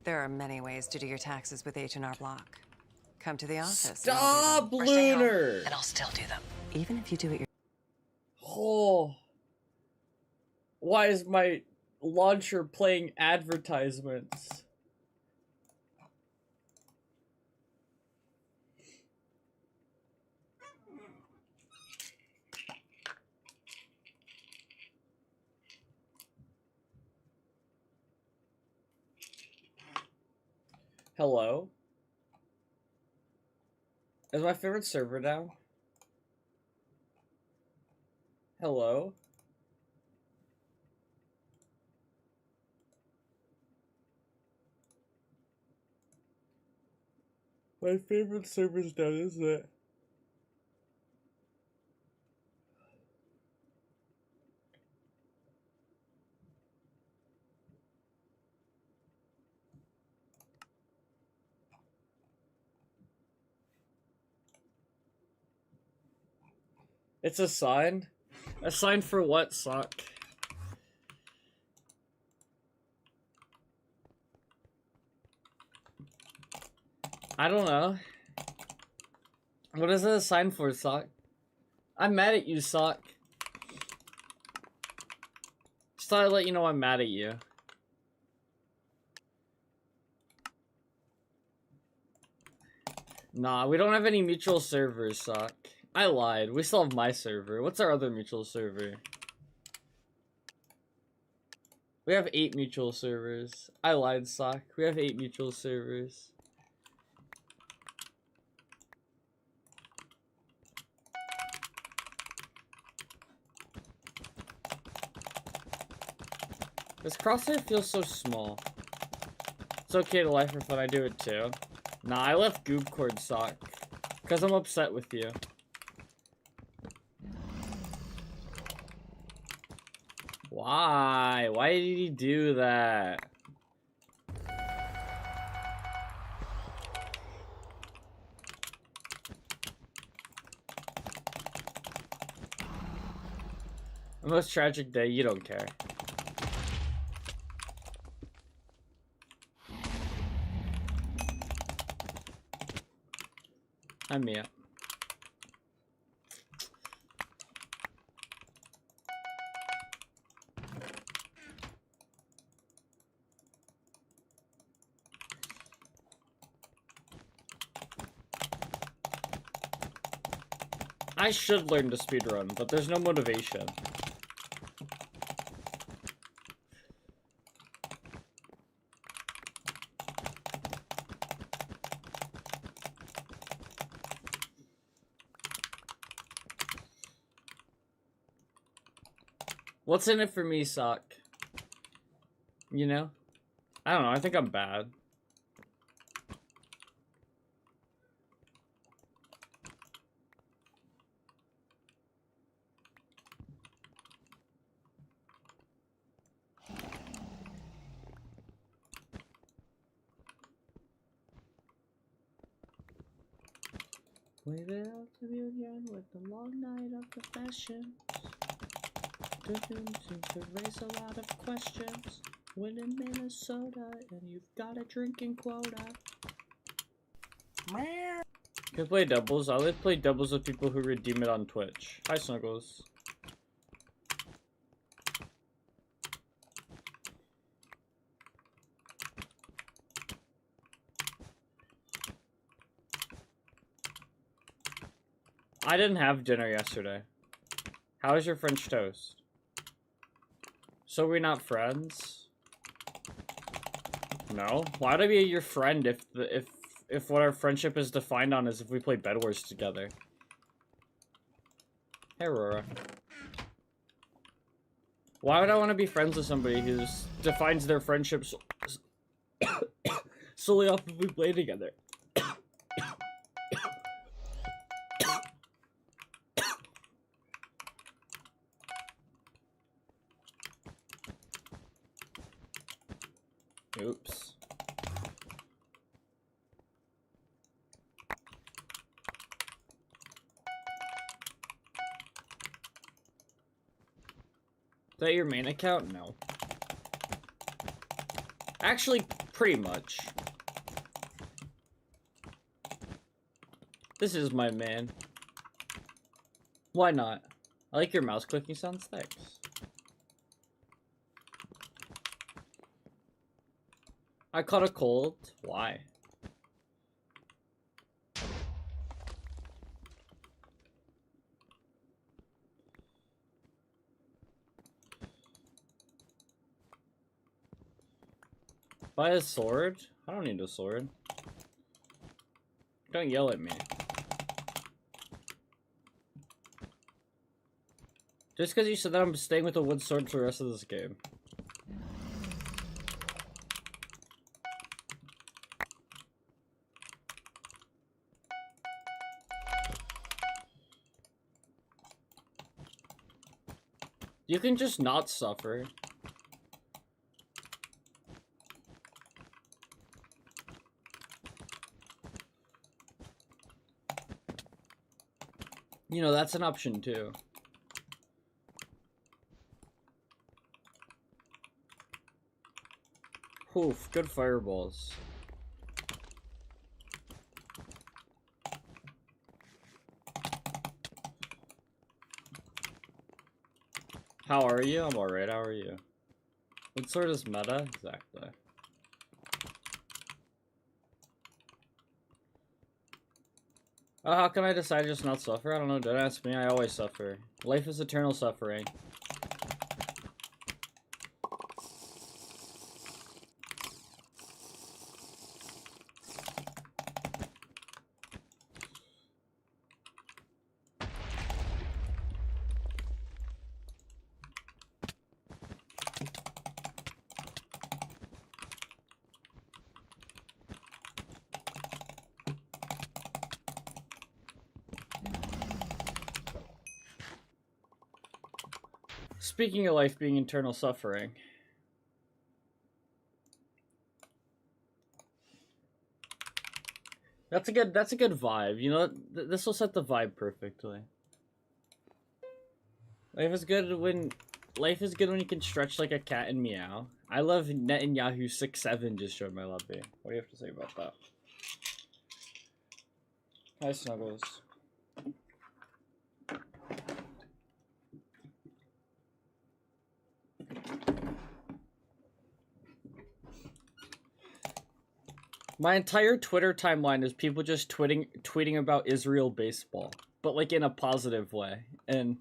There are many ways to do your taxes with H&R Block. Come to the office. Stop, and I'll do them. Or stay home, Lunar! and I'll still do them. Even if you do it yourself. Oh. Why is my launcher playing advertisements? Hello? Is my favorite server now? Hello? My favorite server's done, isn't it? It's a sign? A sign for what, Sock? I don't know. What is it a sign for, Sock? I'm mad at you, Sock. Just thought I'd let you know I'm mad at you. Nah, we don't have any mutual servers, Sock. I lied. We still have my server. What's our other mutual server? We have 8 mutual servers. I lied, Sock. We have 8 mutual servers. This crosshair feels so small. It's okay to lie for fun, I do it too. Nah, I left Goob Cord, Sock. Because I'm upset with you. Why? Why did he do that? The most tragic day, you don't care. I'm Mia. I should learn to speedrun, but there's no motivation. What's in it for me, Sock? You know? I don't know, I think I'm bad. Waited out to the again with the long night of confessions. To raise a lot of questions. When in Minnesota and you've got a drinking quota. Can play doubles? I like play doubles with people who redeem it on Twitch. Hi, Snuggles. I didn't have dinner yesterday. How is your French toast? So we're not friends? No? Why would I be your friend if what our friendship is defined on is if we play Bedwars together? Hey, Aurora. Why would I want to be friends with somebody who defines their friendships solely off if we play together? Oops. Is that your main account? No. Actually, Pretty much. This is my man. Why not? I like your mouse clicking sounds. Thanks. I caught a cold. Why? Buy a sword? I don't need a sword. Don't yell at me. Just because you said that, I'm staying with a wood sword for the rest of this game. You can just not suffer. You know, that's an option too. Oof, good fireballs. How are you? I'm alright, how are you? What sort is meta? Exactly. Oh, how can I decide just not suffer? I don't know, don't ask me, I always suffer. Life is eternal suffering. Speaking of life being eternal suffering. That's a good vibe. You know, this will set the vibe perfectly. Life is good when you can stretch like a cat and meow. I love Netanyahu 6'7" just joined my lobby. What do you have to say about that? Hi, Snuggles. My entire Twitter timeline is people just tweeting about Israel baseball, but like in a positive way. And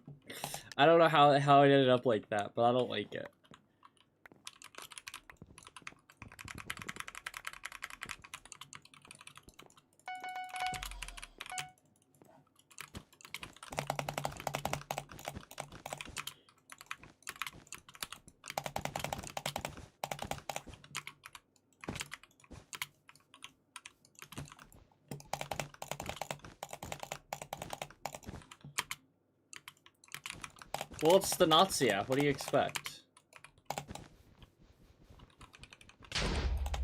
I don't know how it ended up like that, but I don't like it. Well, it's the Nazi app. What do you expect?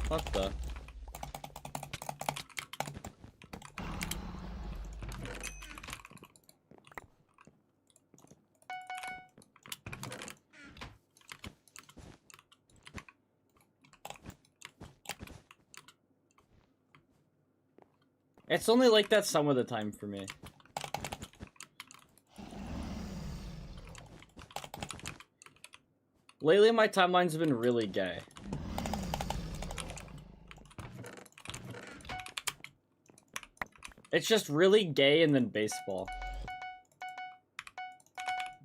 What the? It's only like that some of the time for me. Lately, my timeline's been really gay. It's just really gay and then baseball.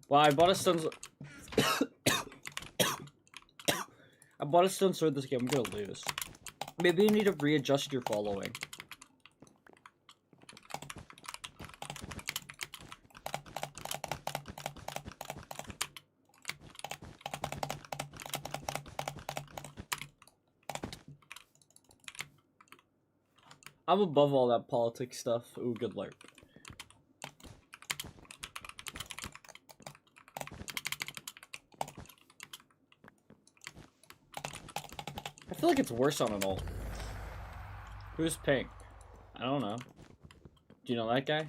Wow, I bought a stone... I bought a stone sword this game, I'm gonna lose. Maybe you need to readjust your following. I'm above all that politics stuff. Ooh, good luck. I feel like it's worse on an ult. Who's pink? I don't know. Do you know that guy?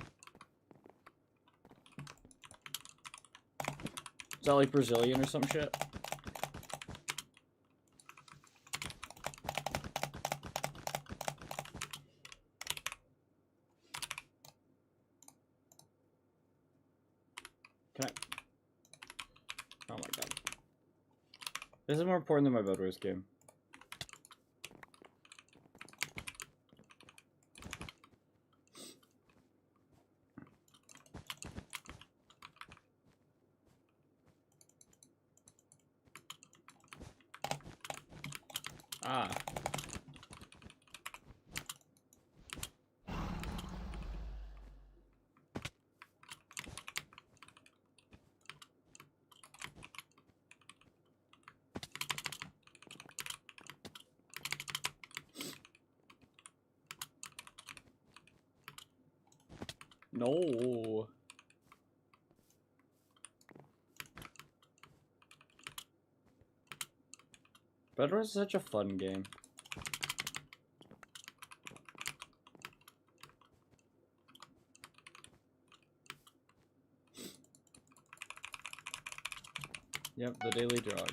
Is that like Brazilian or some shit? Can I? Oh my god. This is more important than my Bedwars game. Ah. No. Bedwars is such a fun game. Yep, the daily drug.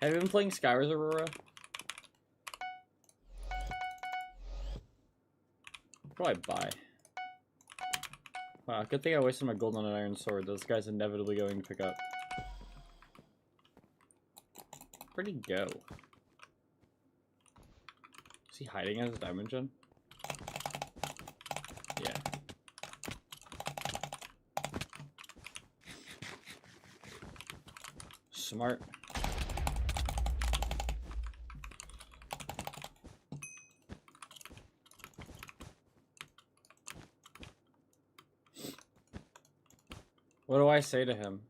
Have you been playing Skywars Aurora? What do I buy? Wow, good thing I wasted my gold on an iron sword. This guy's inevitably going to pick up. Where'd he go? Is he hiding as a diamond gen? Yeah. Smart. What do I say to him?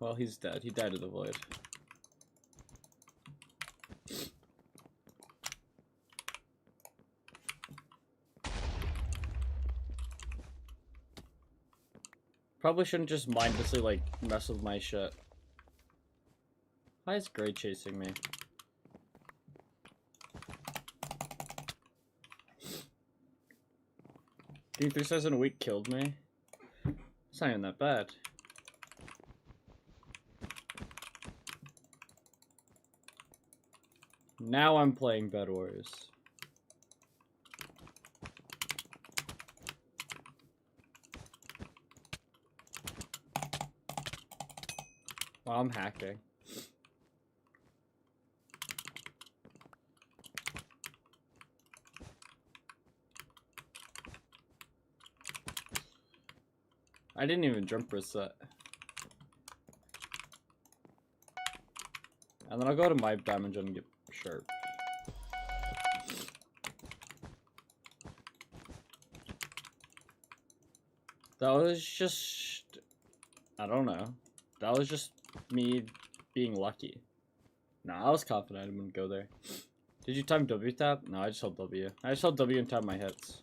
Well, he's dead. He died of the void. Probably shouldn't just mindlessly, like, mess with my shit. Why is Gray chasing me? Getting 3 stars in a week killed me. It's not even that bad. Now I'm playing Bedwars. Well, I'm hacking. I didn't even jump reset. And then I'll go to my diamond gen and get sharp. That was just... I don't know. That was just me being lucky. Nah, I was confident I wouldn't go there. Did you time W tap? No, I just held W. I just held W and tapped my hits.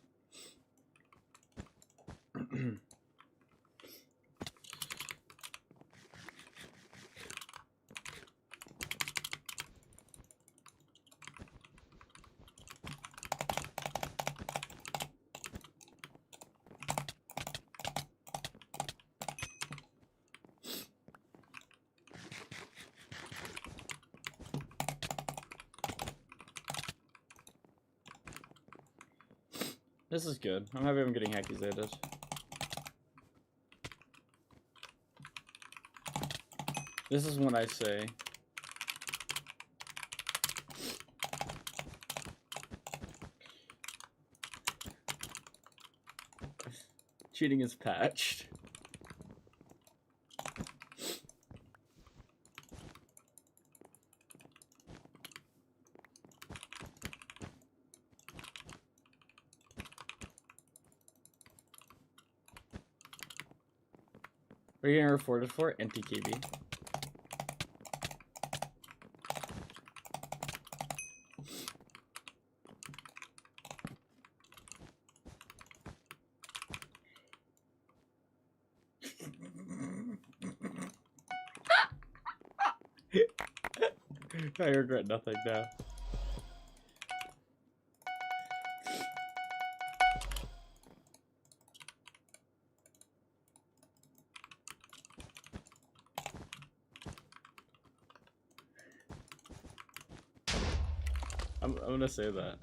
This is good. I'm happy I'm getting accusated. This is what I say. Cheating is patched. What are you getting reported for? NTKB. I regret nothing now. I'm gonna say that.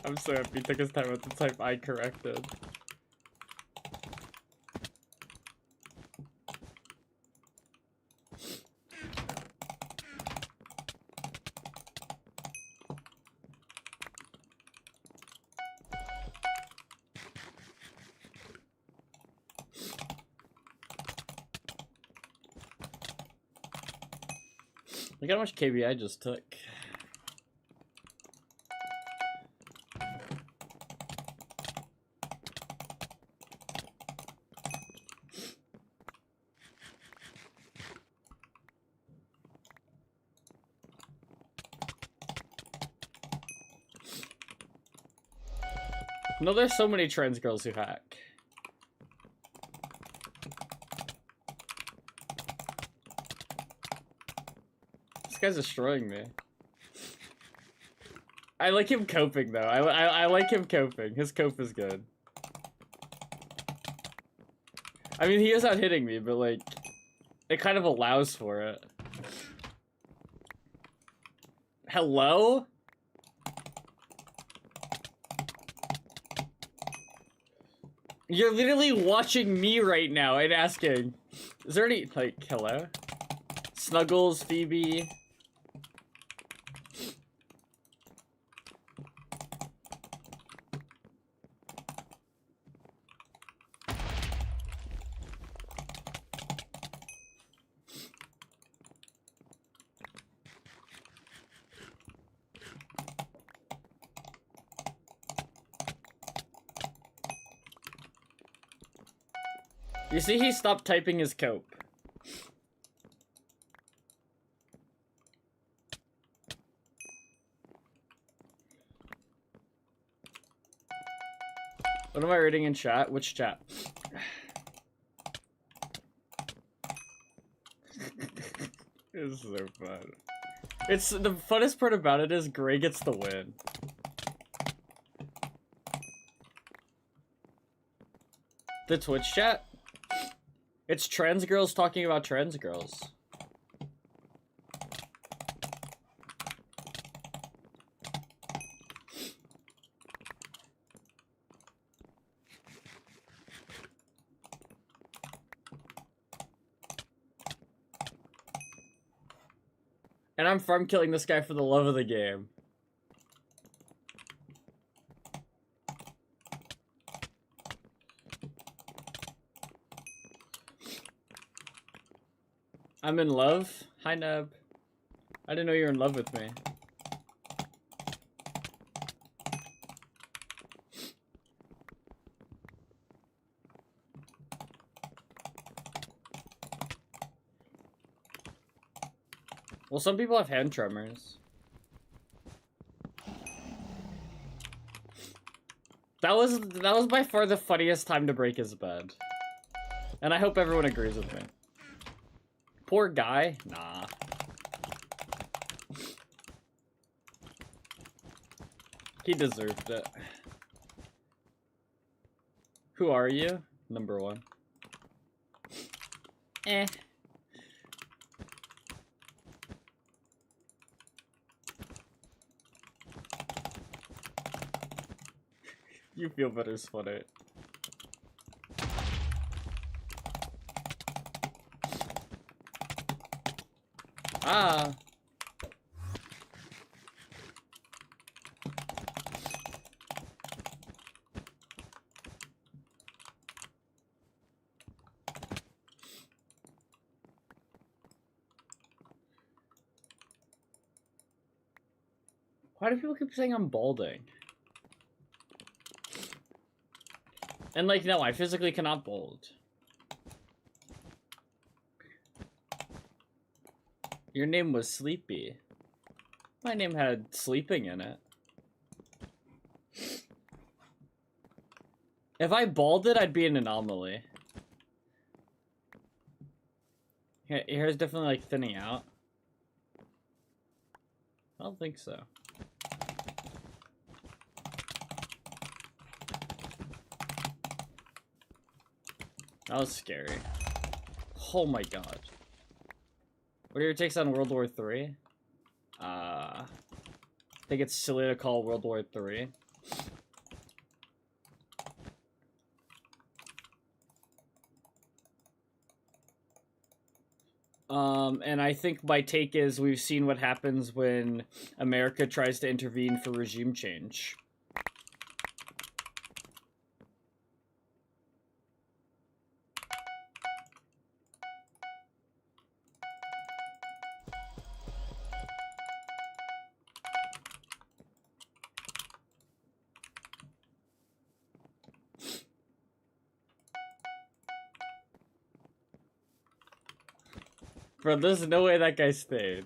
I'm so happy he took his time with the type I corrected. Look how much KB I just took. No, there's so many trans girls who hack. This guy's destroying me. I like him coping though. I like him coping. His cope is good. I mean, he is out hitting me, but like, it kind of allows for it. Hello? You're literally watching me right now and asking, is there any, like, hello? Snuggles, Phoebe. You see, he stopped typing his cope. What am I reading in chat? Which chat? It's so fun. It's the funnest part about it is Gray gets the win. The Twitch chat? It's trans girls talking about trans girls. And I'm farm killing this guy for the love of the game. I'm in love? Hi, Nub. I didn't know you were in love with me. Well, some people have hand tremors. That was by far the funniest time to break his bed. And I hope everyone agrees with me. Poor guy? Nah. He deserved it. Who are you? Number one. Eh. You feel better's funny. Ah. Why do people keep saying I'm balding? And like, no, I physically cannot bald. Your name was Sleepy. My name had sleeping in it. If I balded, I'd be an anomaly. Your hair is definitely like thinning out. I don't think so. That was scary. Oh my god. What are your takes on World War III? I think it's silly to call World War III. And I think my take is we've seen what happens when America tries to intervene for regime change. Bro, there's no way that guy stayed.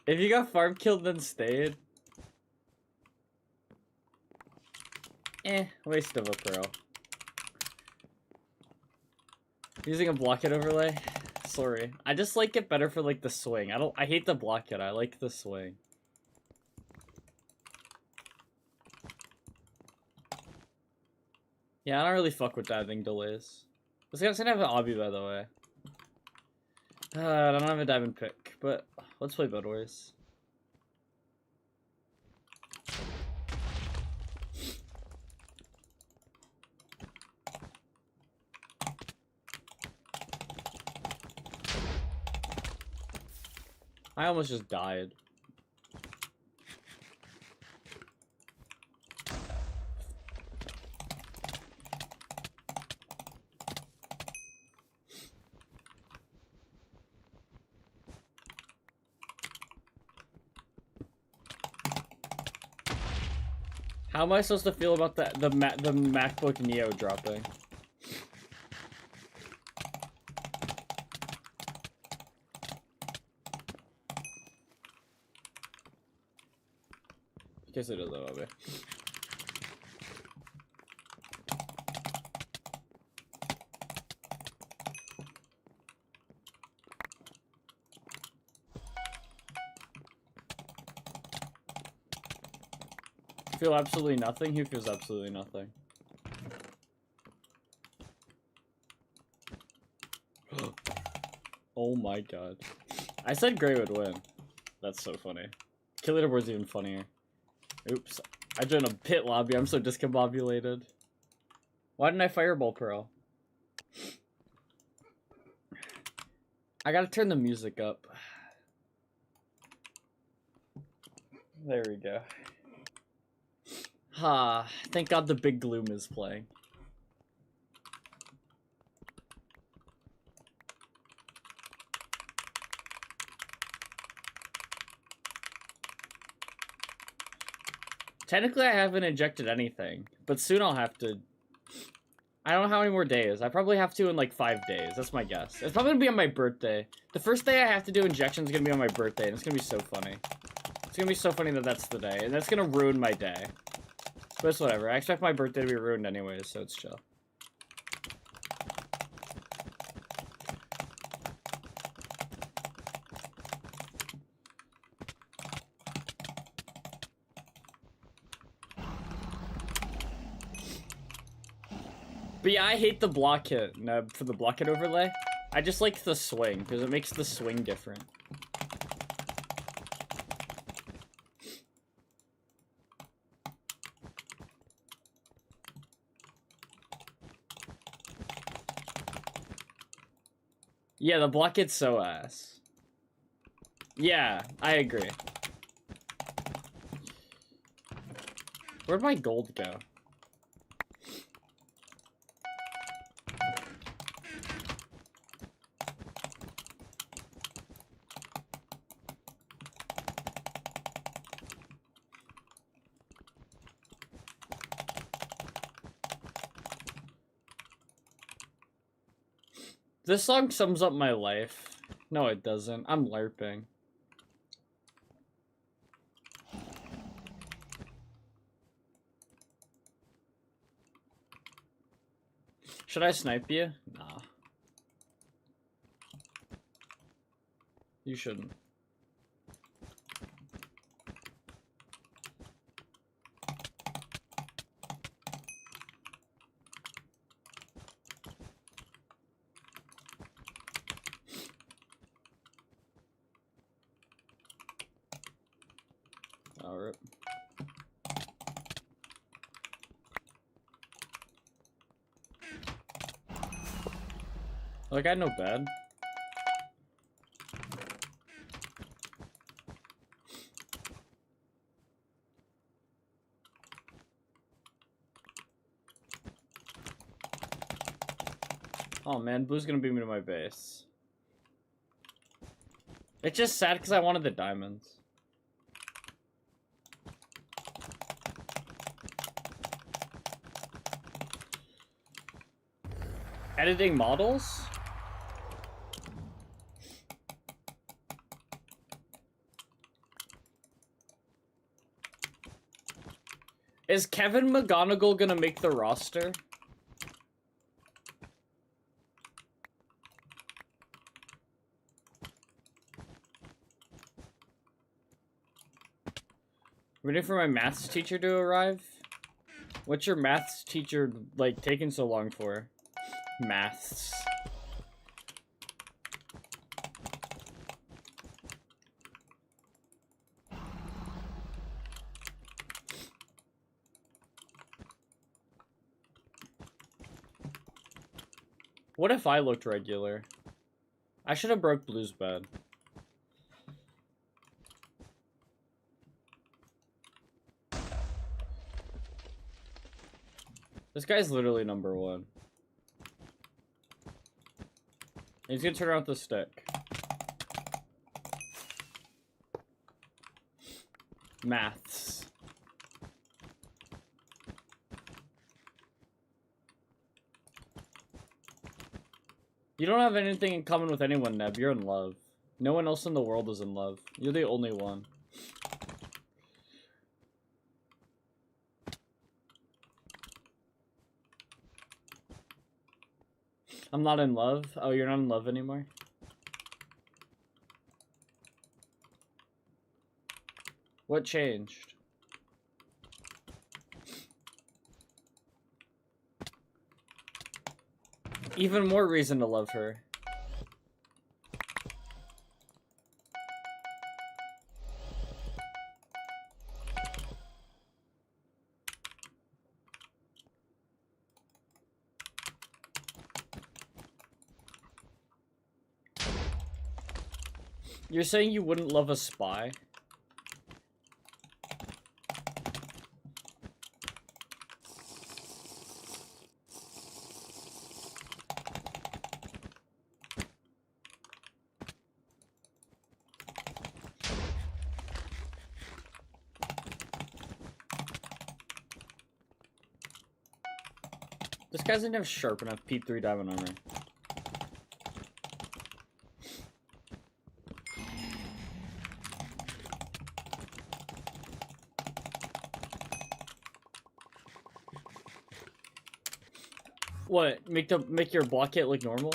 If you got farm killed then stayed. Waste of a pro. Using a blockhead overlay? Sorry. I just like it better for like the swing. I hate the blockhead, I like the swing. Yeah, I don't really fuck with diving delays. This guy's gonna have an obby, by the way. I don't have a diamond pick, but let's play Bedwars. I almost just died. How am I supposed to feel about the MacBook Neo dropping? Guess it is though, Bobby. Feel absolutely nothing? Who feels absolutely nothing? Oh my god. I said Gray would win. That's so funny. Kill leaderboard's even funnier. Oops. I joined a pit lobby. I'm so discombobulated. Why didn't I fireball Pearl? I gotta turn the music up. There we go. Ha, thank god the big gloom is playing. Technically I haven't injected anything, but soon I'll have to. I don't know how many more days. I probably have to in like 5 days. That's my guess. It's probably gonna be on my birthday. The first day I have to do injections is gonna be on my birthday, and it's gonna be so funny. It's gonna be so funny that that's the day, and that's gonna ruin my day. But it's whatever. I expect my birthday to be ruined anyways, so it's chill. But yeah, I hate the block hit for the block hit overlay. I just like the swing, because it makes the swing different. Yeah, the block hit's so ass. Yeah, I agree. Where'd my gold go? This song sums up my life. No, it doesn't. I'm LARPing. Should I snipe you? Nah. You shouldn't. Alright. Like, I know bad. Oh man, Blue's gonna beat me to my base. It's just sad because I wanted the diamonds. Editing models? Is Kevin McGonagall gonna make the roster? Waiting for my maths teacher to arrive? What's your maths teacher, like, taking so long for? Maths. What if I looked regular? I should have broke Blue's bed. This guy's literally number one. He's gonna turn around with the stick. Maths. You don't have anything in common with anyone, Neb. You're in love. No one else in the world is in love. You're the only one. I'm not in love? Oh, you're not in love anymore? What changed? Even more reason to love her. You're saying you wouldn't love a spy? This guy doesn't have sharp enough P3 diamond armor. What? Make your block hit look normal?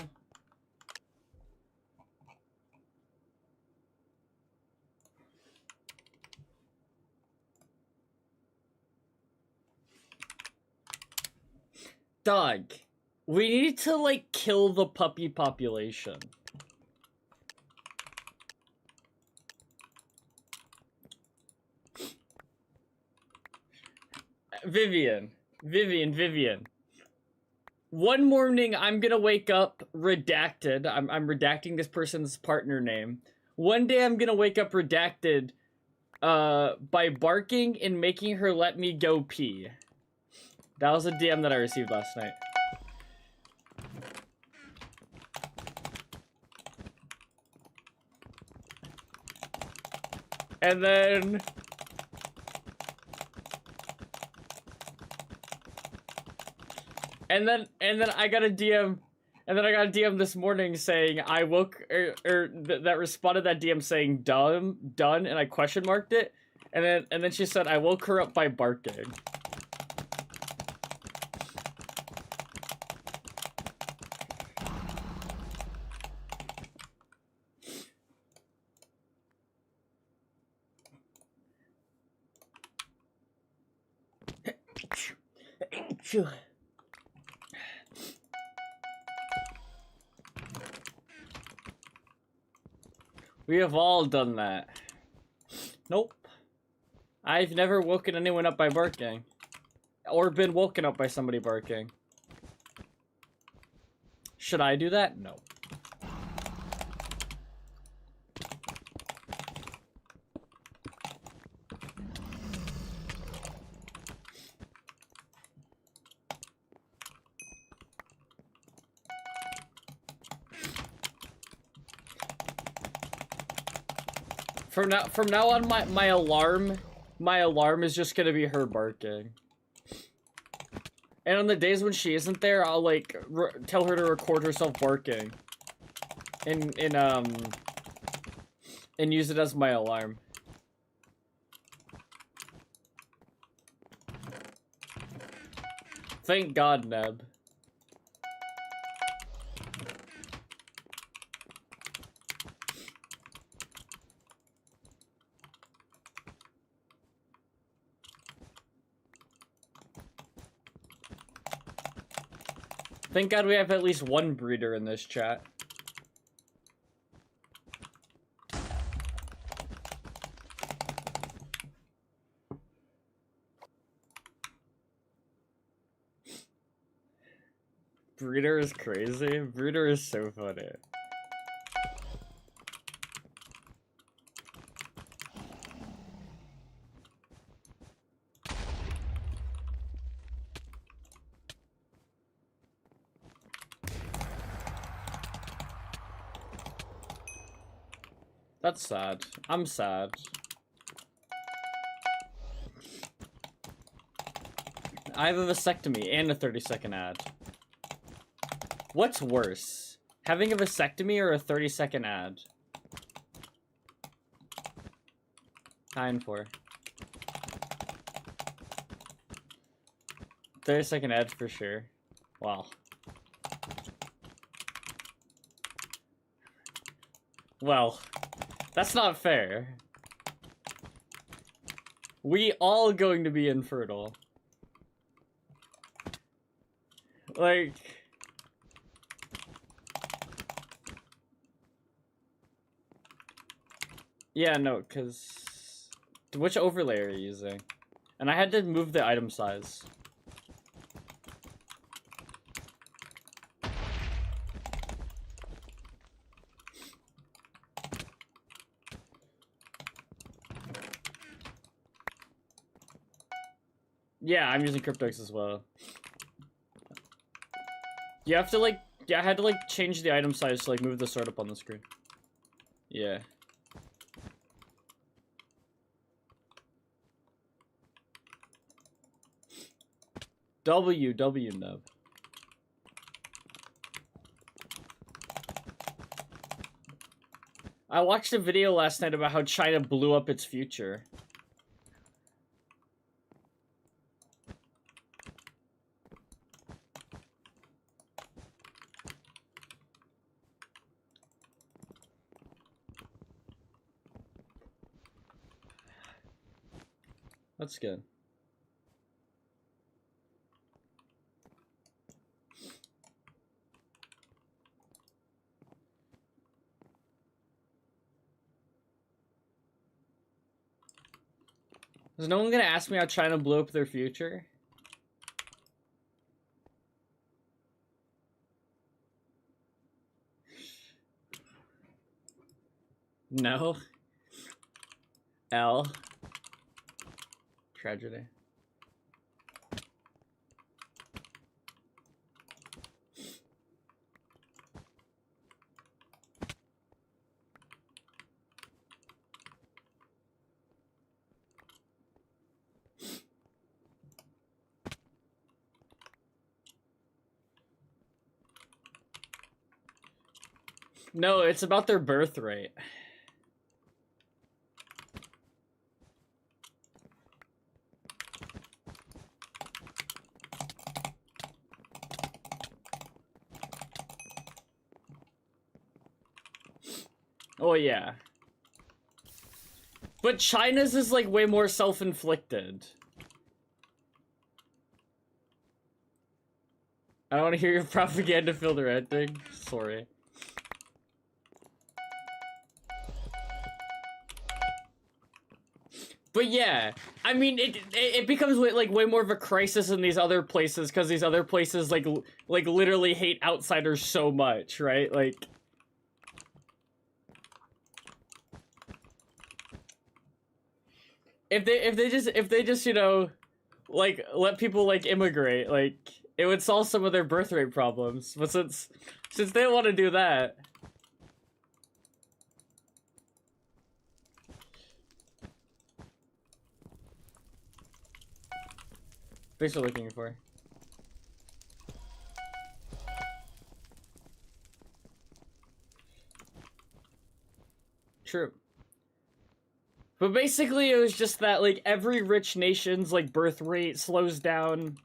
Dog, we need to, like, kill the puppy population. Vivian. One morning, I'm gonna wake up redacted. I'm redacting this person's partner name. One day, I'm gonna wake up redacted by barking and making her let me go pee. That was a DM that I received last night. And then... And then I got a DM... And then I got a DM this morning saying I woke... that responded that DM saying done, and I question marked it. And then she said I woke her up by barking. We have all done that. Nope. I've never woken anyone up by barking. Or been woken up by somebody barking. Should I do that? No. From now on, my alarm is just gonna be her barking. And on the days when she isn't there, I'll like tell her to record herself barking, and use it as my alarm. Thank God, Neb. Thank God we have at least one breeder in this chat. Breeder is crazy. Breeder is so funny. That's sad. I'm sad. I have a vasectomy and a 30-second ad. What's worse? Having a vasectomy or a 30-second ad? 9-4. 30-second ad for sure. Wow. Well, that's not fair. We all going to be infertile. Like... Yeah, no, because... Which overlay are you using? And I had to move the item size. Yeah, I'm using Cryptox as well. You have to like... Yeah, I had to like change the item size to like move the sword up on the screen. Yeah. WW-nub. I watched a video last night about how China blew up its future. That's good. Is no one gonna ask me how China blew up their future? No. L. Tragedy. No, it's about their birth rate. Oh, yeah. But China's is, like, way more self-inflicted. I don't want to hear your propaganda filter ending. Sorry. But yeah, I mean, it becomes like way more of a crisis in these other places because these other places like literally hate outsiders so much, right? Like, if they just you know, like let people like immigrate, like it would solve some of their birth rate problems. But since they don't want to do that. Thanks for looking for. True. But basically it was just that, like, every rich nation's, like, birth rate slows down.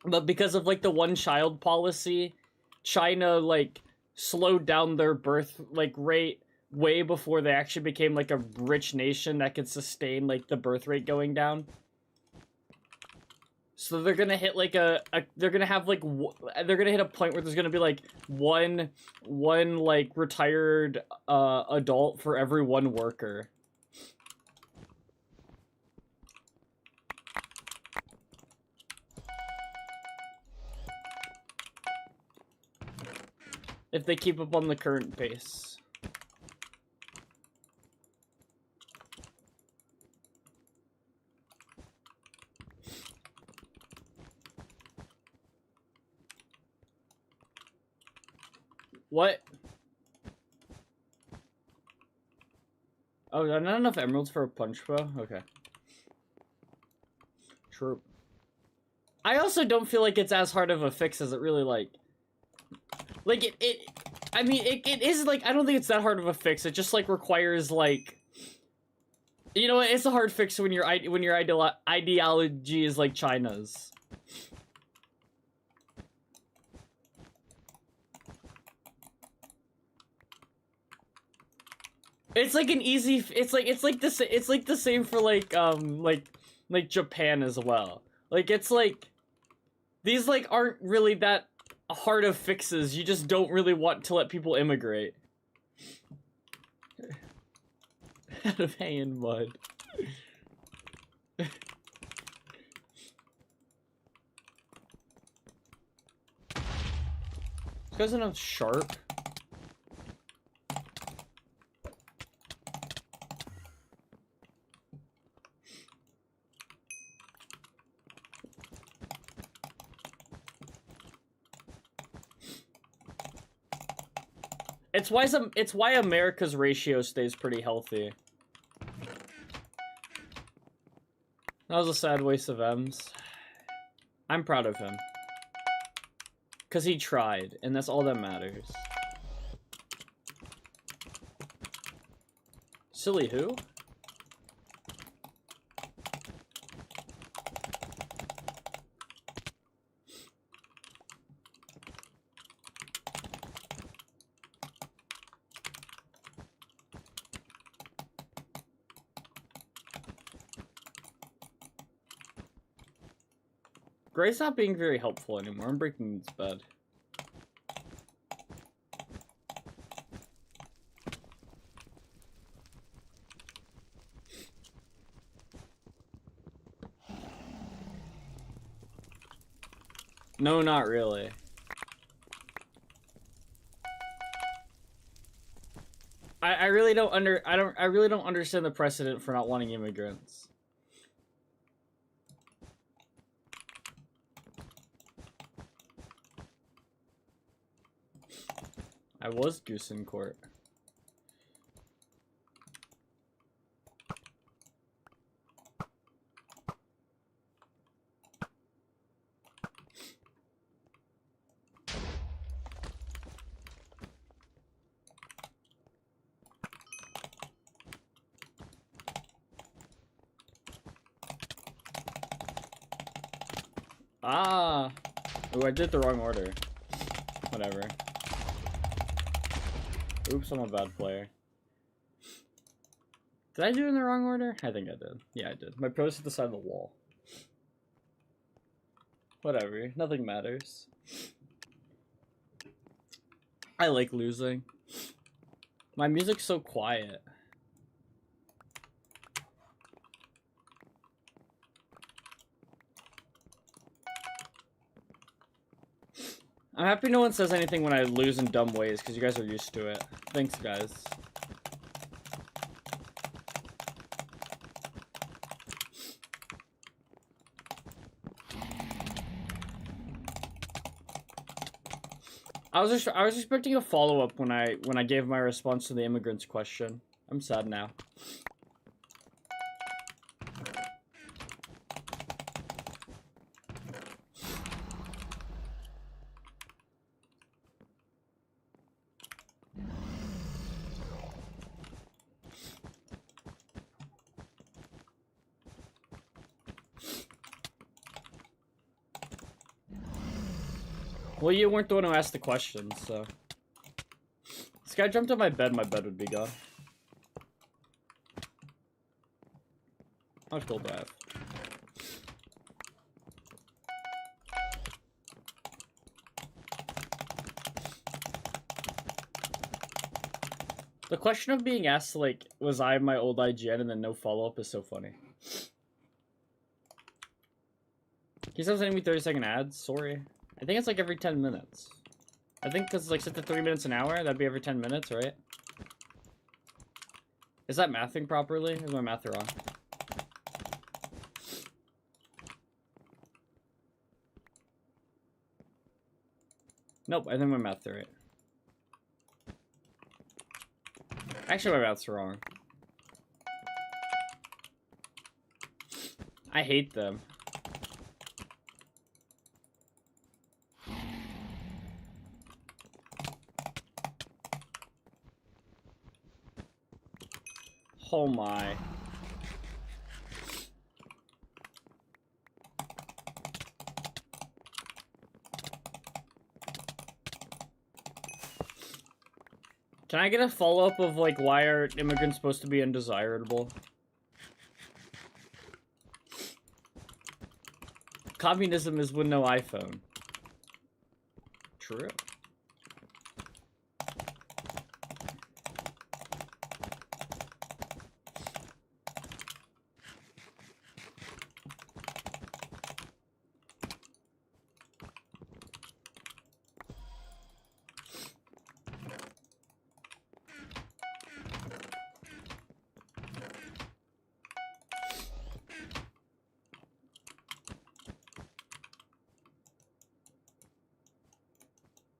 But because of, like, the one-child policy, China, like, slowed down their birth, like, rate way before they actually became, like, a rich nation that could sustain, like, the birth rate going down. So they're gonna hit, like, they're gonna have, like, they're gonna hit a point where there's gonna be, like, one like, retired, adult for every one worker. If they keep up on the current pace. What? Oh, not enough emeralds for a punch bow? Okay. True. I also don't feel like it's as hard of a fix as it really, like... Like, I mean, it is, like, I don't think it's that hard of a fix. It just, like, requires, like... You know, it's a hard fix when your ideology is, like, China's. It's like an easy, it's like the same for, like Japan as well. Like, it's like, these, like, aren't really that hard of fixes. You just don't really want to let people immigrate. Out of hay and mud. This guy's enough sharp. It's why America's ratio stays pretty healthy. That was a sad waste of M's. I'm proud of him. Because he tried, and that's all that matters. Silly who? Gray's not being very helpful anymore. I'm breaking this bed. No, not really. I really don't understand the precedent for not wanting immigrants. I was Goose in Court. Ah! Oh, I did the wrong order. Whatever. Oops, I'm a bad player. Did I do it in the wrong order? I think I did. Yeah, I did. My pro's at the side of the wall. Whatever. Nothing matters. I like losing. My music's so quiet. I'm happy no one says anything when I lose in dumb ways, because you guys are used to it. Thanks, guys. I was expecting a follow-up when I gave my response to the immigrants question. I'm sad now. Well, you weren't the one who asked the question, so. This guy jumped on my bed would be gone. How much gold do I have? The question of being asked, like, was I my old IGN and then no follow-up is so funny. Can you stop sending me 30-second ads? Sorry. I think it's like every 10 minutes. I think because it's like set to 3 minutes an hour, that'd be every 10 minutes, right? Is that mathing properly? Is my math wrong? Nope, I think my math's right. Actually, my math's wrong. I hate them. Oh my. Can I get a follow-up of, like, why are immigrants supposed to be undesirable? Communism is with no iPhone. True.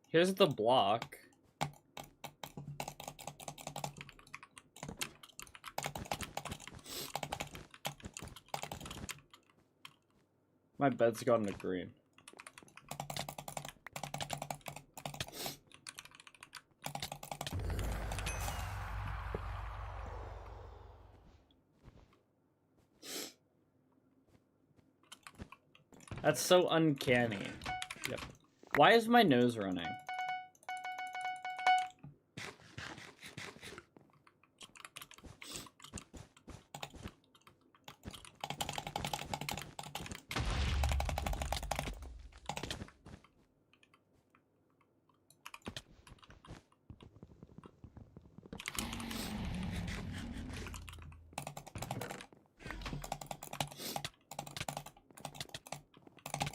Here's the block. My bed's gone to green. That's so uncanny. Yep. Why is my nose running?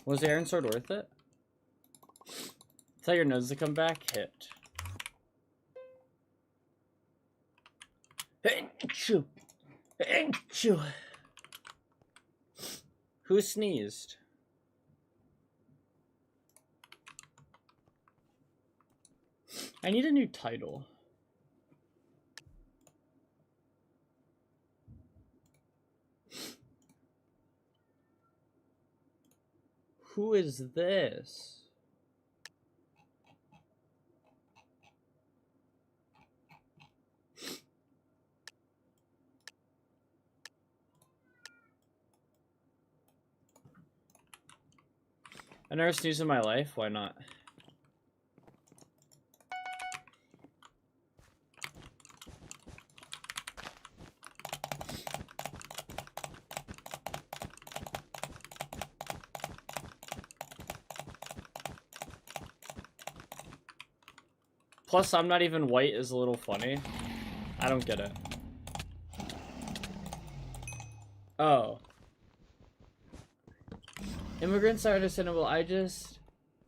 Was the iron sword worth it? Tell your nose to come back. Hit. Who sneezed? I need a new title. Who is this? I never sneezed in my life. Why not? Plus, I'm not even white is a little funny. I don't get it. Oh. Immigrants are understandable. I just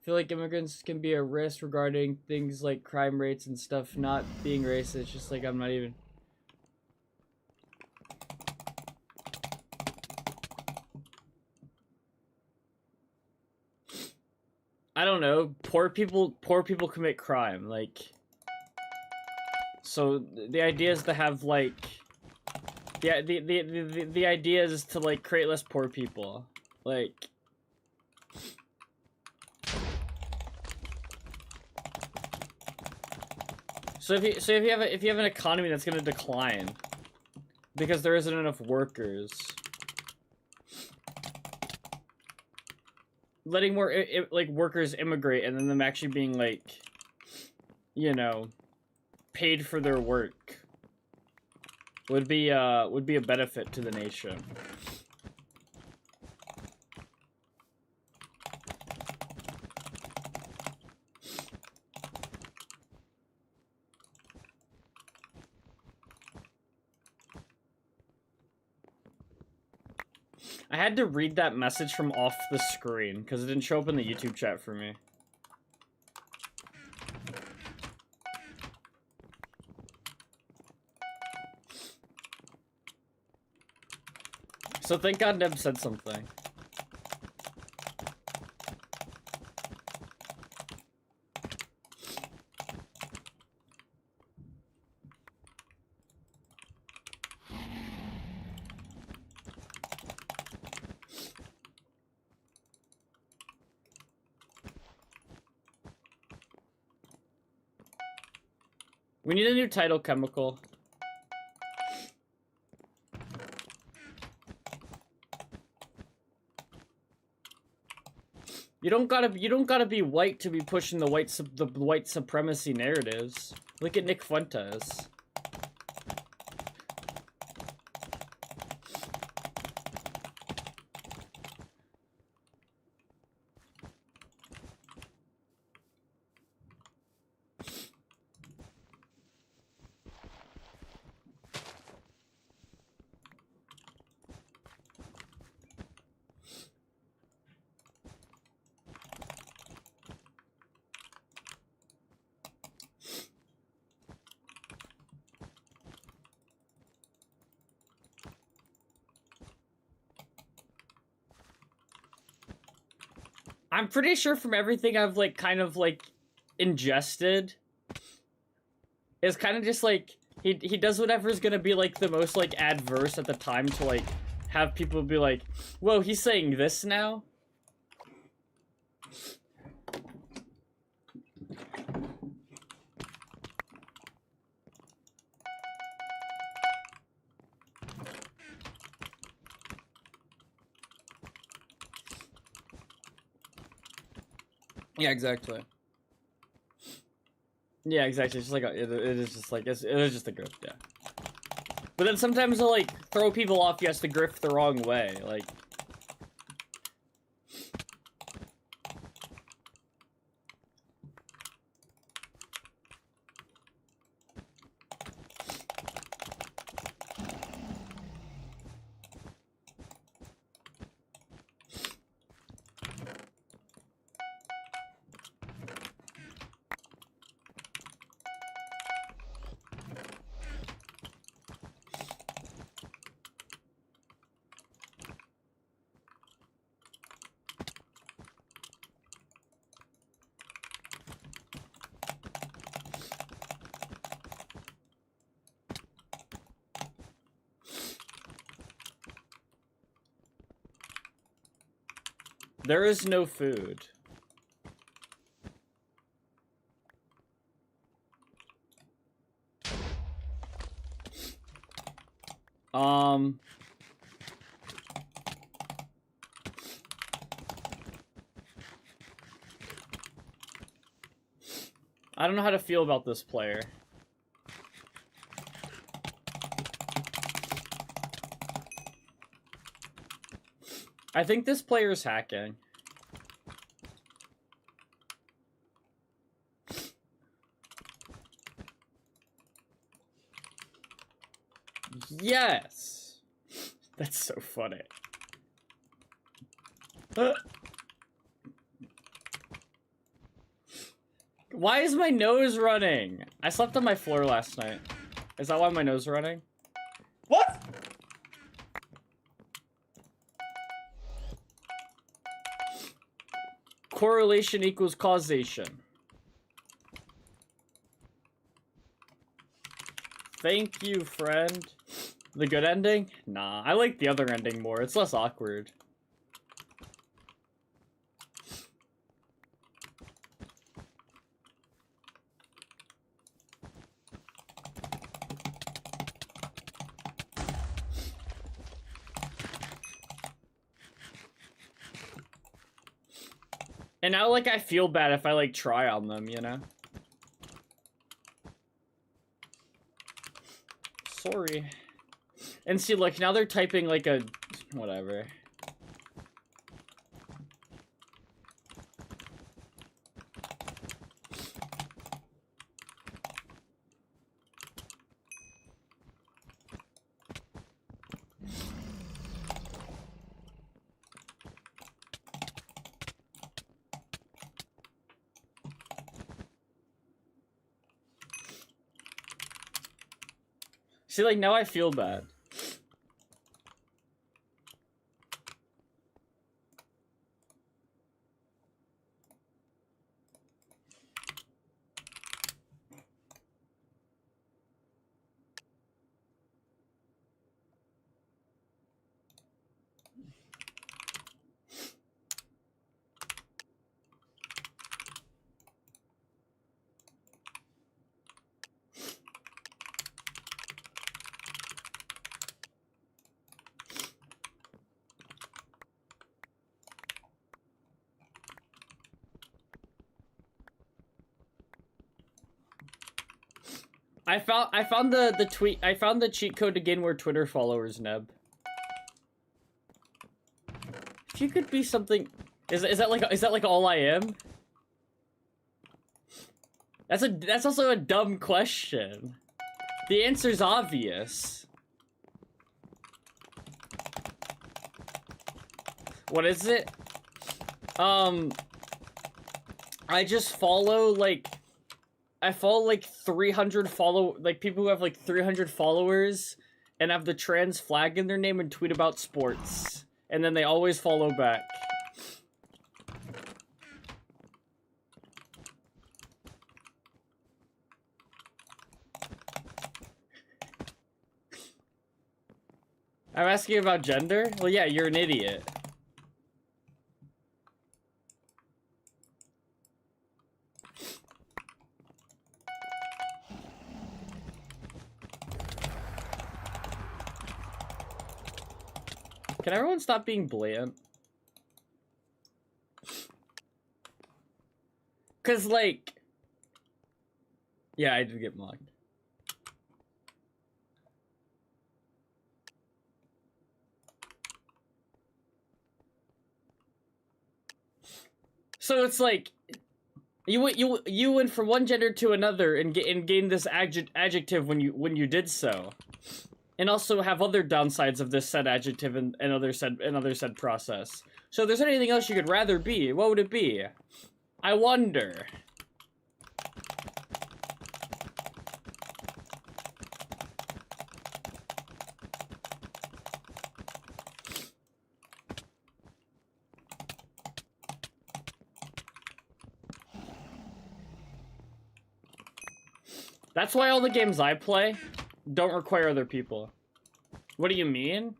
feel like immigrants can be a risk regarding things like crime rates and stuff. Not being racist, just like I'm not even... I don't know. Poor people commit crime. Like... So the idea is to have like, the idea is to like create less poor people, like. So if you have an economy that's gonna decline, because there isn't enough workers. letting more like workers immigrate and then them actually being like, you know, paid for their work would be a benefit to the nation. I had to read that message from off the screen because it didn't show up in the YouTube chat for me. So thank God Neb said something. We need a new title chemical. You don't gotta be white to be pushing the white supremacy narratives. Look at Nick Fuentes. I'm pretty sure from everything I've like kind of like ingested, it's kind of just like he does whatever is gonna be like the most like adverse at the time to like have people be like, whoa, he's saying this now? Yeah, exactly. Yeah, exactly. It's just like it is just like it is just a grift, yeah. But then sometimes they'll like throw people off. Yes, to grift the wrong way, like. There is no food. I don't know how to feel about this player. I think this player's hacking. Yes! That's so funny. Why is my nose running? I slept on my floor last night. Is that why my nose is running? What? Correlation equals causation. Thank you, friend. The good ending? Nah, I like the other ending more. It's less awkward. And now, like, I feel bad if I, like, try on them, you know? Sorry. And see, look, now they're typing, like, a... whatever. See, like, now I feel bad. I found the tweet. I found the cheat code to gain more Twitter followers, Neb. If you could be something, is that like all I am? That's also a dumb question. The answer's obvious. What is it? I just follow like. I follow like 300 people who have like 300 followers and have the trans flag in their name and tweet about sports. And then they always follow back. I'm asking about gender? Well, yeah, you're an idiot. Can everyone stop being bland? Cause like... Yeah, I did get mocked. So it's like... You went from one gender to another and gained this adjective when you did so. And also have other downsides of this said adjective and other said process. So if there's anything else you could rather be, what would it be? I wonder. That's why all the games I play don't require other people. What do you mean?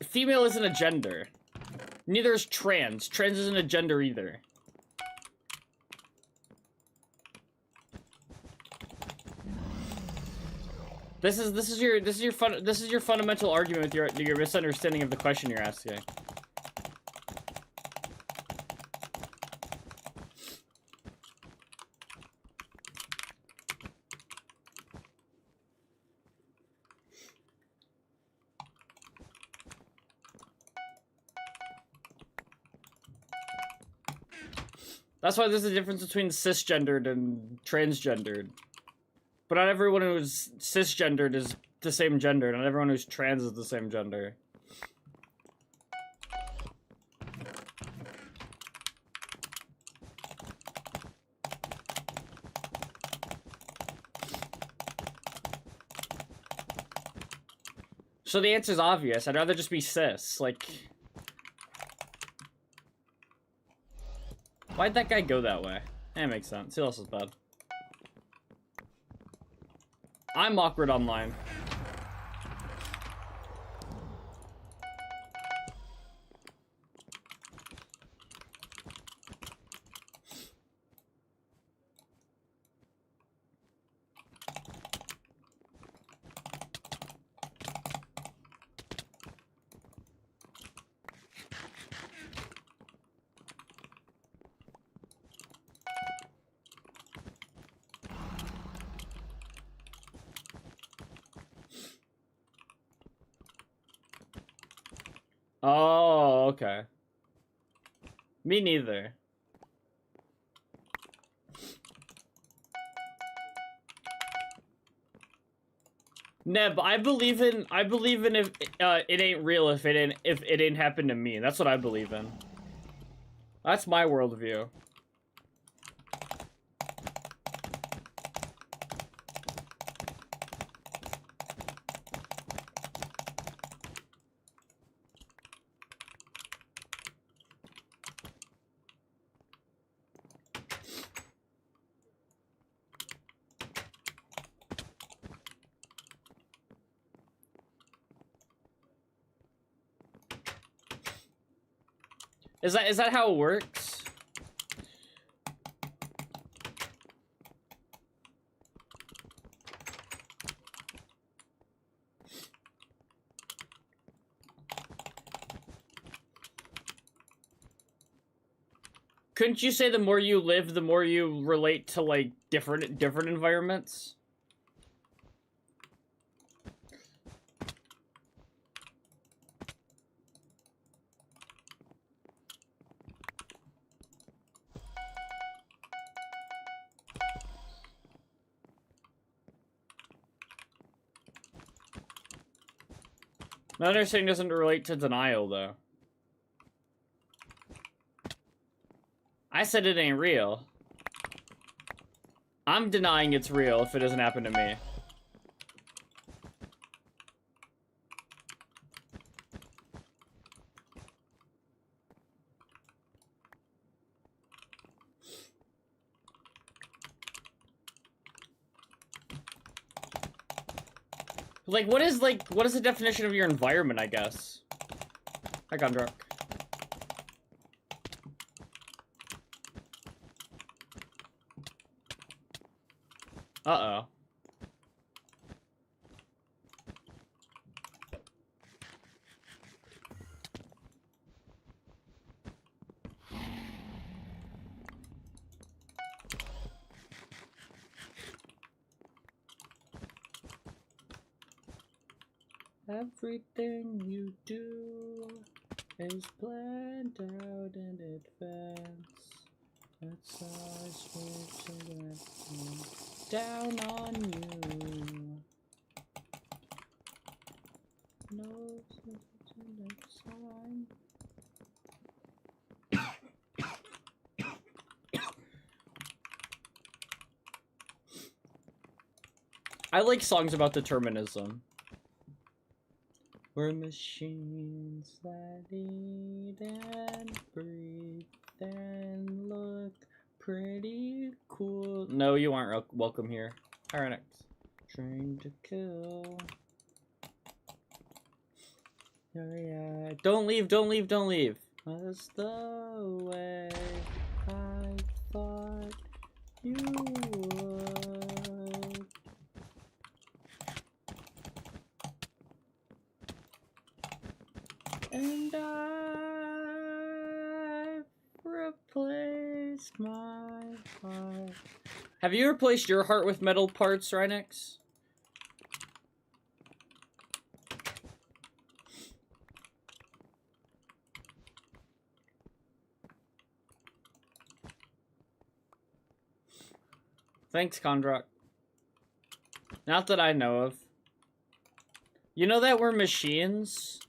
Female isn't a gender. Neither is trans. Trans isn't a gender either. This is your fundamental argument with your misunderstanding of the question you're asking. That's why there's a difference between cisgendered and transgendered. But not everyone who's cisgendered is the same gender. Not everyone who's trans is the same gender. So the answer's obvious. I'd rather just be cis. Like... Why'd that guy go that way? That makes sense. Who else is bad? I'm awkward online. Oh, okay. Me neither. Neb, I believe in if it ain't real if it ain't happened to me. That's what I believe in. That's my worldview. Is that how it works? Couldn't you say the more you live, the more you relate to like different environments? My understanding doesn't relate to denial, though. I said it ain't real. I'm denying it's real if it doesn't happen to me. Like, what is the definition of your environment, I guess? I got drunk. Uh-oh. Everything you do is planned out in advance. That's how I switch down on you. No next time. I like songs about determinism. We're machines that eat and breathe and look pretty cool. No, you aren't welcome here. Alright, next. Trained to kill. Oh yeah. Don't leave, don't leave, don't leave. That's the way I thought you would. And I've replaced my heart. Have you replaced your heart with metal parts, Rhinox? Thanks, Kondrak. Not that I know of. You know that we're machines?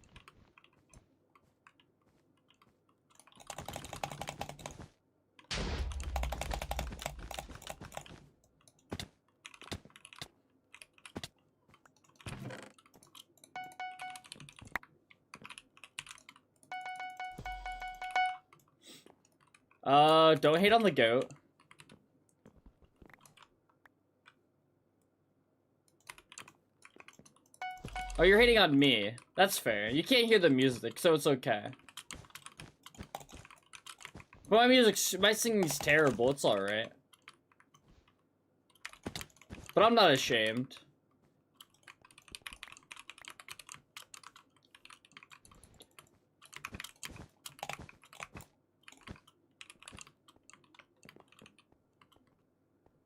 Don't hate on the goat. Oh, you're hating on me. That's fair. You can't hear the music, so it's okay. But my singing's terrible. It's alright. But I'm not ashamed.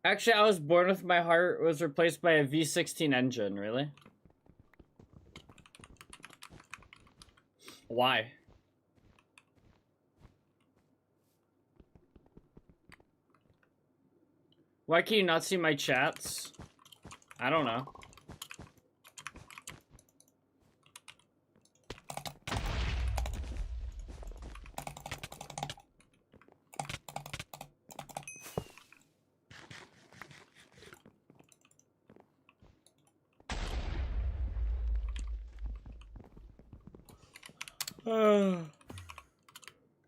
Actually, I was born with my heart was replaced by a V16 engine, really? Why? Why can you not see my chats? I don't know.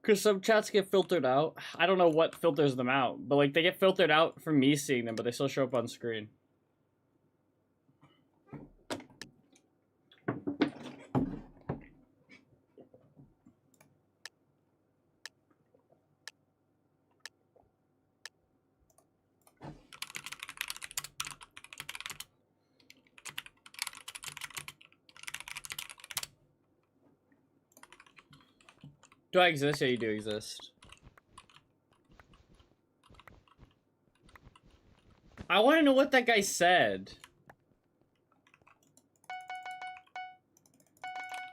Because some chats get filtered out. I don't know what filters them out, but like they get filtered out from me seeing them, but they still show up on screen. Do I exist? Yeah, you do exist. I want to know what that guy said.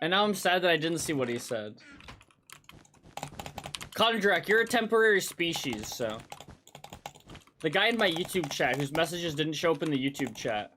And now I'm sad that I didn't see what he said. Kondrak, you're a temporary species, so. The guy in my YouTube chat whose messages didn't show up in the YouTube chat.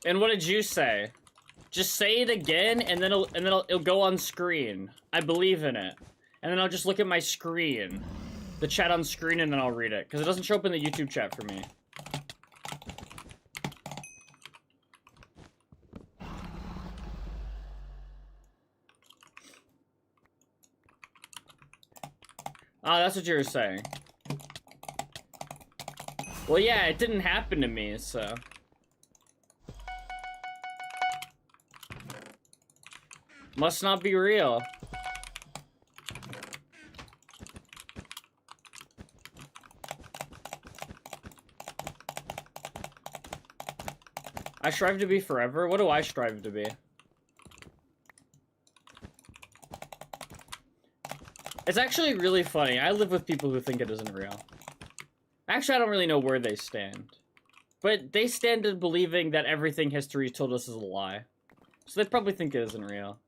And what did you say? Just say it again, and then it'll go on screen. I believe in it. And then I'll just look at my screen, the chat on screen, and then I'll read it because it doesn't show up in the YouTube chat for me. Oh, that's what you were saying. Well, yeah, it didn't happen to me, so. Must not be real. I strive to be forever? What do I strive to be? It's actually really funny. I live with people who think it isn't real. Actually, I don't really know where they stand. But they stand in believing that everything history told us is a lie. So they probably think it isn't real.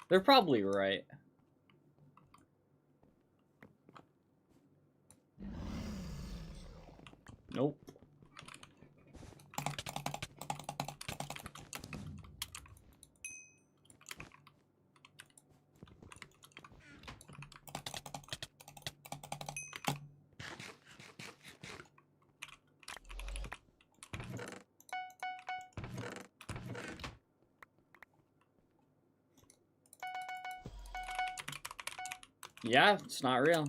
They're probably right. Nope. Yeah, it's not real.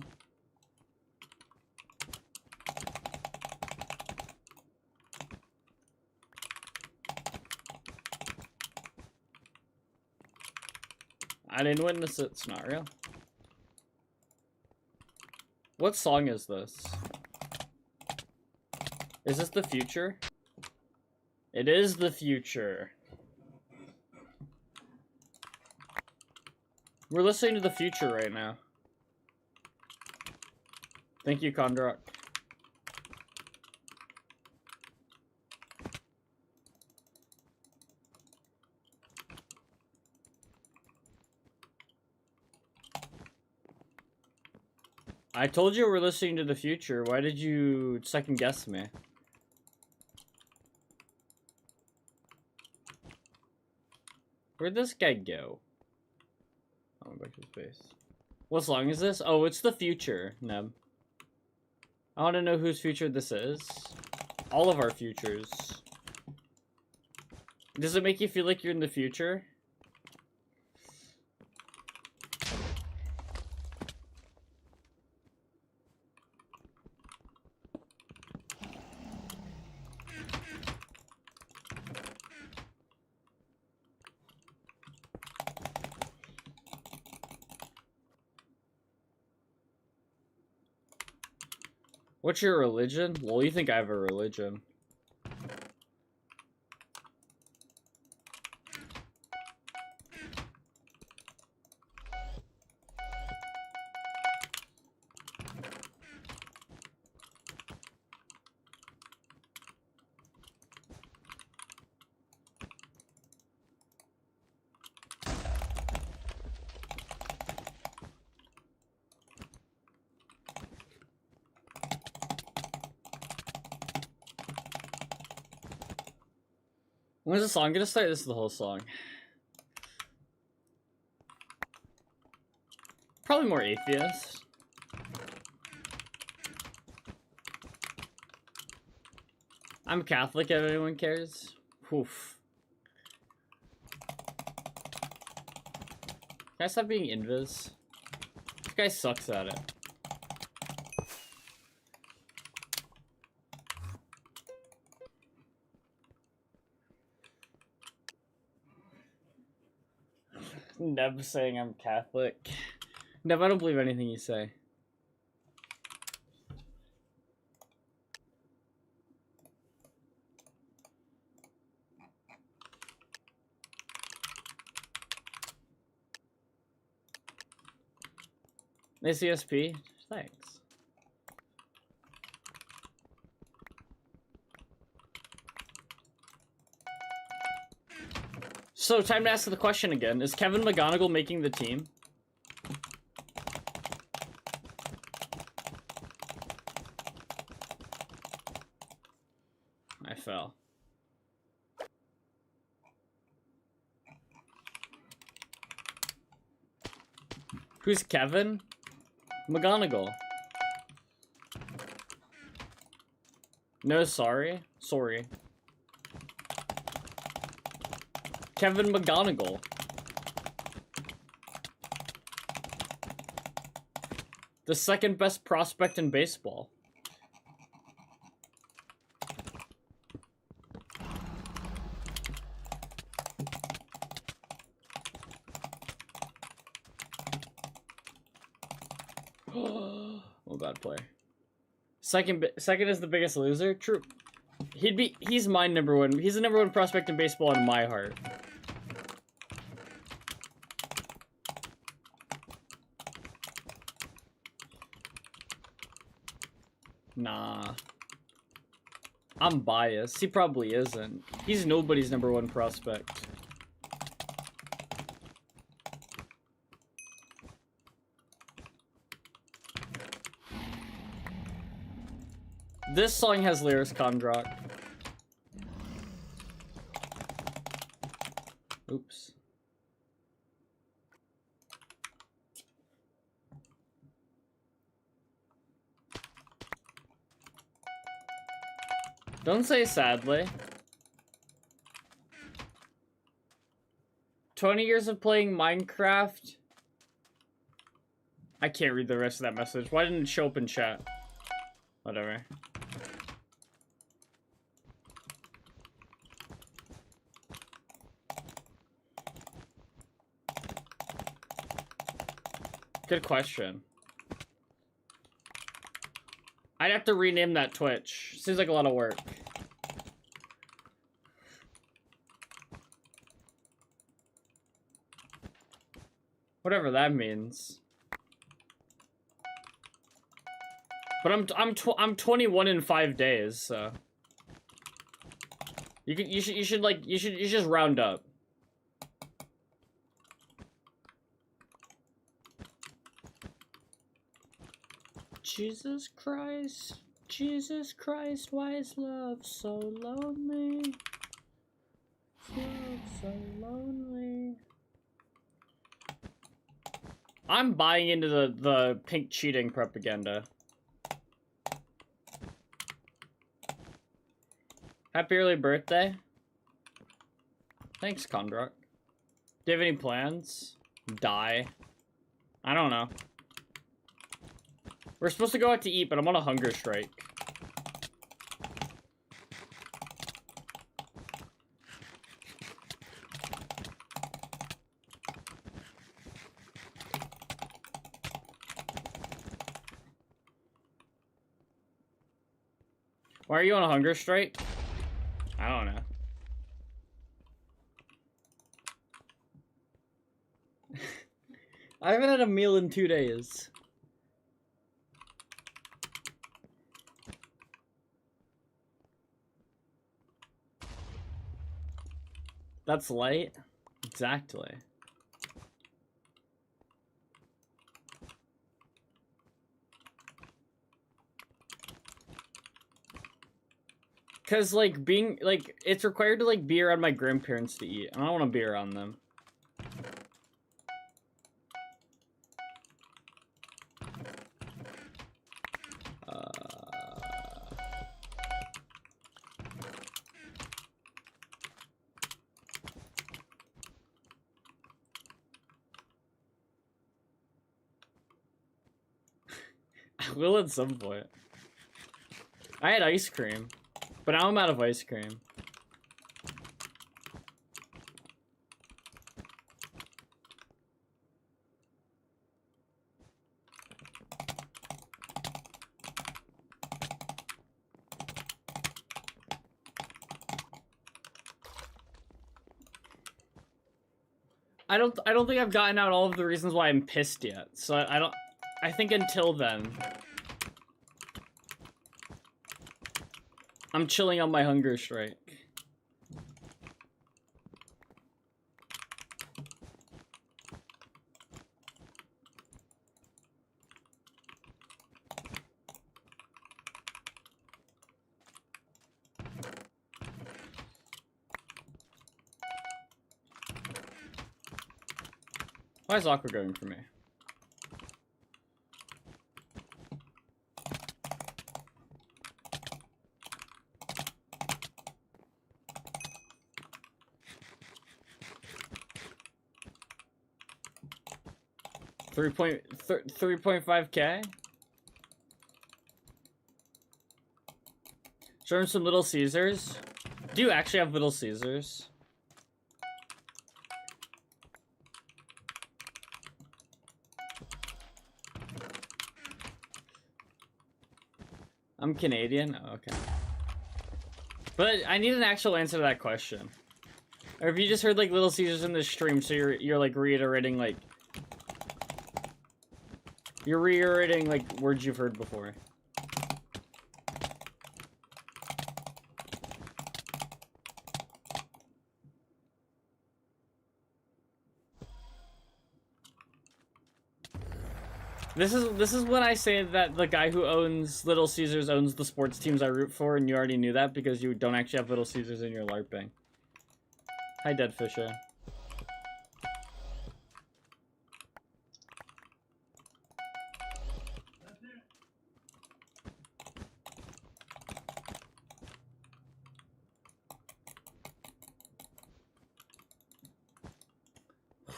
I didn't witness it. It's not real. What song is this? Is this the future? It is the future. We're listening to the future right now. Thank you, Kondrak. I told you we're listening to the future. Why did you second guess me? Where'd this guy go? Oh, back to space. What song is this? Oh, it's the future, Neb. I want to know whose future this is. All of our futures. Does it make you feel like you're in the future? What's your religion? Well, you think I have a religion. When's the song gonna start? This is the whole song. Probably more atheist. I'm Catholic, if anyone cares. Oof. Can I stop being invis? This guy sucks at it. Nev saying I'm Catholic. Nev, I don't believe anything you say. ACSP? Thanks. So, time to ask the question again. Is Kevin McGonagall making the team? I fell. Who's Kevin? McGonagall. No, sorry. Sorry. Kevin McGonagall. The second best prospect in baseball. Oh, bad play. Second is the Biggest Loser. True. He's my number one. He's the number one prospect in baseball in my heart. Nah. I'm biased. He probably isn't. He's nobody's number one prospect. This song has lyrics, Kondrak. Oops. Don't say sadly. 20 years of playing Minecraft. I can't read the rest of that message. Why didn't it show up in chat? Whatever. Good question. I'd have to rename that Twitch. Seems like a lot of work. Whatever that means. But I'm 21 in 5 days, so you should just round up. Jesus Christ, why is love so lonely? Love so lonely. I'm buying into the pink cheating propaganda. Happy early birthday. Thanks, Kondrak. Do you have any plans? Die. I don't know. We're supposed to go out to eat, but I'm on a hunger strike. Why are you on a hunger strike? I don't know. I haven't had a meal in 2 days. That's light? Exactly. Cause like being like it's required to like be around my grandparents to eat. I don't want to be around them. I will at some point. I had ice cream, but now I'm out of ice cream. I don't think I've gotten out all of the reasons why I'm pissed yet. So I think until then I'm chilling on my hunger strike. Why is Aqua going for me? 3.5K? Show him some Little Caesars. Do you actually have Little Caesars? I'm Canadian? Oh, okay. But I need an actual answer to that question. Or if you just heard like Little Caesars in this stream, so you're like reiterating like words you've heard before. This is when I say that the guy who owns Little Caesars owns the sports teams I root for, and you already knew that because you don't actually have Little Caesars in your LARPing. Hi, Dead Fisher.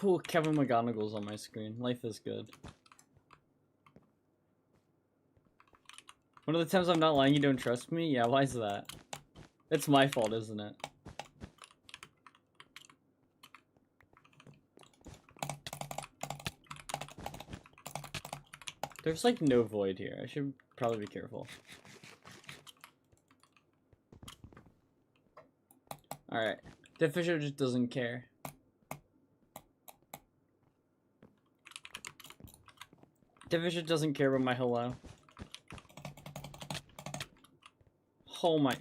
Ooh, Kevin McGonagall's on my screen. Life is good. One of the times I'm not lying, you don't trust me? Yeah, why is that? It's my fault, isn't it? There's like no void here. I should probably be careful. Alright. The Fisher just doesn't care. The Fisher doesn't care about my hello. Oh my.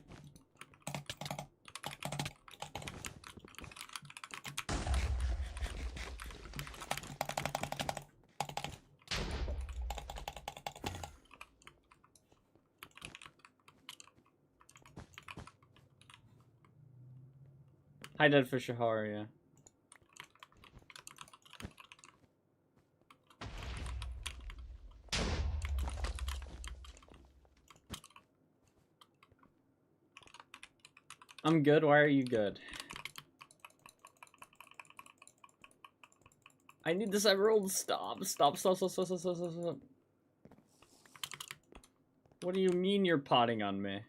Hi, Dead Fisher, how are you? I'm good, why are you good? I need this emerald, stop. What do you mean you're potting on me?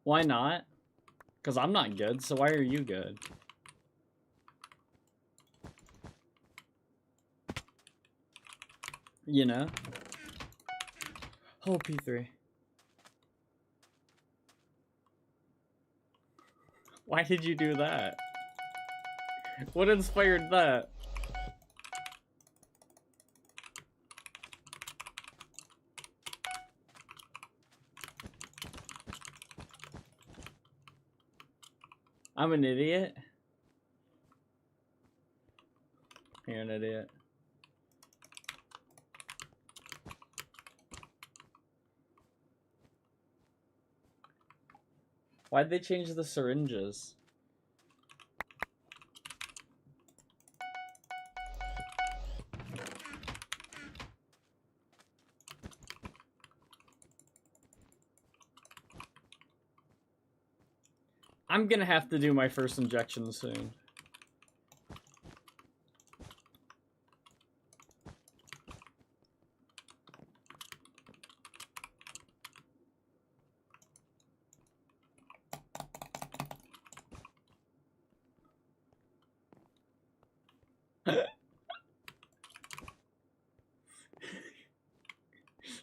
Why not? Because I'm not good, so why are you good? You know? Oh, P3. Why did you do that? What inspired that? I'm an idiot? You're an idiot. Why'd they change the syringes? I'm gonna have to do my first injection soon.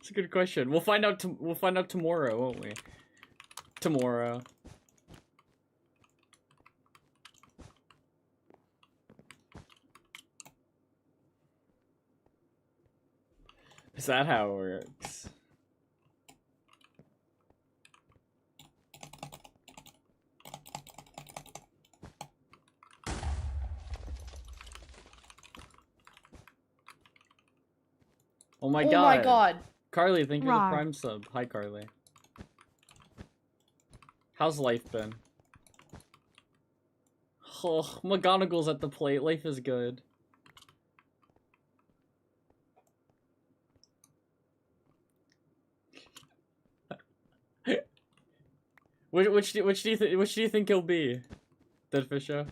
It's a good question. We'll find out. We'll find out tomorrow, won't we? Tomorrow. Is that how it works? Oh my god. Oh my god. Carly, thank you for the Rawr. Prime sub. Hi, Carly. How's life been? Oh, McGonagall's at the plate. Life is good. Which do you think he'll be? Dead Fisher?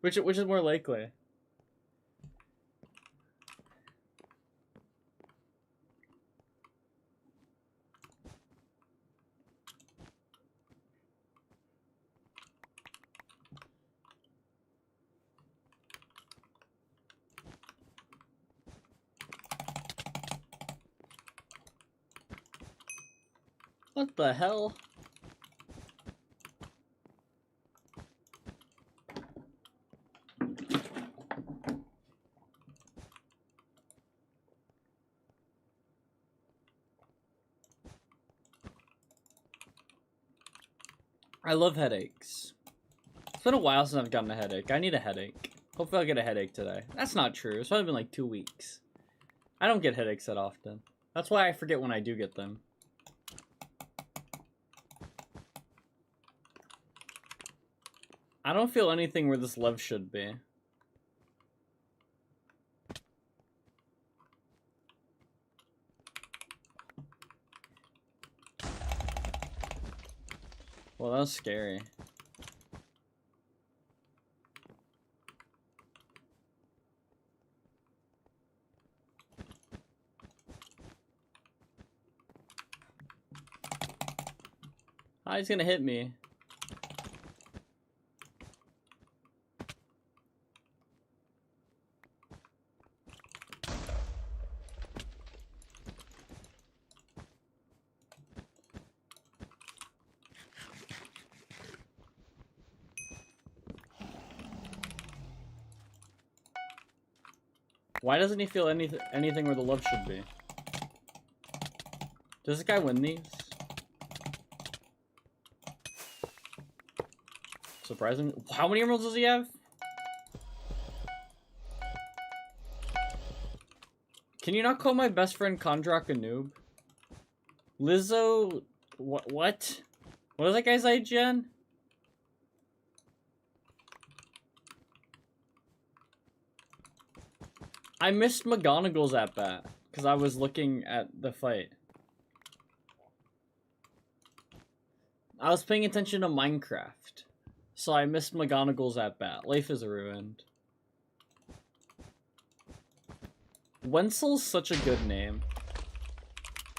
Which is more likely? What the hell? I love headaches. It's been a while since I've gotten a headache. I need a headache. Hopefully I'll get a headache today. That's not true. It's probably been like 2 weeks. I don't get headaches that often. That's why I forget when I do get them. I don't feel anything where this love should be. Well, that was scary. Ah, he's gonna hit me. Why doesn't he feel anything where the love should be? Does this guy win these? Surprising. How many emeralds does he have? Can you not call my best friend Kondrak a noob? Lizzo... What? What is that guy's IGN? I missed McGonagall's at bat because I was looking at the fight. I was paying attention to Minecraft, so I missed McGonagall's at bat. Life is ruined. Wenzel's such a good name.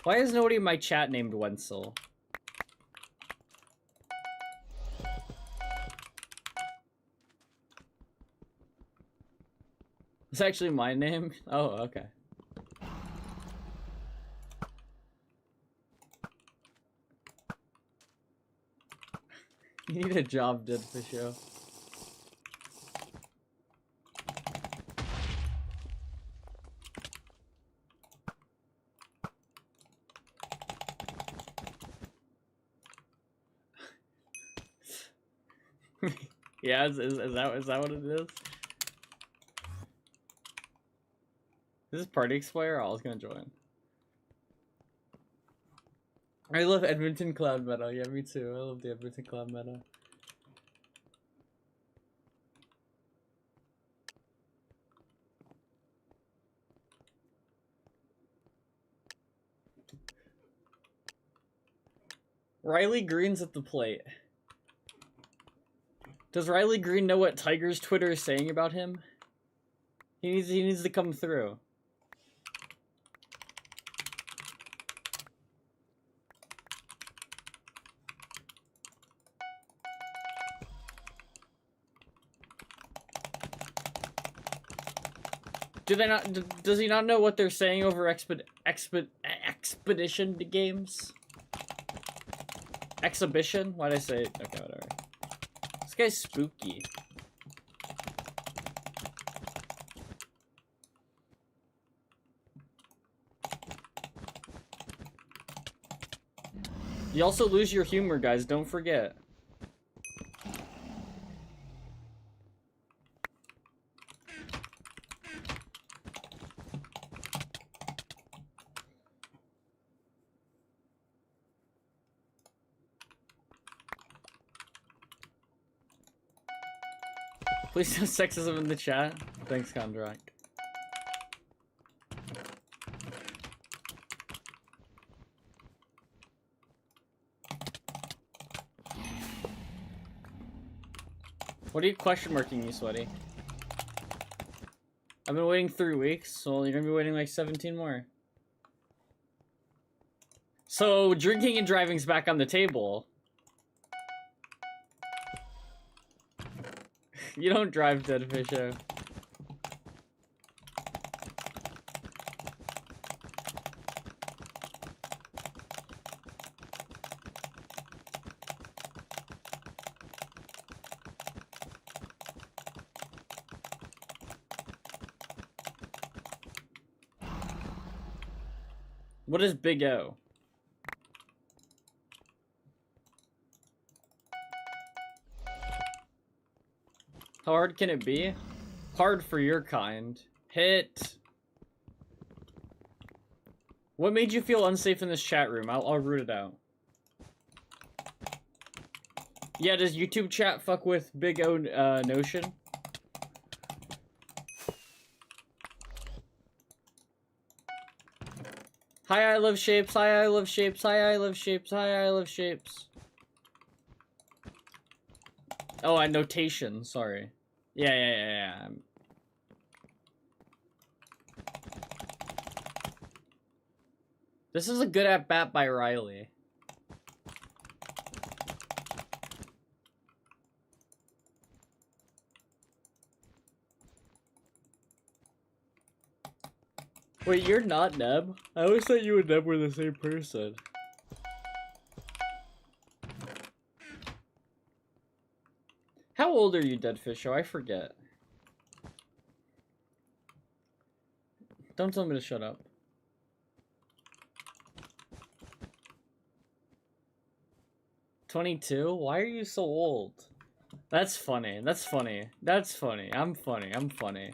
Why is nobody in my chat named Wenzel? It's actually my name? Oh, okay. You need a job, Dead for show. Yeah, is that what it is? Is this party expire? Oh, I was gonna join. I love Edmonton Cloud meta. Yeah, me too. I love the Edmonton Cloud meta. Riley Green's at the plate. Does Riley Green know what Tiger's Twitter is saying about him? He needs to come through. Do they not? Does he not know what they're saying over expedition games? Exhibition? Why'd I say? Okay, whatever. This guy's spooky. You also lose your humor, guys. Don't forget. Please no sexism in the chat. Thanks, Kondrak. What are you question marking me, Sweaty? I've been waiting 3 weeks, so you're gonna be waiting like 17 more. So, drinking and driving's back on the table. You don't drive, Dead Fisher. What is Big O? How hard can it be? Hard for your kind. Hit. What made you feel unsafe in this chat room? I'll root it out. Yeah, does YouTube chat fuck with Big O Notion? Hi, I love shapes. Hi, I love shapes. Hi, I love shapes. Hi, I love shapes. Oh, I notation. Sorry. Yeah. This is a good at bat by Riley. Wait, you're not Neb? I always thought you and Neb were the same person. How old are you, Deadfisho? I forget. Don't tell me to shut up. $22? Why are you so old? That's funny. That's funny. That's funny. I'm funny. I'm funny.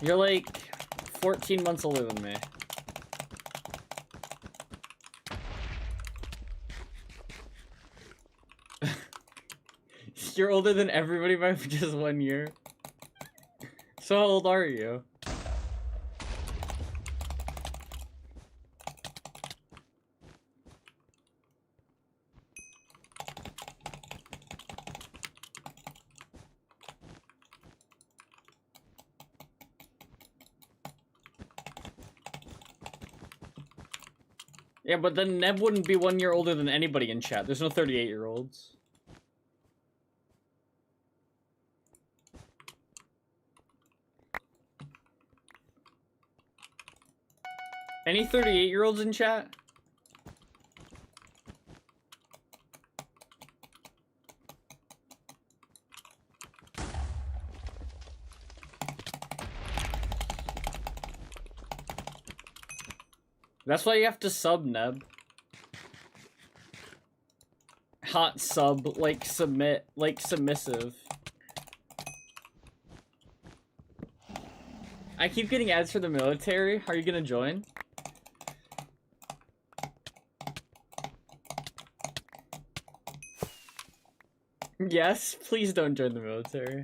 You're like 14 months older than me. You're older than everybody by just 1 year. So how old are you? Yeah, but then Neb wouldn't be 1 year older than anybody in chat. There's no 38-year-olds. Any 38-year-olds in chat? That's why you have to sub, Neb. Hot sub, like submit, like submissive. I keep getting ads for the military. Are you gonna join? Yes, please don't join the military.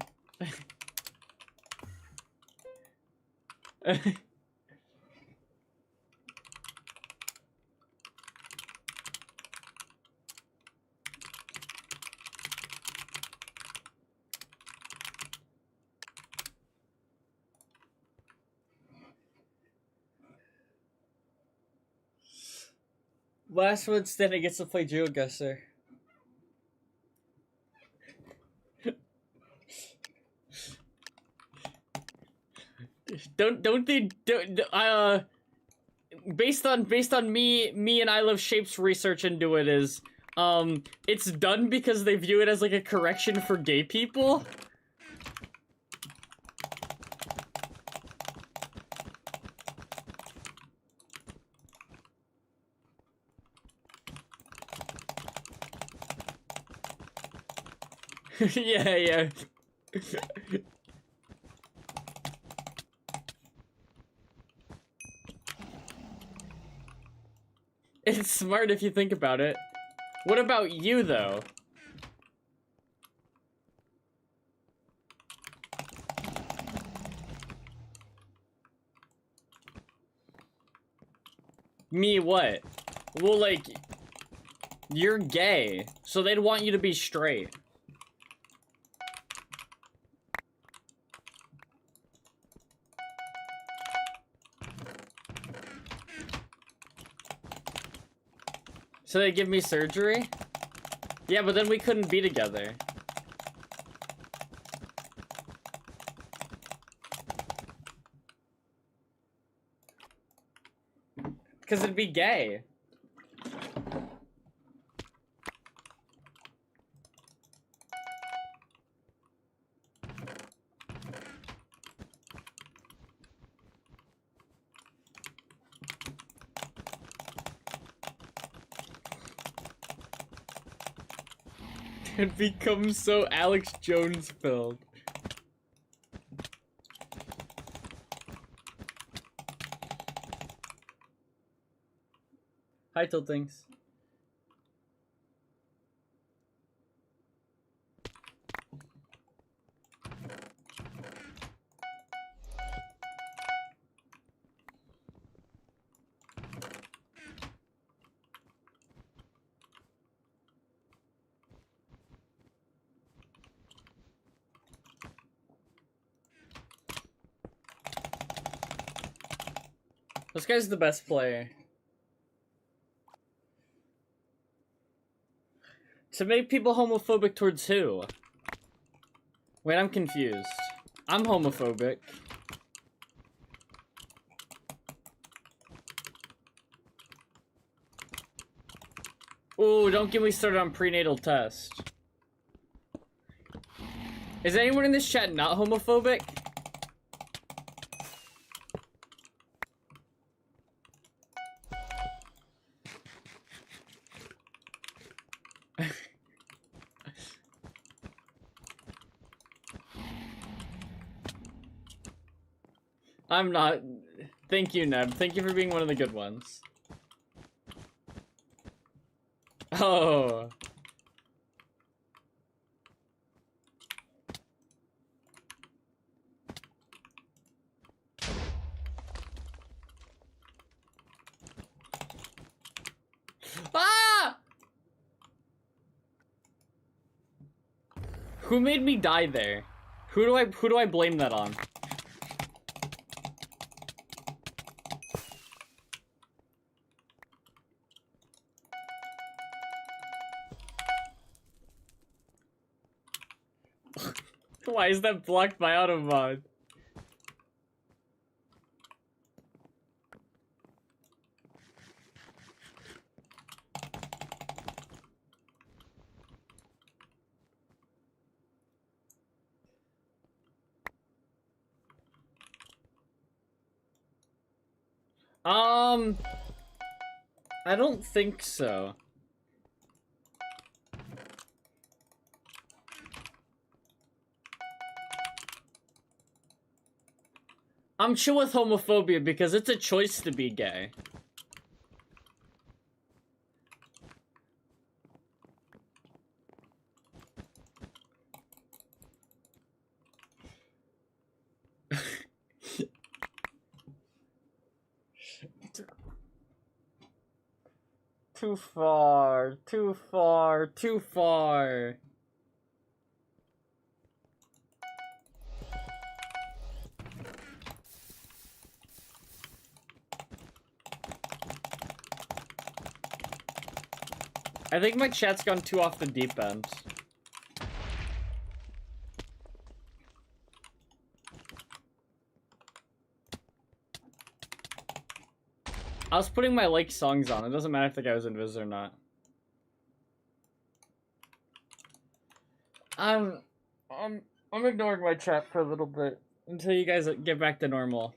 Last one standing gets to play GeoGuessr. Based on me and I Love Shapes research into it is, it's done because they view it as like a correction for gay people. Yeah. It's smart if you think about it. What about you, though? Me what? Well, like, you're gay, so they'd want you to be straight. So they give me surgery? Yeah, but then we couldn't be together. Because it'd be gay. It becomes so Alex Jones filled. Hi, Tiltings. This guy's the best player. To make people homophobic towards who? Wait, I'm confused. I'm homophobic. Ooh, don't get me started on prenatal test. Is anyone in this chat not homophobic? I'm not. Thank you, Neb. Thank you for being one of the good ones. Oh. Ah! Who made me die there? Who do I blame that on? Why is that blocked by automod? I don't think so. I'm chill with homophobia because it's a choice to be gay. Too far, too far, too far. I think my chat's gone too off the deep end. I was putting my like songs on. It doesn't matter if the guy was invis or not. I'm ignoring my chat for a little bit until you guys get back to normal.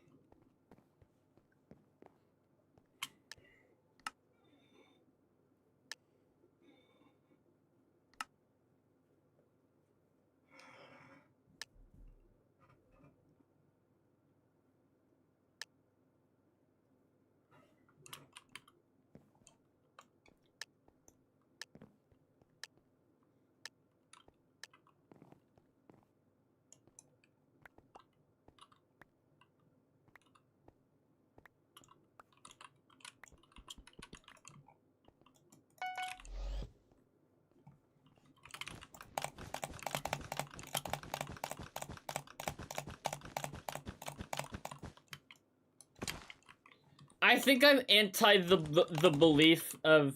I think I'm anti the belief of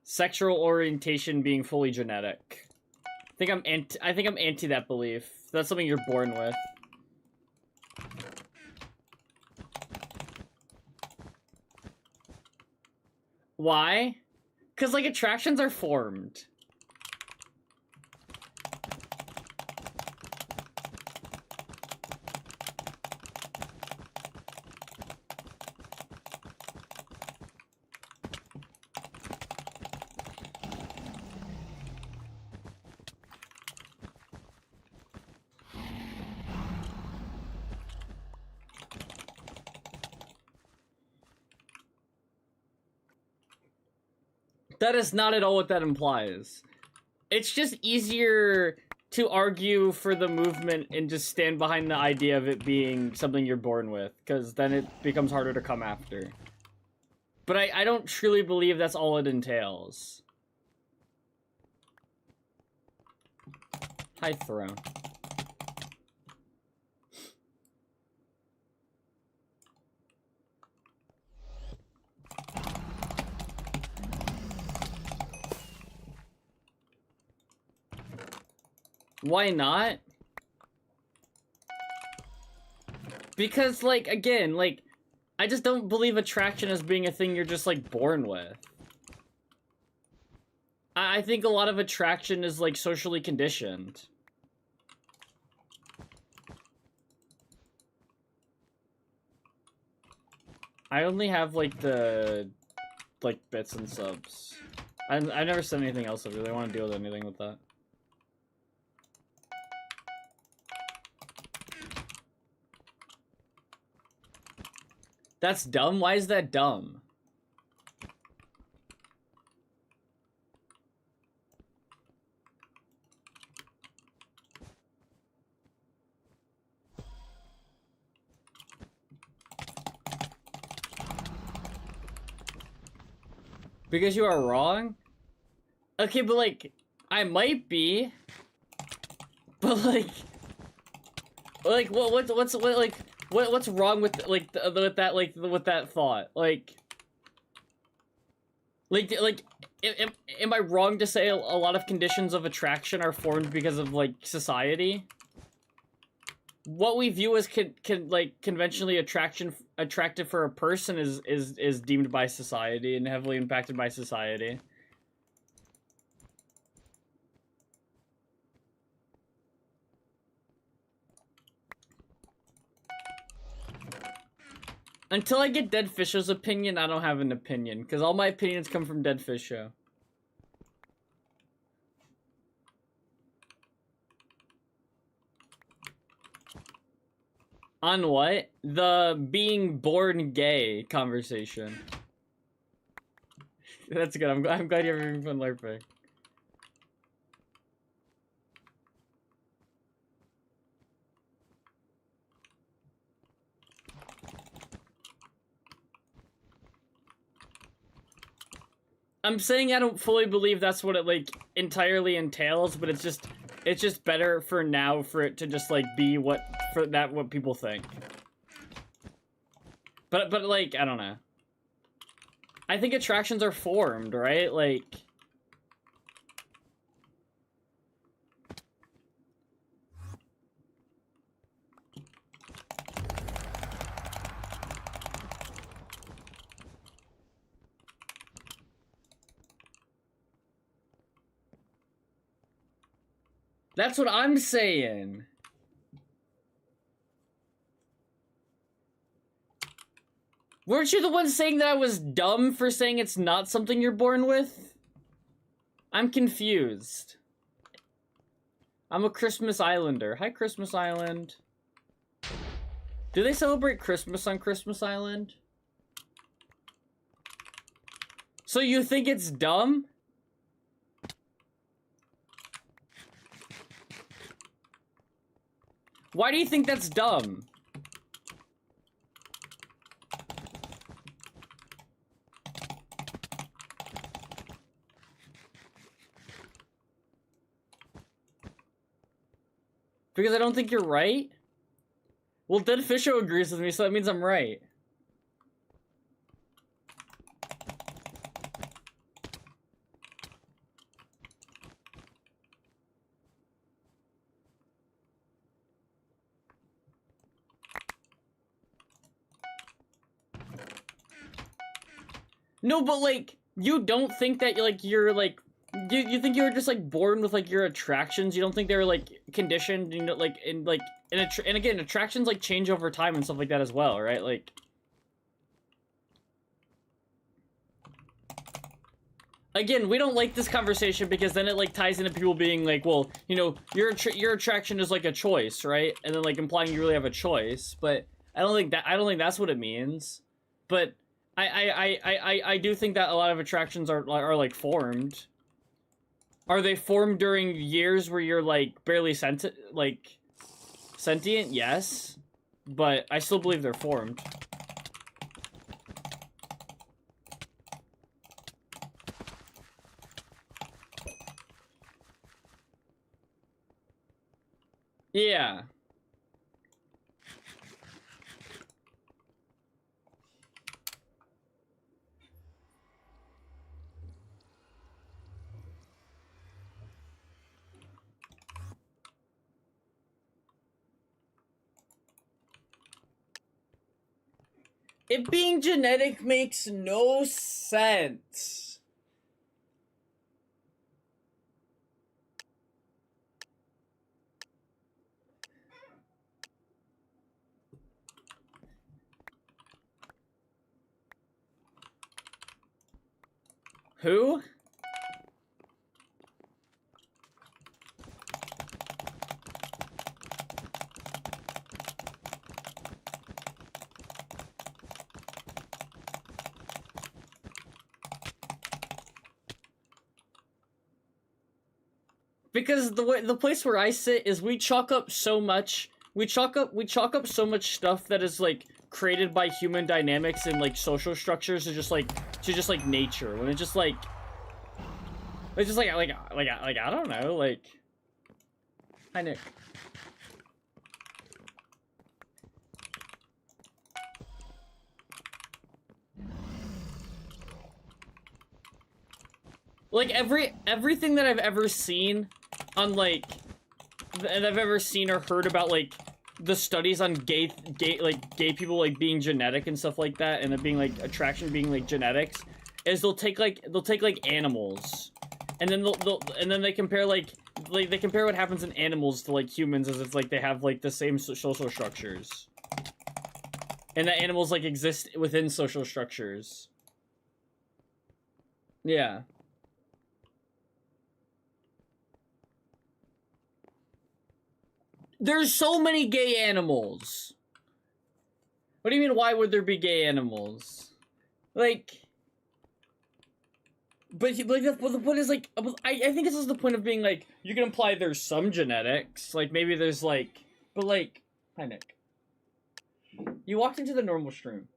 sexual orientation being fully genetic. I think I'm anti that belief. That's something you're born with. Why? 'Cause like attractions are formed. That is not at all what that implies. It's just easier to argue for the movement and just stand behind the idea of it being something you're born with, because then it becomes harder to come after. But I don't truly believe that's all it entails. Hi, Throne. Why not? Because, like, again, like, I just don't believe attraction as being a thing you're just, like, born with. I think a lot of attraction is, like, socially conditioned. I only have, like, the, like, bits and subs. I never said anything else. I really want to deal with anything with that. That's dumb? Why is that dumb? Because you are wrong? Okay, but like, I might be. But like what's wrong with like with that thought? Am I wrong to say a lot of conditions of attraction are formed because of like society? What we view as conventionally attractive for a person is deemed by society and heavily impacted by society. Until I get Dead Fisho's opinion, I don't have an opinion, because all my opinions come from Dead Fisho. On what? The being born gay conversation. That's good. I'm glad you're having fun LARPing. I'm saying I don't fully believe that's what it, like, entirely entails, but it's just better for now for it to just, like, be what people think. But, like, I don't know. I think attractions are formed, right? Like... That's what I'm saying. Weren't you the one saying that I was dumb for saying it's not something you're born with? I'm confused. I'm a Christmas Islander. Hi, Christmas Island. Do they celebrate Christmas on Christmas Island? So you think it's dumb? Why do you think that's dumb? Because I don't think you're right? Well, Dead Fisho agrees with me, so that means I'm right. No, but, like, you don't think that, like, you're, like... You think you were just, like, born with, like, your attractions? You don't think they were, like, conditioned, you know, like, and again, attractions, like, change over time and stuff like that as well, right? Like... Again, we don't like this conversation because then it, like, ties into people being like, well, you know, your attraction is, like, a choice, right? And then, like, implying you really have a choice, but I don't think that's what it means. But I do think that a lot of attractions are like, formed. Are they formed during years where you're, like, barely sentient? Yes. But I still believe they're formed. Yeah. It being genetic makes no sense. Who? Because the place where I sit is we chalk up so much so much stuff that is, like, created by human dynamics and, like, social structures to just like nature, when it's just like I don't know, like... Hi, Nick. Like, everything that I've ever seen on, like, and I've ever seen or heard about, like, the studies on gay people, like, being genetic and stuff like that, and it being, like, attraction being, like, genetics, is they'll take animals, and then they compare, they compare what happens in animals to, like, humans, as it's, like, they have, like, the same social structures. And that animals, like, exist within social structures. Yeah. There's so many gay animals. What do you mean, why would there be gay animals? Like... But what is, like... I think this is the point of being, like, you can imply there's some genetics. Like, maybe there's, like... But, like... Hi, Nick. You walked into the normal stream.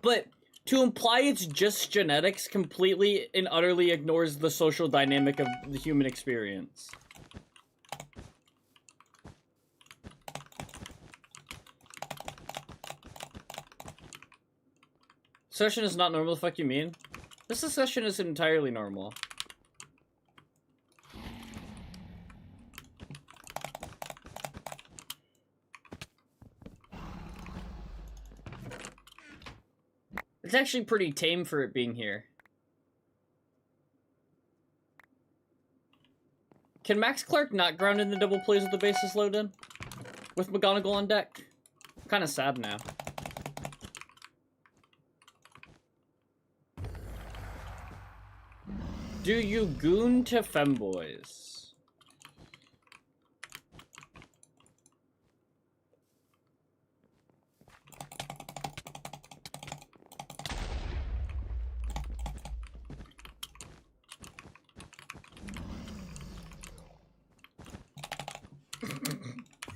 But to imply it's just genetics completely and utterly ignores the social dynamic of the human experience. Session is not normal, the fuck you mean? This session is entirely normal. It's actually pretty tame for it being here. Can Max Clark not ground in the double plays with the bases loaded? With McGonagall on deck? Kinda sad now. Do you goon to femboys?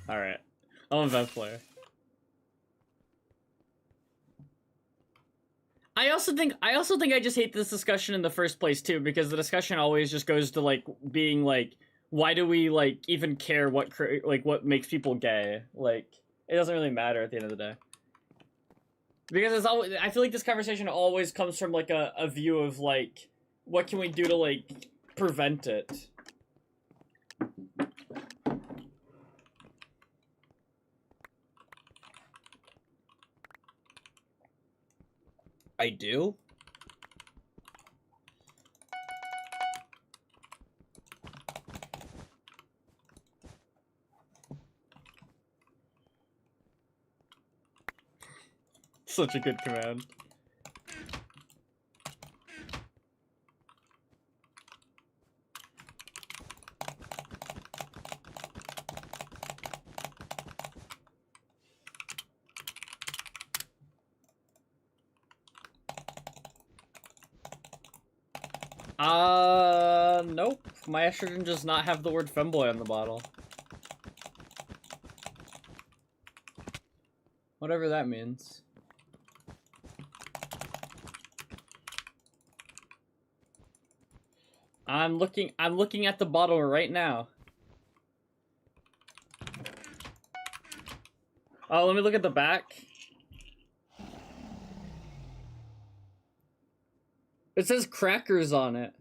Alright. I'm a best player. I also think I just hate this discussion in the first place too, because the discussion always just goes to like being like, why do we like even care what makes people gay? Like, it doesn't really matter at the end of the day. Because it's always, I feel like this conversation always comes from like a view of like, what can we do to like prevent it? I do? Such a good command. Nope. My estrogen does not have the word femboy on the bottle. Whatever that means. I'm looking at the bottle right now. Oh, let me look at the back. It says crackers on it.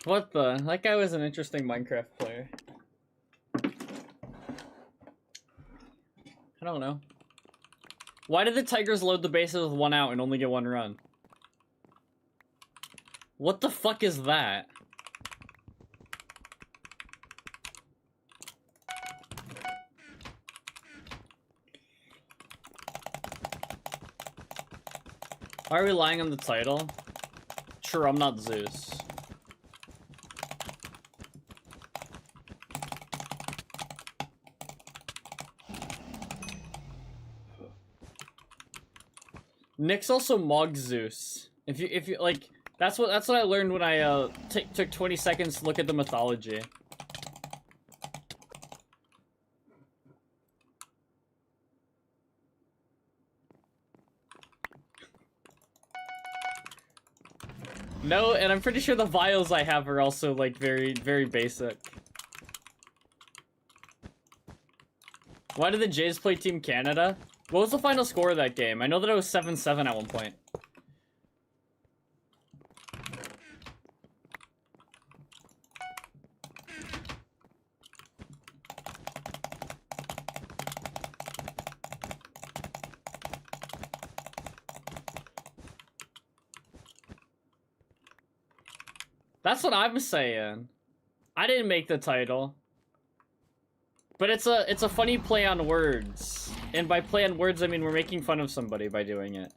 What the? That guy was an interesting Minecraft player. I don't know. Why did the Tigers load the bases with 1 out and only get 1 run? What the fuck is that? Why are we lying on the title? Sure, I'm not Zeus. Nick's also Mog Zeus. If you like, that's what I learned when I took 20 seconds to look at the mythology. No, and I'm pretty sure the vials I have are also like very, very basic. Why did the Jays play Team Canada? What was the final score of that game? I know that it was 7-7 at one point. That's what I'm saying. I didn't make the title. But it's a funny play on words. And by play on words, I mean we're making fun of somebody by doing it.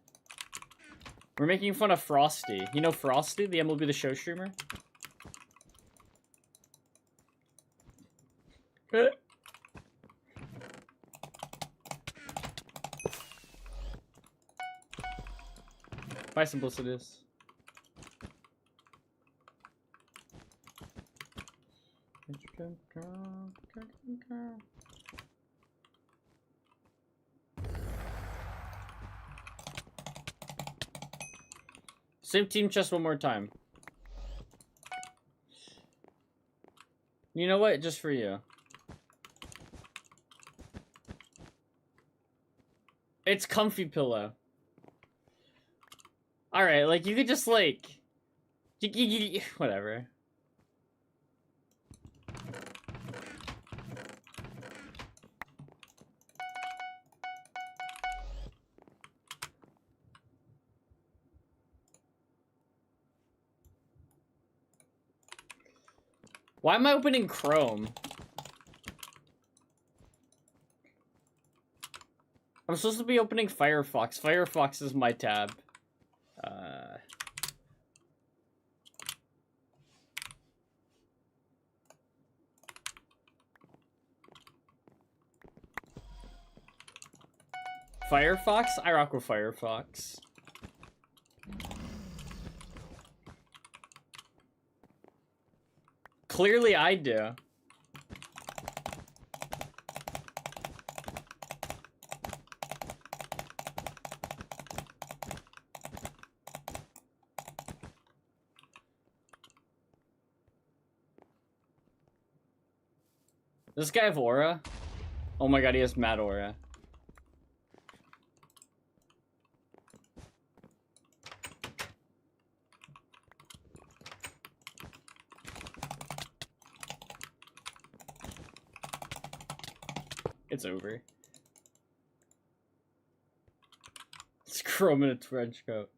We're making fun of Frosty. You know Frosty, the MLB The Show streamer? Bye, Simplicities. Save team chest one more time. You know what? Just for you. It's comfy pillow. Alright, like, you could just, like... whatever. Why am I opening Chrome? I'm supposed to be opening Firefox. Firefox is my tab. Firefox? I rock with Firefox. Clearly I do. Does this guy have aura? Oh my god, he has mad aura. It's over. It's Chrome in a trench coat.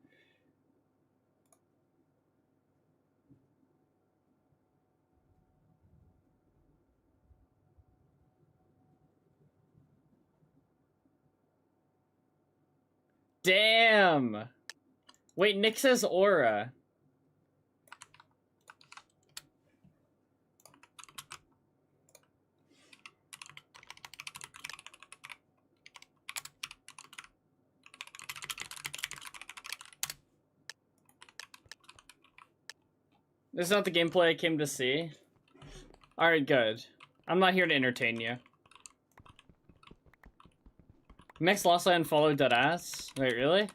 Damn! Wait, Nick says aura. This is not the gameplay I came to see. Alright, good. I'm not here to entertain you. Max lost I unfollowed deadass. Wait, really?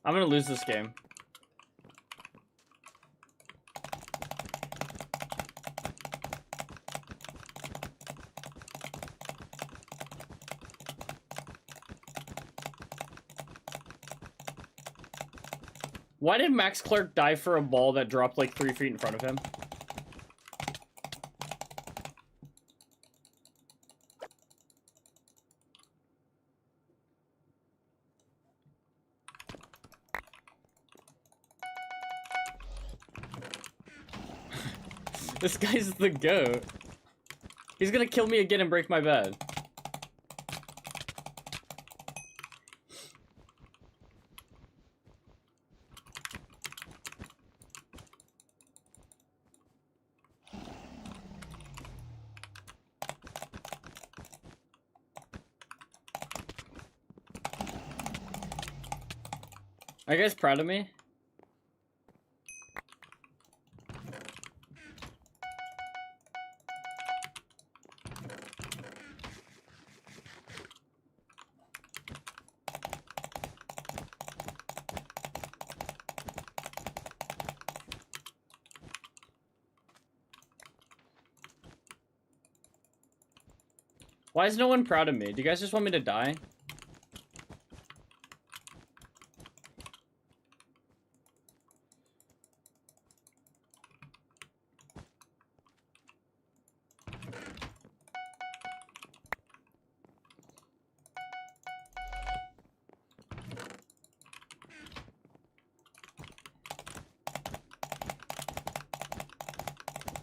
I'm gonna lose this game. Why did Max Clark die for a ball that dropped like 3 feet in front of him? This guy's the GOAT. He's gonna kill me again and break my bed. Are you guys proud of me? Why is no one proud of me? Do you guys just want me to die?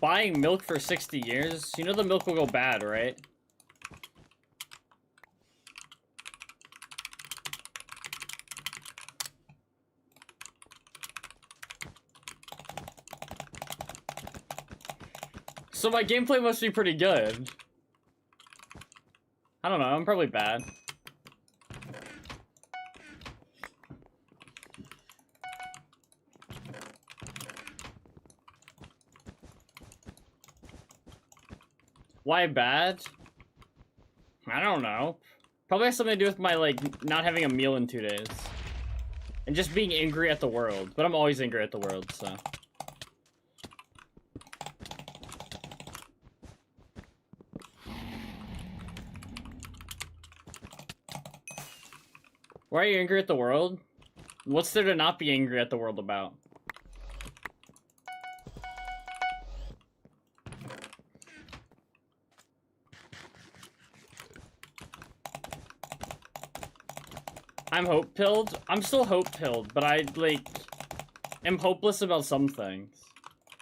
buying milk for 60 years, you know the milk will go bad, right? So my gameplay must be pretty good. I don't know, I'm probably bad. Why bad? I don't know. Probably has something to do with my, like, not having a meal in 2 days. And just being angry at the world. But I'm always angry at the world, so. Why are you angry at the world? What's there to not be angry at the world about? I'm hope-pilled? I'm still hope-pilled, but I, like, am hopeless about some things.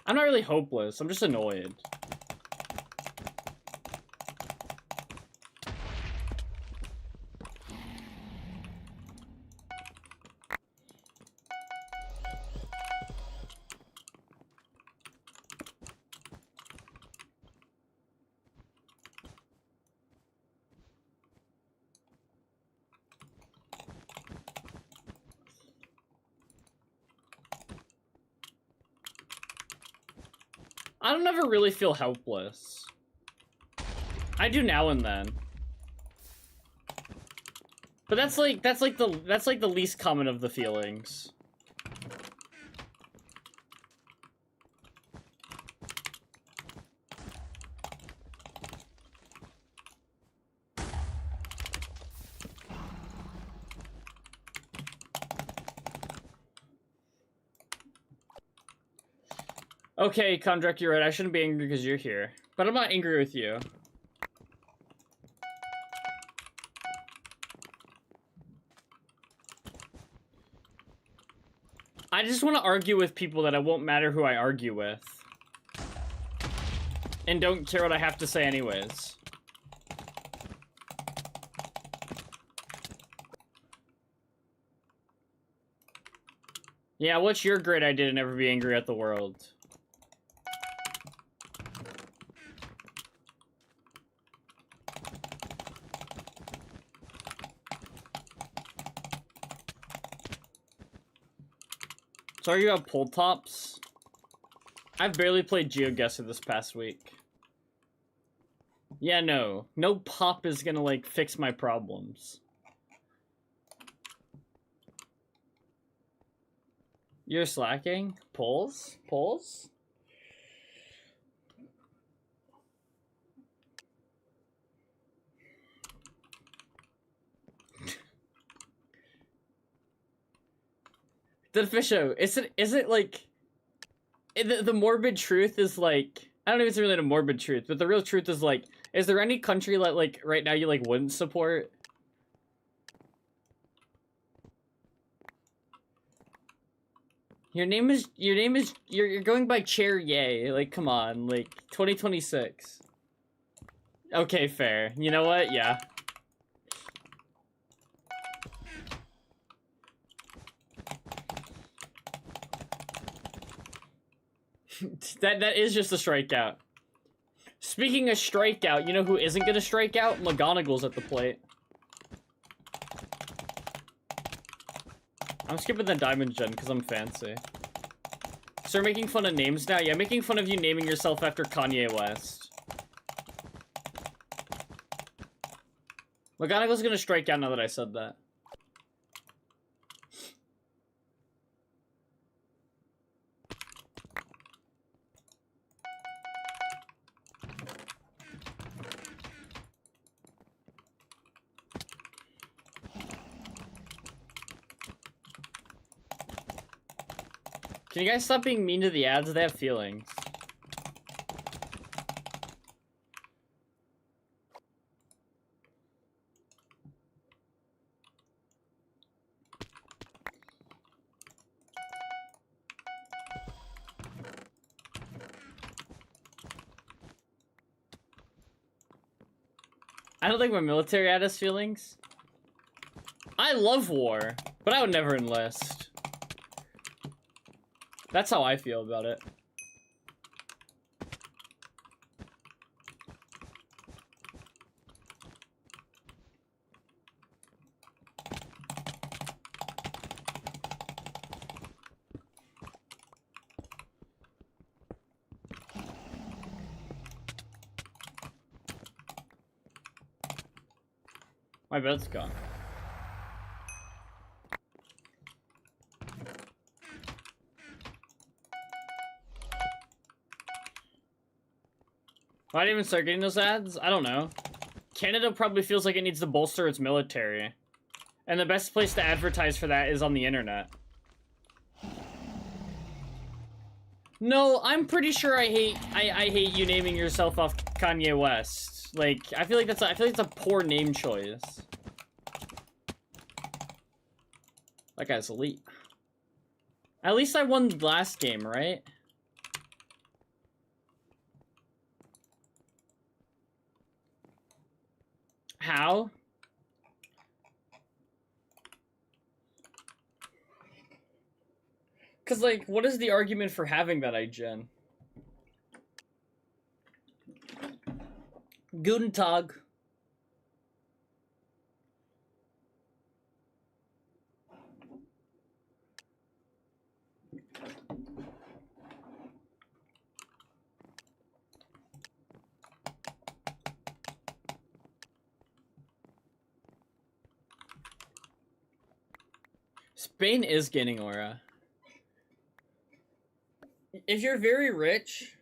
I'm not really hopeless, I'm just annoyed. I don't ever really feel helpless. I do now and then. But that's like the least common of the feelings. Okay, Kondrak, you're right. I shouldn't be angry because you're here. But I'm not angry with you. I just want to argue with people that it won't matter who I argue with. And don't care what I have to say anyways. Yeah, what's your great idea to never be angry at the world? So are you at pull tops? I've barely played GeoGuessr this past week. Yeah, no. No pop is gonna, like, fix my problems. You're slacking? Pulls? Pulls? Fisho, is it like... The morbid truth is, like... I don't know if it's really a morbid truth, but the real truth is, like... Is there any country that, like, right now you, like, wouldn't support? You're going by Chair Yay. Like, come on, like, 2026. Okay, fair. You know what? Yeah. that is just a strikeout. Speaking of strikeout, you know who isn't gonna strike out? McGonagall's at the plate. I'm skipping the diamond gen because I'm fancy. So you're making fun of names now? Yeah, making fun of you naming yourself after Kanye West. McGonagall's gonna strike out now that I said that. Can you guys stop being mean to the ads? They have feelings. I don't think my military had his feelings. I love war, but I would never enlist. That's how I feel about it. My bed's gone. Why did I even start getting those ads? I don't know. Canada probably feels like it needs to bolster its military. And the best place to advertise for that is on the internet. No, I'm pretty sure I hate you naming yourself off Kanye West. Like, I feel like that's a poor name choice. That guy's elite. At least I won the last game, right? How? Cause like, what is the argument for having that IGen? Guten Tag. Spain is gaining aura. If you're very rich...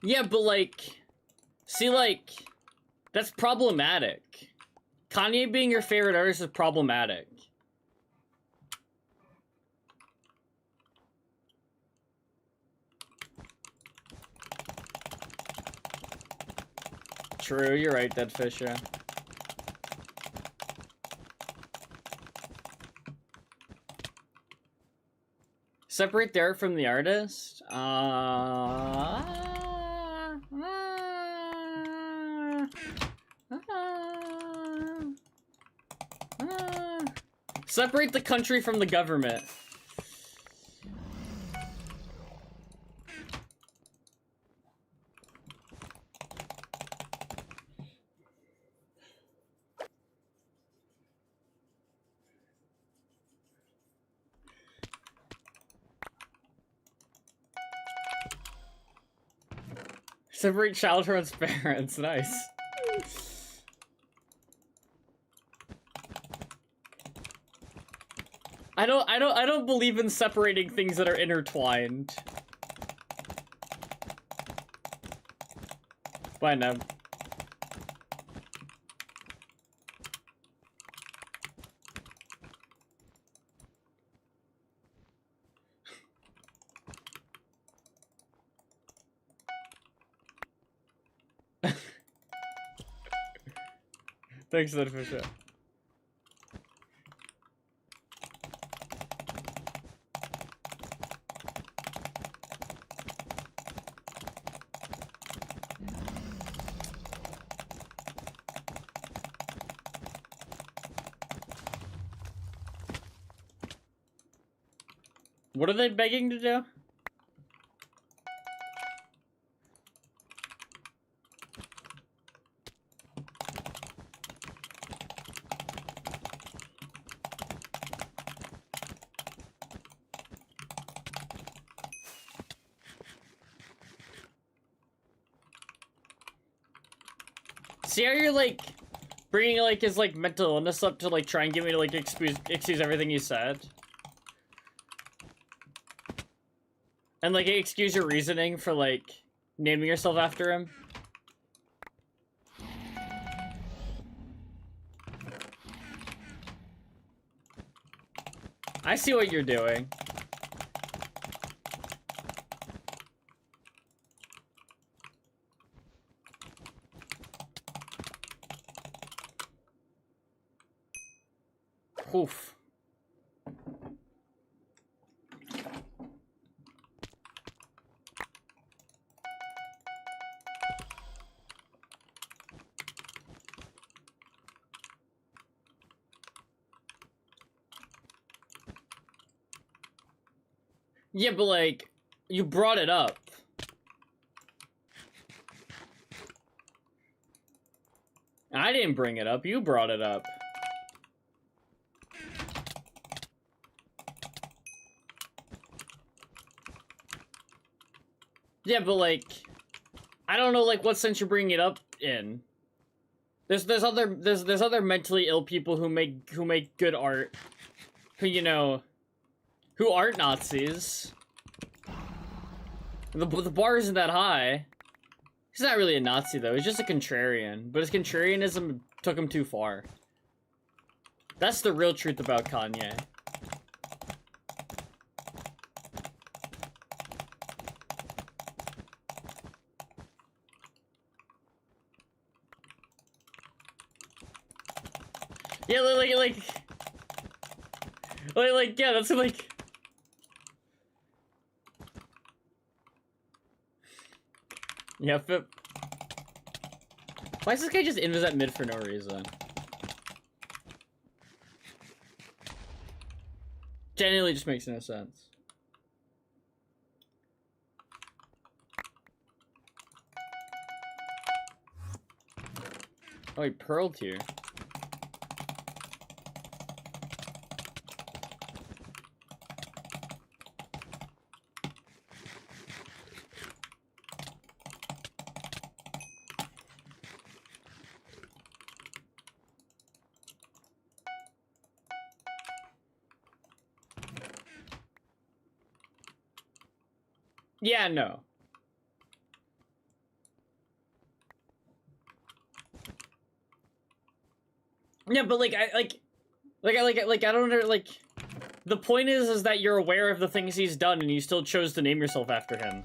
Yeah, but like... See, like... That's problematic. Kanye being your favorite artist is problematic. True, you're right, Dead Fisher. Separate the art from the artist? Separate the country from the government. Separate child from its parents. Nice. I don't believe in separating things that are intertwined. Bye, Neb. Thanks, Dead Fisher. What are they begging to do? See how you're like bringing like his like mental illness up to like try and get me to like excuse everything you said? And like excuse your reasoning for like naming yourself after him? I see what you're doing. Oof. Yeah, but like, you brought it up. I didn't bring it up, you brought it up. Yeah, but like, I don't know like what sense you're bringing it up in. There's other mentally ill people who make good art, who, you know, who aren't Nazis. The bar isn't that high. He's not really a Nazi though. He's just a contrarian, but his contrarianism took him too far. That's the real truth about Kanye. Yeah, like, yeah, that's like... Yeah, Fip. Why is this guy just invis at mid for no reason? Genuinely just makes no sense. Oh, he pearled here. Yeah, no. Yeah, but like, I don't know, like, the point is that you're aware of the things he's done and you still chose to name yourself after him.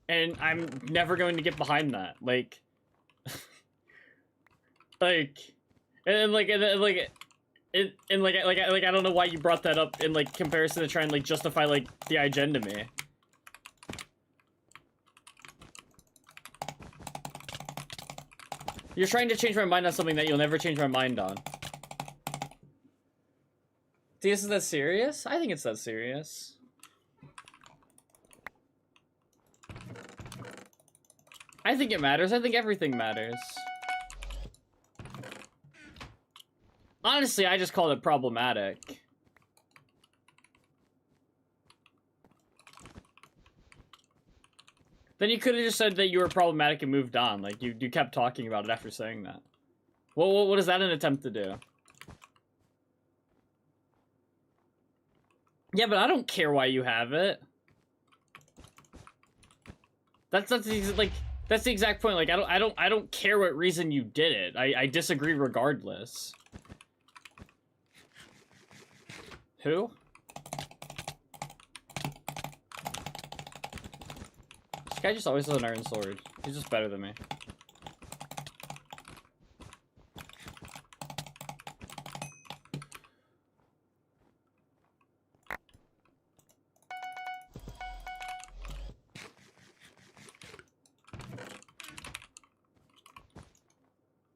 And I'm never going to get behind that. Like, like, and like, I don't know why you brought that up in like comparison to try and like justify like the agenda to me. You're trying to change my mind on something that you'll never change my mind on. Do you think it's that serious? I think it's that serious. I think it matters. I think everything matters. Honestly, I just called it problematic. Then you could have just said that you were problematic and moved on. Like, you kept talking about it after saying that. Well, what is that an attempt to do? Yeah, but I don't care why you have it. That's the exact point. Like, I don't care what reason you did it. I disagree regardless. Who? This guy just always has an iron sword. He's just better than me.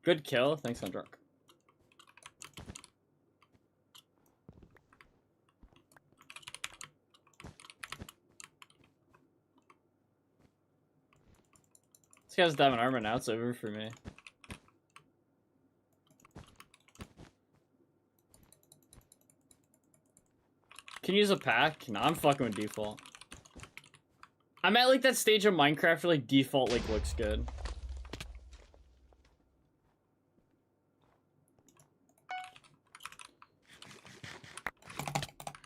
Good kill. Thanks, Undrunk. This guy's diamond armor now. It's over for me. Can you use a pack? No, I'm fucking with default. I'm at like that stage of Minecraft where like default like looks good.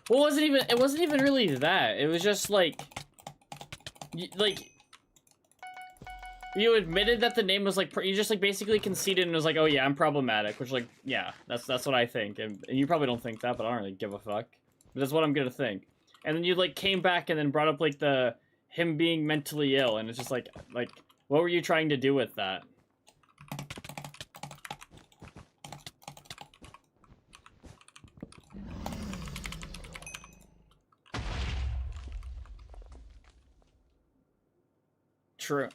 Well, it wasn't even really that. It was just like you admitted that the name was like, you just like basically conceded and was like, oh yeah, I'm problematic, which like, yeah, that's what I think. And you probably don't think that, but I don't really give a fuck. But that's what I'm gonna think. And then you like came back and then brought up like him being mentally ill, and it's just like, what were you trying to do with that? True.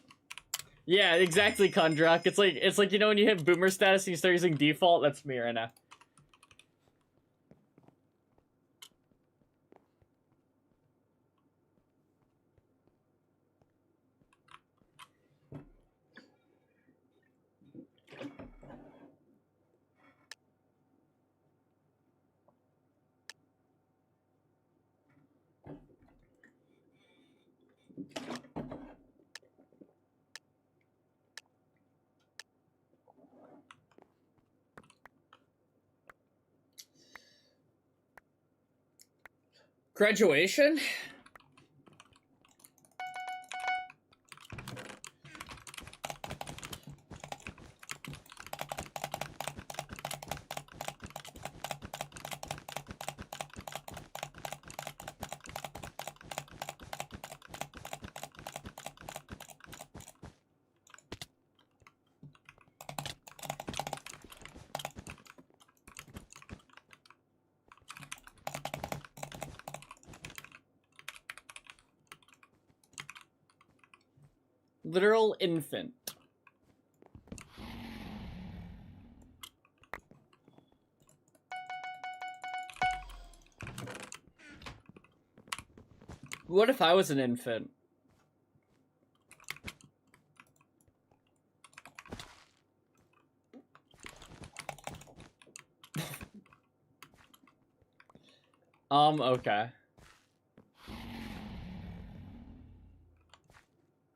Yeah, exactly, Kondrak. It's like, you know, when you hit boomer status and you start using default, that's me right now. Graduation? Literal infant. What if I was an infant? Okay.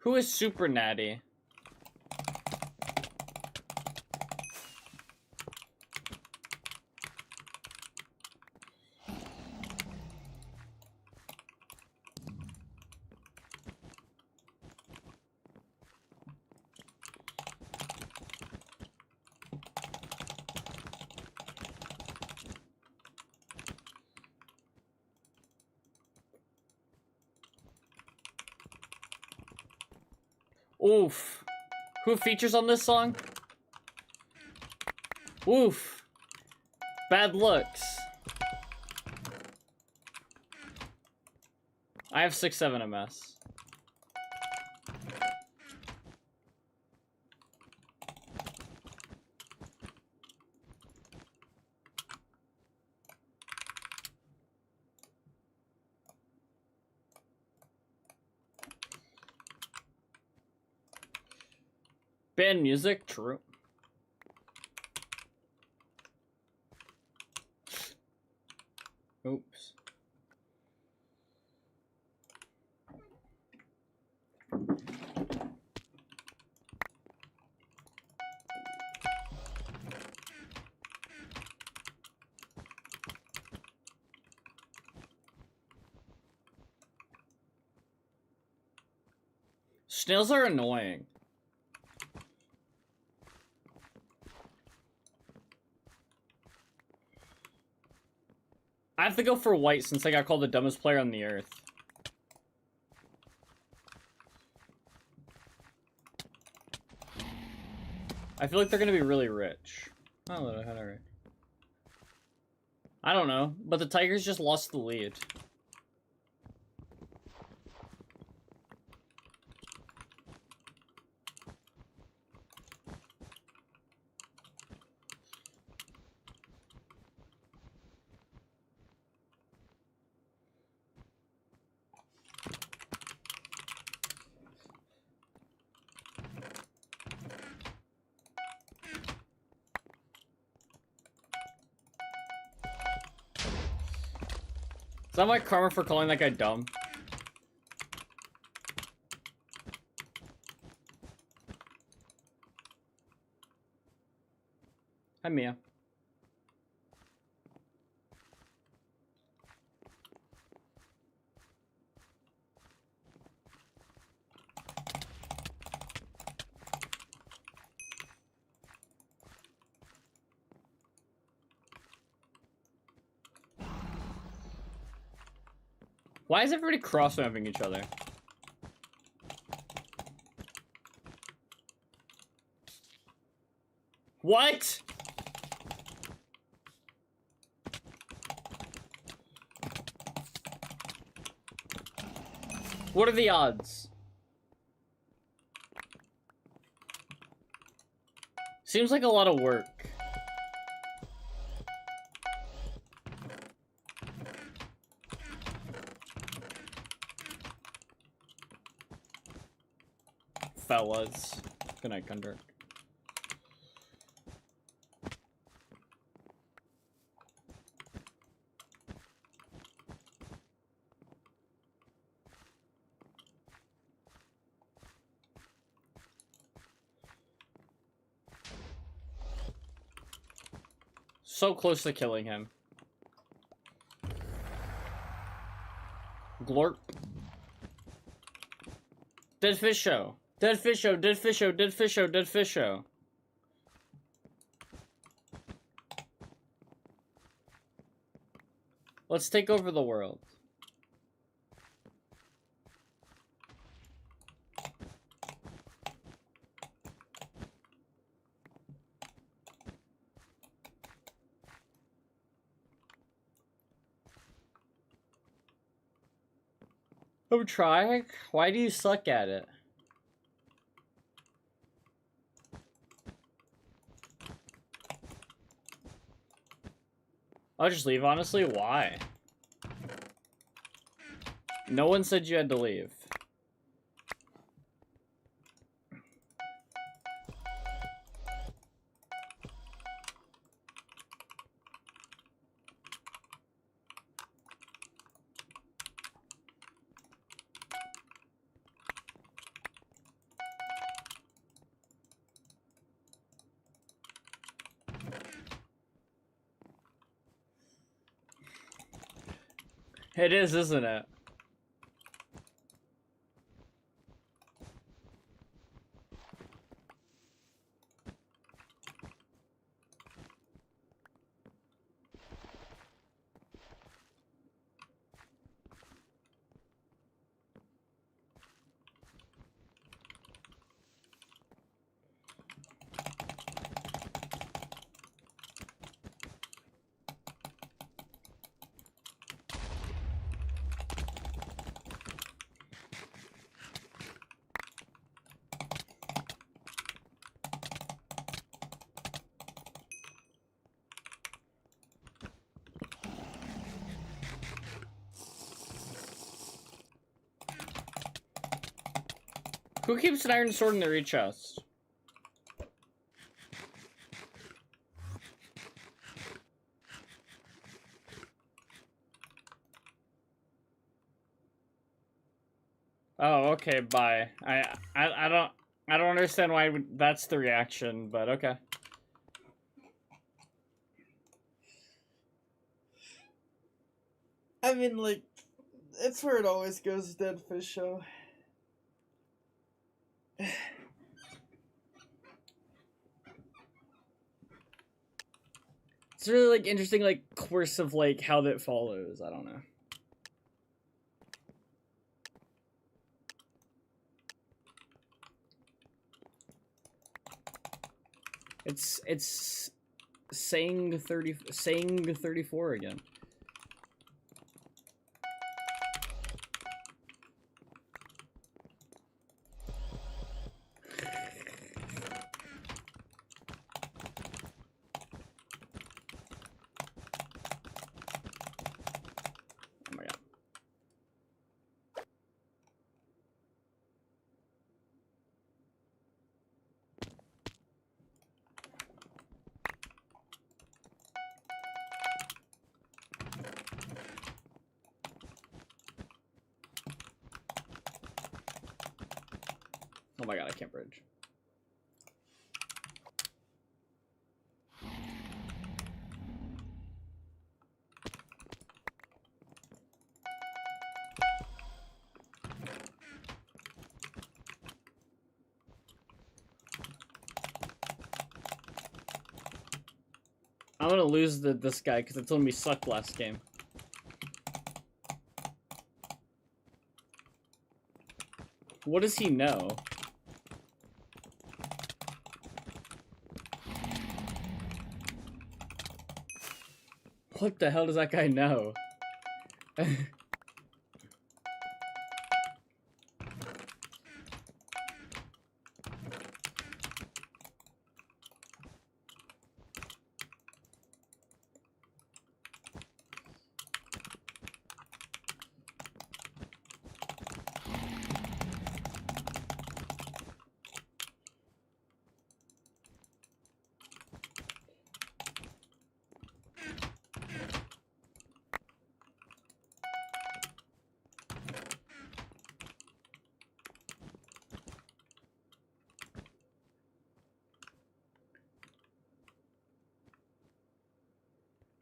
Who is Super Natty? Oof. Who features on this song? Oof. Bad looks. I have 6-7 MS. Band music? True. Oops. Snails are annoying. I have to go for white since I got called the dumbest player on the earth. I feel like they're gonna be really rich. Oh, I had it right. I don't know, but the Tigers just lost the lead. Is that my karma for calling that guy dumb? Hi, Mia. Why is everybody cross-mapping each other? What? What are the odds? Seems like a lot of work. Fellas. Good night, Gunter. So close to killing him. Glorp. Dead fish show. Dead fish show. Dead fish show. Dead fish show. Dead fish show. Let's take over the world. Oh, try? Why do you suck at it? I'll just leave, honestly. Why? No one said you had to leave. It is, isn't it? Who keeps an iron sword in their chest? Oh, okay, bye. I don't understand why that's the reaction, but okay. I mean, like, it's where it always goes, Dead Fish Show. It's really, like, interesting, like, course of, like, how that follows. I don't know. It's saying 34 again. Oh my god. Oh my god, I can't bridge. I'm gonna lose this guy because it told me sucked last game. What does he know? What the hell does that guy know?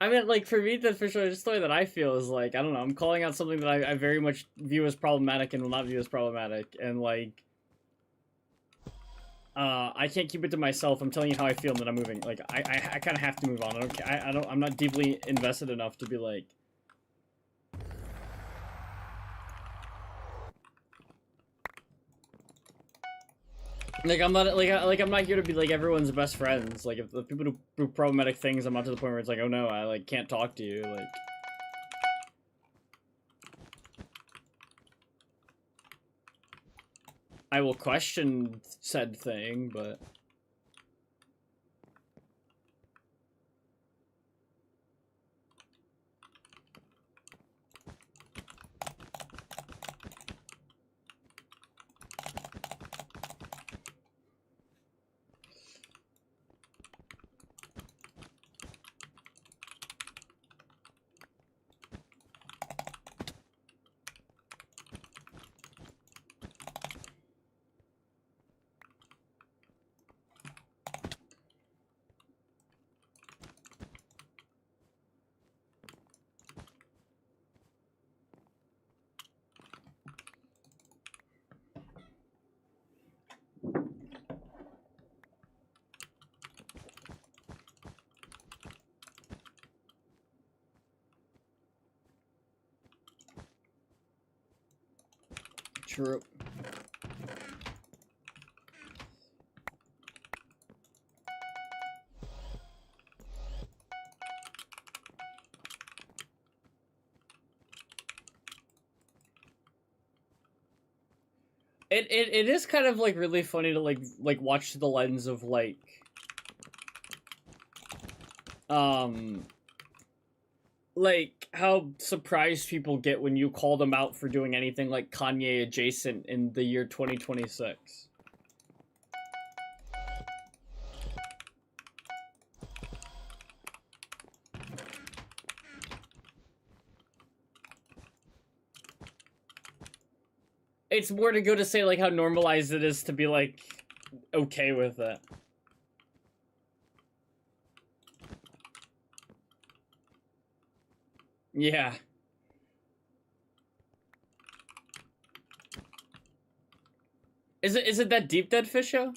I mean, like, for me, the official just the way that I feel is, like, I don't know, I'm calling out something that I very much view as problematic and will not view as problematic, and, like, I can't keep it to myself. I'm telling you how I feel and that I'm moving. Like, I kind of have to move on. I'm not deeply invested enough to be, like... Like, I'm not, I'm not here to be, like, everyone's best friends. Like, if the people do problematic things, I'm not to the point where it's like, oh no, I, like, can't talk to you, like... I will question said thing, but... True. It is kind of, like, really funny to, like watch through the lens of, like... Like, how surprised people get when you call them out for doing anything, like, Kanye adjacent in the year 2026. It's more to go to say, like, how normalized it is to be, like, okay with it. Yeah. Is it that Deep Dead Fish show?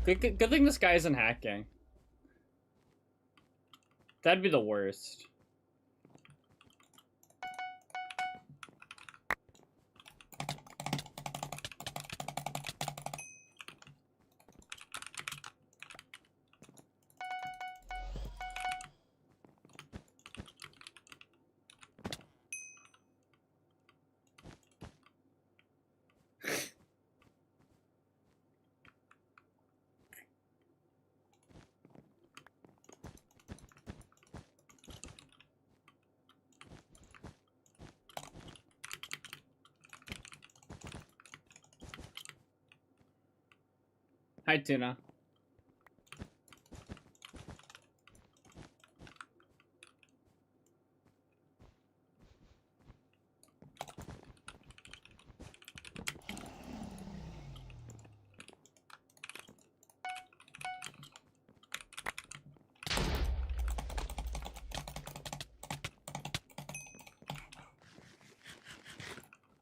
Good thing this guy isn't hacking. That'd be the worst. Hi, Tuna.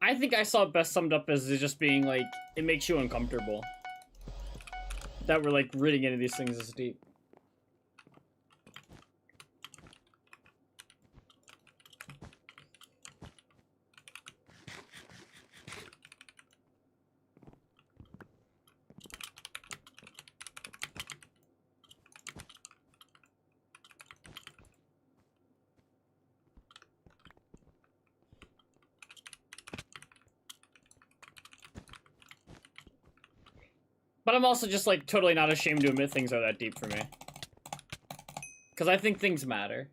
I think I saw it best summed up as it just being like, it makes you uncomfortable. that we're like reading into these things this deep. But I'm also just, like, totally not ashamed to admit things are that deep for me. Because I think things matter.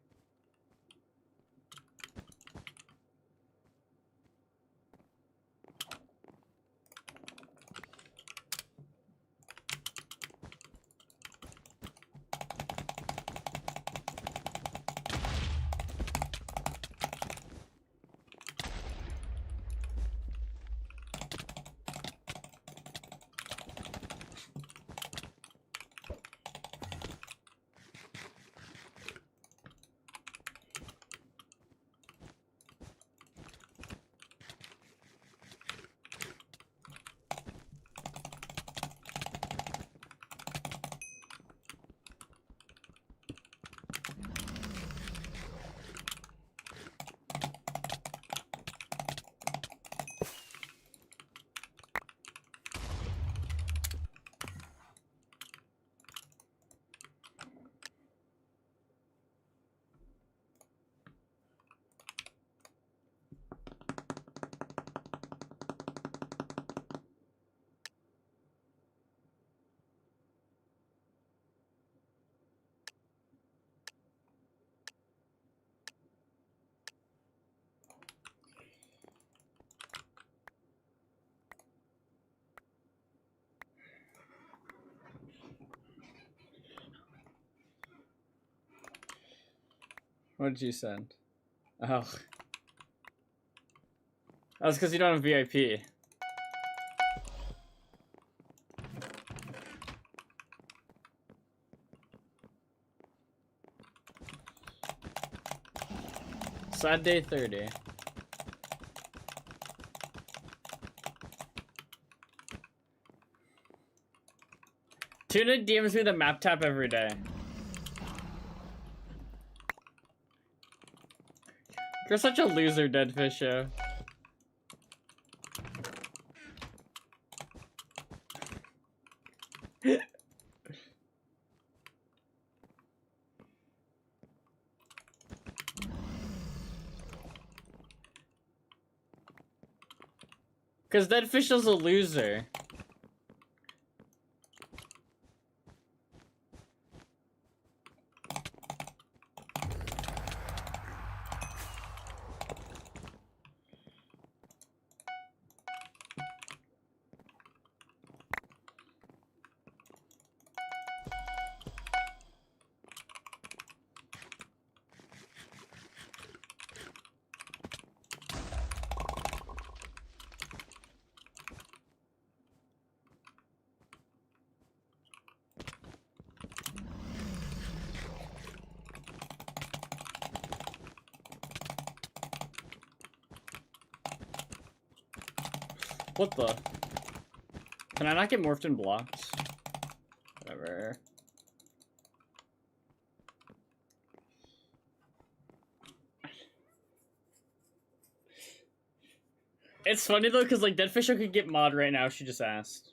What did you send? Oh. That's because you don't have VIP. Sad day 30. Tuna DMs me the map tap every day. You're such a loser, Deadfish Show. Because Deadfish is a loser. What the? Can I not get morphed in blocks? Whatever. It's funny though, because like Deadfish could get mod right now, she just asked.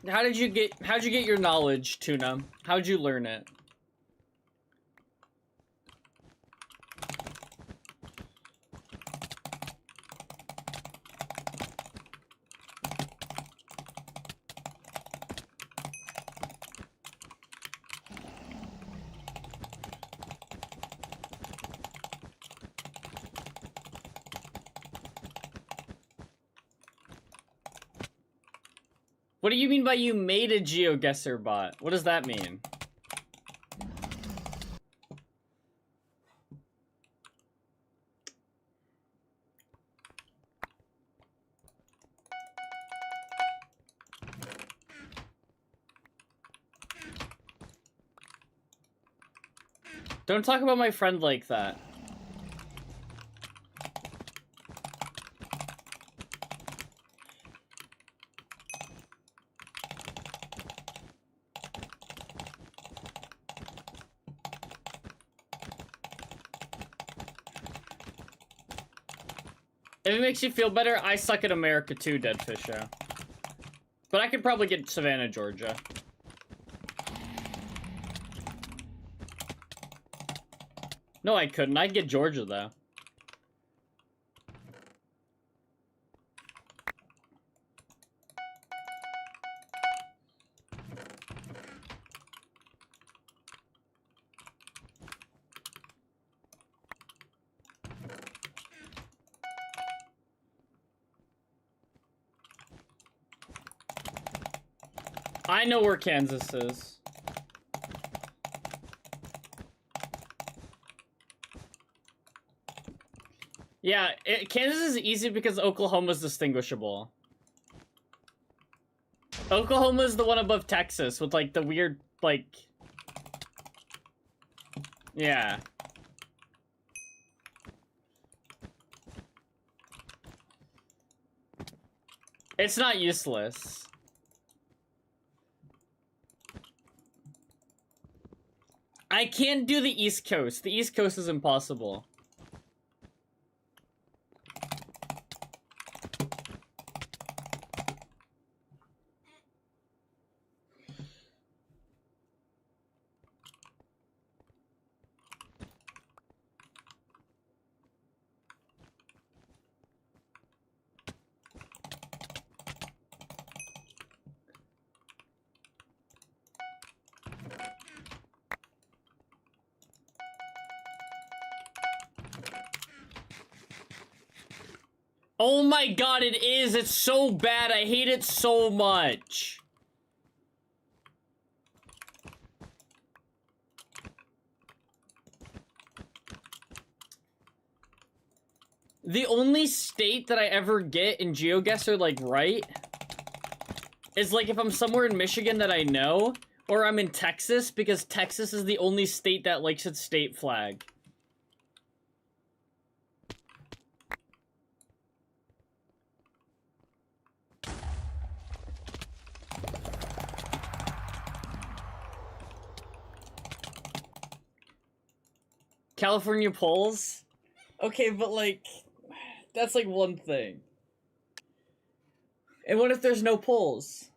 How'd you get your knowledge, Tuna? How'd you learn it? What do you mean by you made a GeoGuessr bot? What does that mean? Don't talk about my friend like that. If it makes you feel better, I suck at America too, Deadfisho. But I could probably get Savannah, Georgia. No, I couldn't. I'd get Georgia, though. I know where Kansas is. Yeah, Kansas is easy because Oklahoma's distinguishable. Oklahoma is the one above Texas with, like, the weird, like... Yeah. It's not useless. I can't do the East Coast. The East Coast is impossible. Oh my god, it is! It's so bad! I hate it so much! The only state that I ever get in GeoGuessr, like, right, is, like, if I'm somewhere in Michigan that I know, or I'm in Texas, because Texas is the only state that likes its state flag. California polls? Okay, but, like, that's, like, one thing. And what if there's no polls?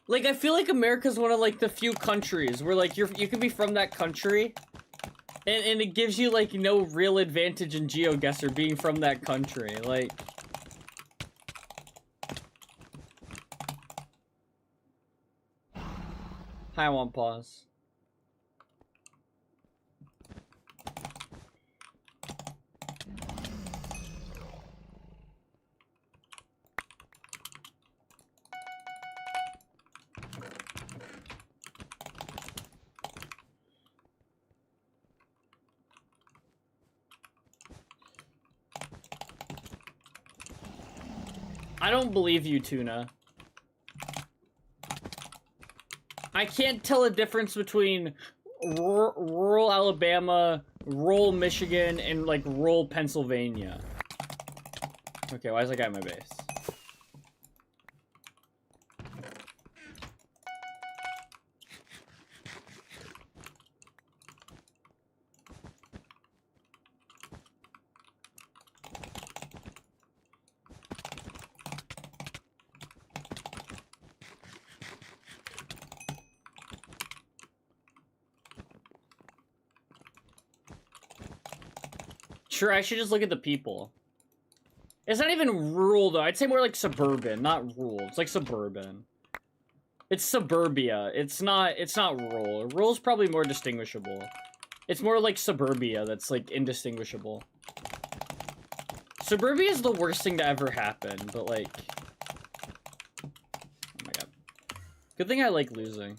Like, I feel like America's one of, like, the few countries where, like, you can be from that country, and it gives you, like, no real advantage in GeoGuessr being from that country. Like... I want pause. I don't believe you, Tuna. I can't tell a difference between rural Alabama, rural Michigan, and, like, rural Pennsylvania. Okay, why is that guy at my base? Sure, I should just look at the people. It's not even rural, though. I'd say more like suburban, not rural. It's like suburban. It's suburbia. It's not rural. Rural's probably more distinguishable. It's more like suburbia that's, like, indistinguishable. Suburbia is the worst thing to ever happen, but, like... Oh my god. Good thing I like losing.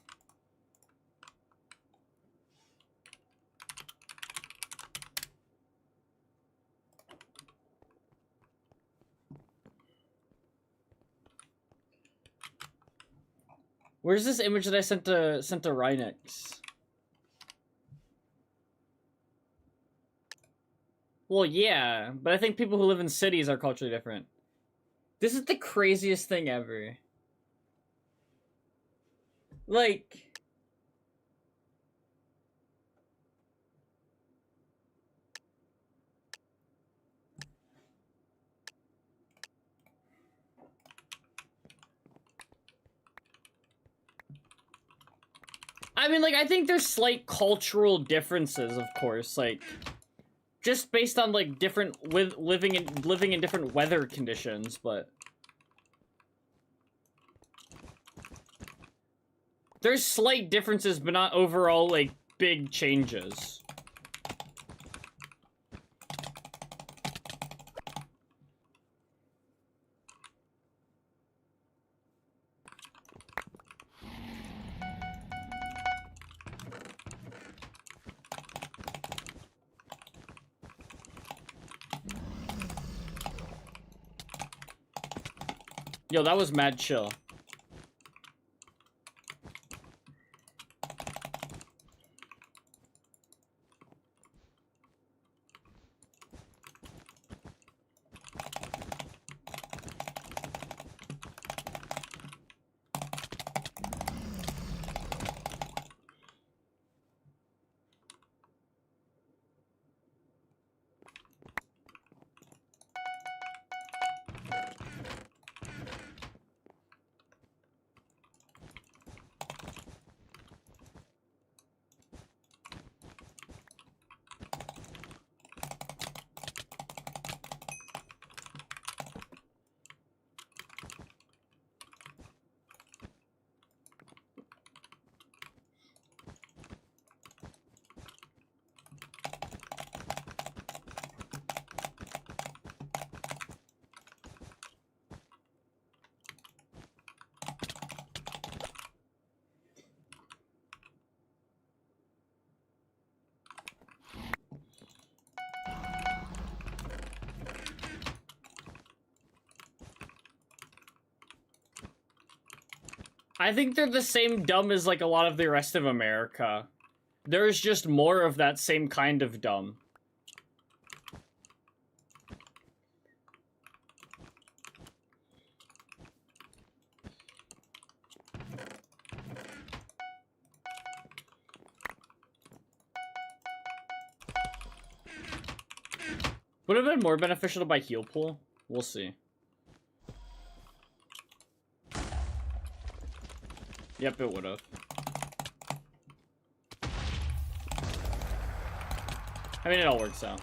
Where's this image that I sent to Rhinox? Well, yeah, but I think people who live in cities are culturally different. This is the craziest thing ever. Like... I mean, like, I think there's slight cultural differences, of course, like... Just based on, like, different... living in different weather conditions, but... There's slight differences, but not overall, like, big changes. Yo, that was mad chill. I think they're the same dumb as, like, a lot of the rest of America. There's just more of that same kind of dumb. Would have been more beneficial to buy heal pool? We'll see. Yep, it would have. I mean, it all works out.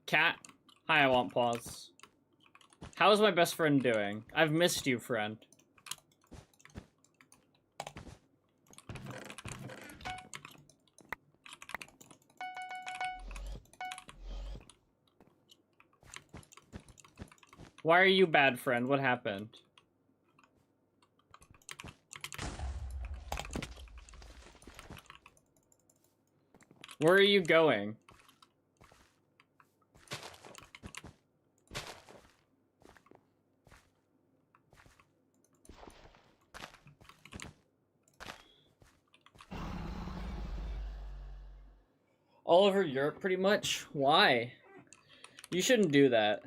Cat. Hi, I want pause. How is my best friend doing? I've missed you, friend. Why are you bad, friend? What happened? Where are you going? All over Europe, pretty much? Why? You shouldn't do that.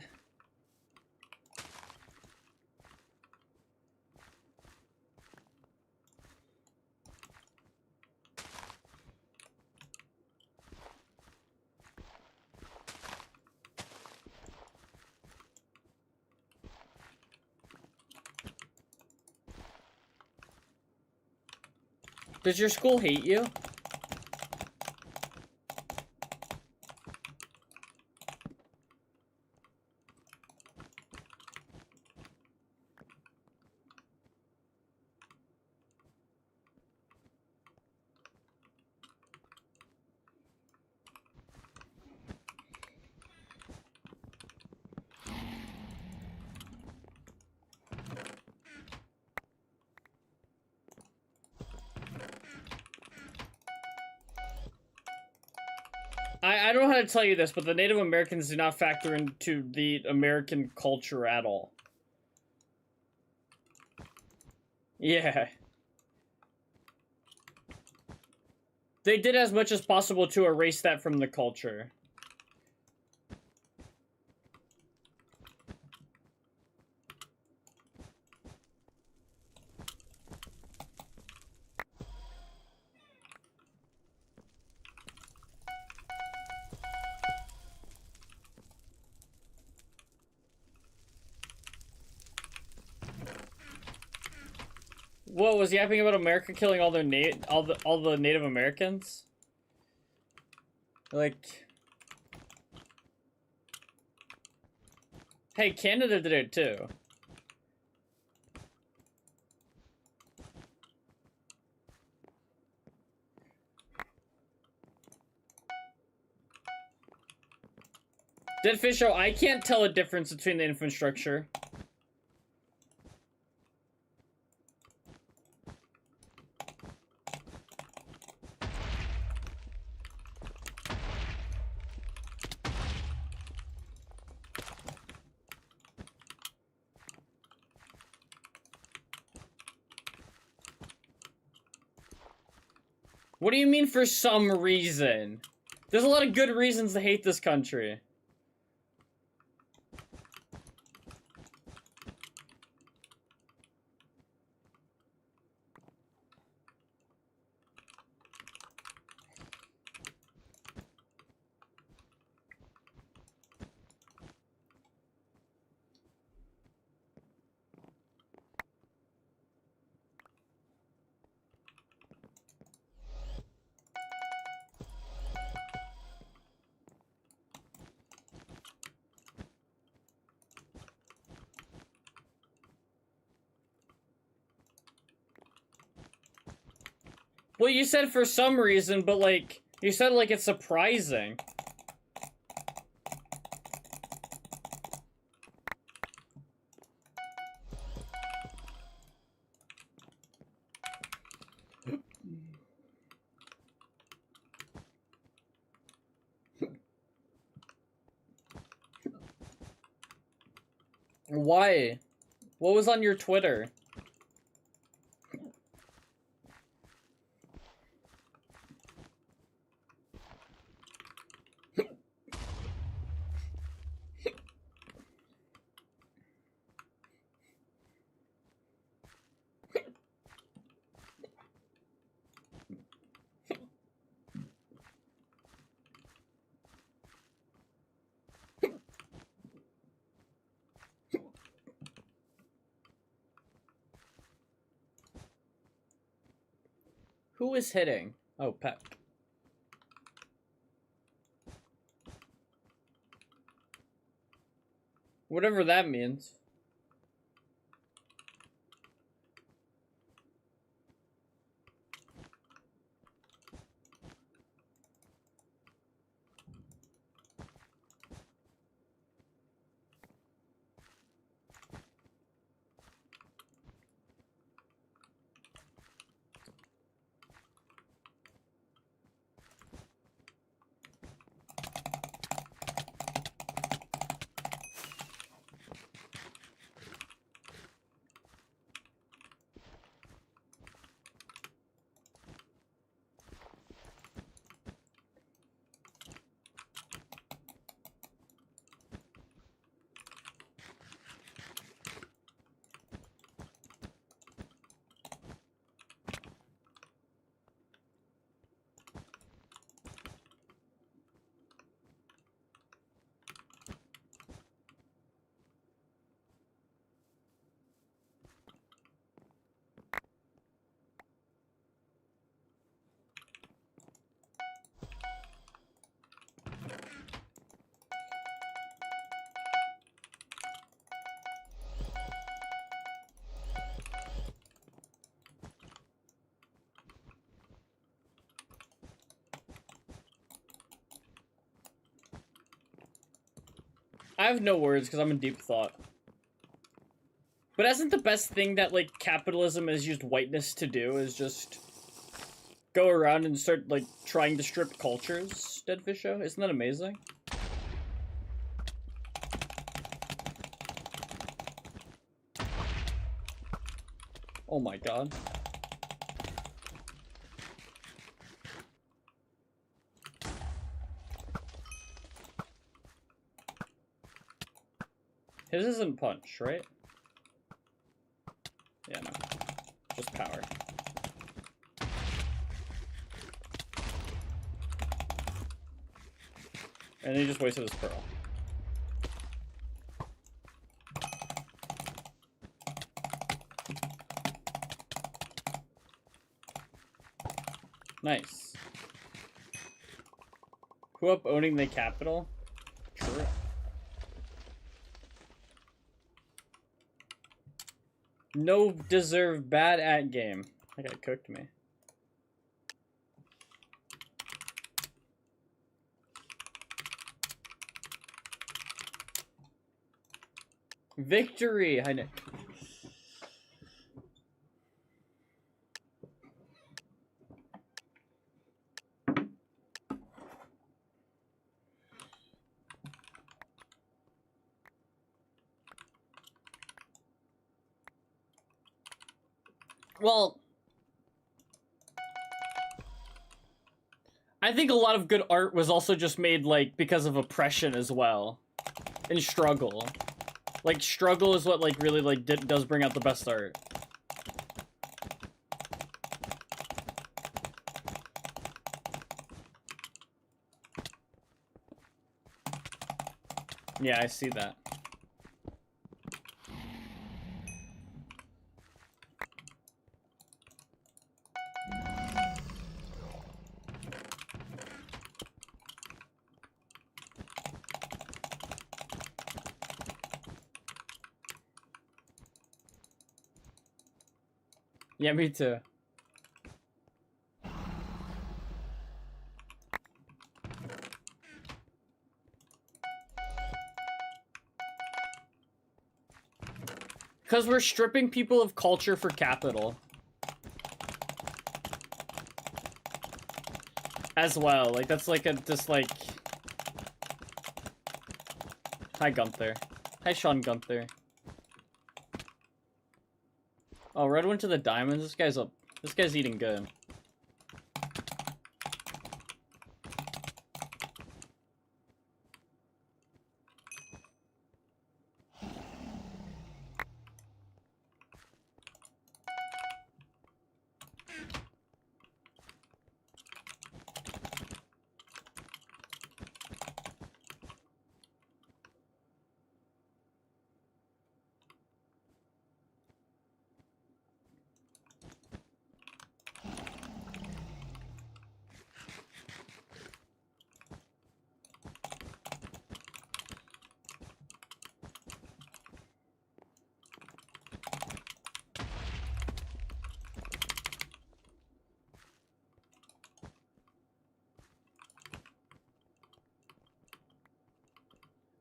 Does your school hate you? I don't know how to tell you this, but the Native Americans do not factor into the American culture at all. Yeah. They did as much as possible to erase that from the culture. What was yapping about America killing all their all the Native Americans? Like, hey, Canada did it too. Dead Fish Show, I can't tell a difference between the infrastructure. What do you mean for some reason? There's a lot of good reasons to hate this country. Well, you said for some reason, but like, you said like it's surprising. Why? What was on your Twitter? Who is hitting? Oh, Pep. Whatever that means. I have no words because I'm in deep thought. But isn't the best thing that, like, capitalism has used whiteness to do is just go around and start, like, trying to strip cultures, Deadfish Show? Isn't that amazing? Oh my god. His isn't punch, right? Yeah, no. Just power. And he just wasted his pearl. Nice. Who up owning the capital? True. No deserve bad at game. That guy cooked me. Victory! Hi, Nick. Well, I think a lot of good art was also just made, like, because of oppression as well. And struggle. Like, struggle is what, like, really, like, does bring out the best art. Yeah, I see that. Yeah, me too. Because we're stripping people of culture for capital. As well. Like, that's like a, just like... Hi, Gunther. Hi, Sean Gunther. Oh, Red went to the diamonds? This guy's up. This guy's eating good.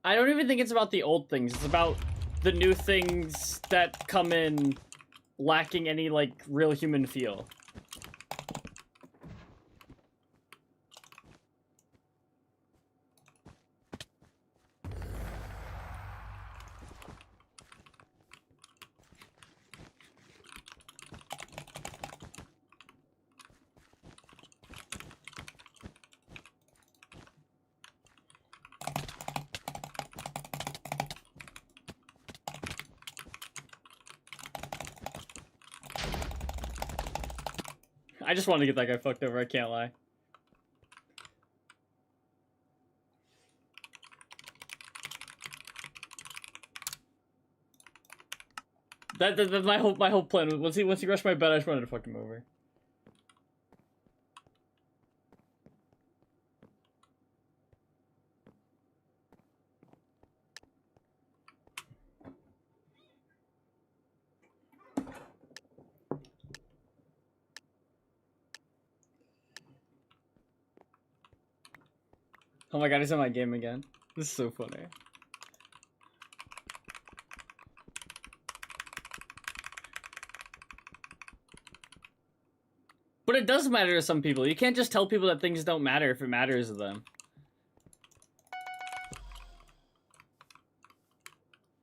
I don't even think it's about the old things. It's about the new things that come in lacking any, like, real human feel. I just wanted to get that guy fucked over, I can't lie. That's my whole plan. Once he rushed my bed, I just wanted to fuck him over. Oh my god, he's in my game again. This is so funny. But it does matter to some people. You can't just tell people that things don't matter if it matters to them.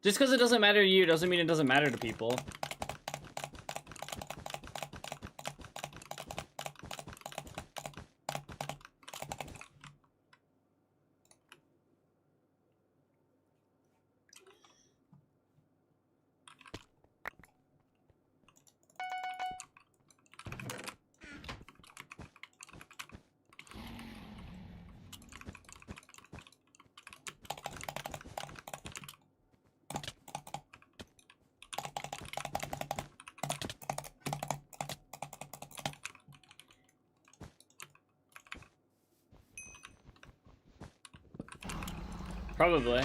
Just because it doesn't matter to you doesn't mean it doesn't matter to people. Probably.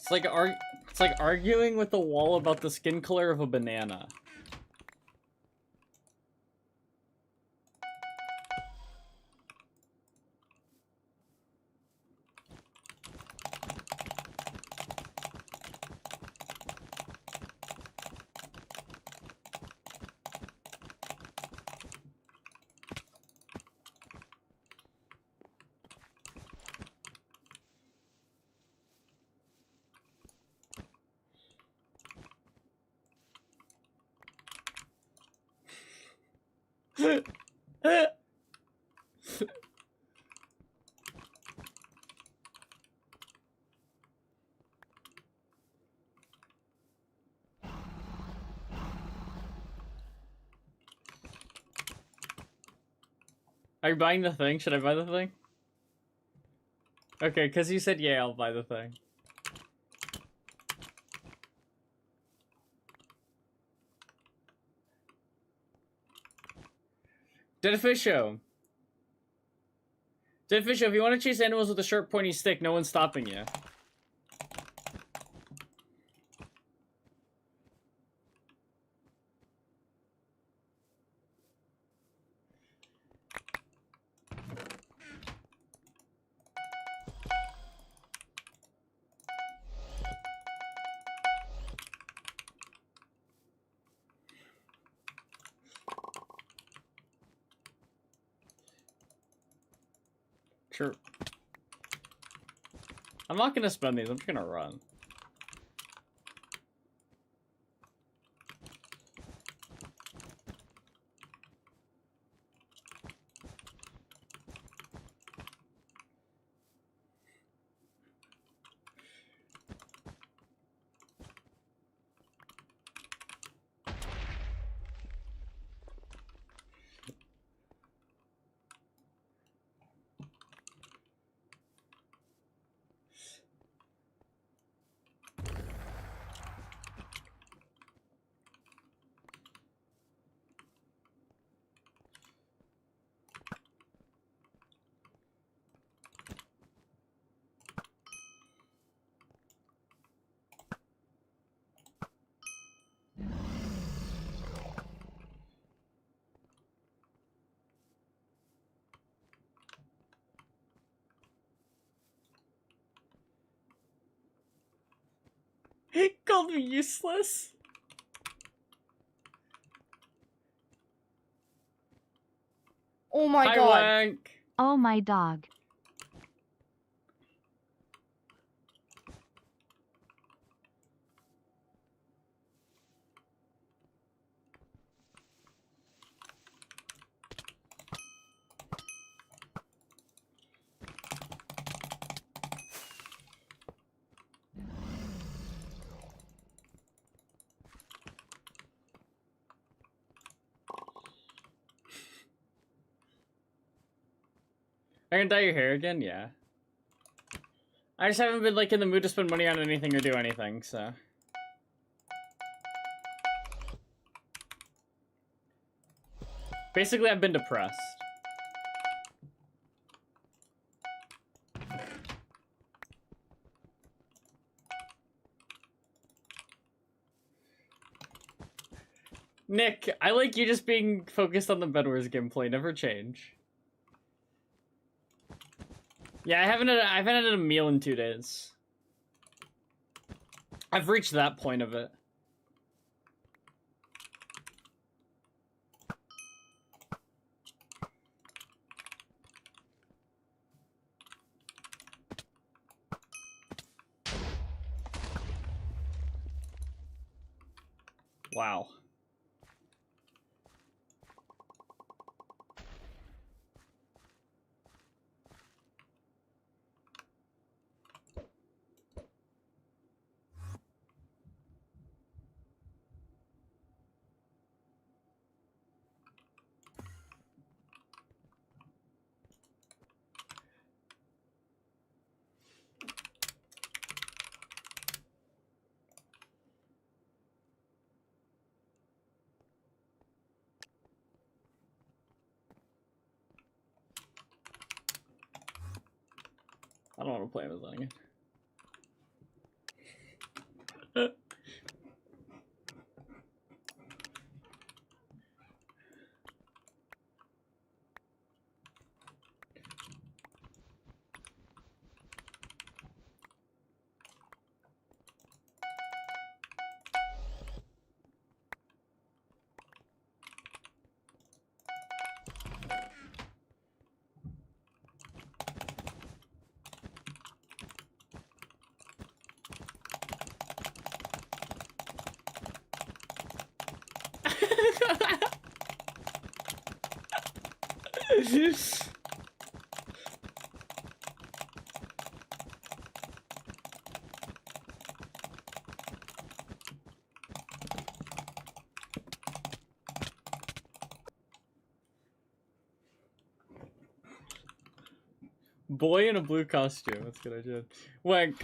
It's like arguing with the wall about the skin color of a banana. Are you buying the thing? Should I buy the thing? Okay, because you said yeah, I'll buy the thing. Deadfisho, if you want to chase animals with a sharp pointy stick, no one's stopping you. Sure. I'm not gonna spend these, I'm just gonna run. He called me useless. Oh my Hi, god. Wank. Oh my dog. I can dye your hair again? Yeah. I just haven't been, like, in the mood to spend money on anything or do anything, so. Basically, I've been depressed. Nick, I like you just being focused on the Bedwars gameplay. Never change. Yeah, I haven't had a meal in 2 days. I've reached that point of it. Wow. I don't want to play Amazon again. Boy in a blue costume. That's a good idea. Wank.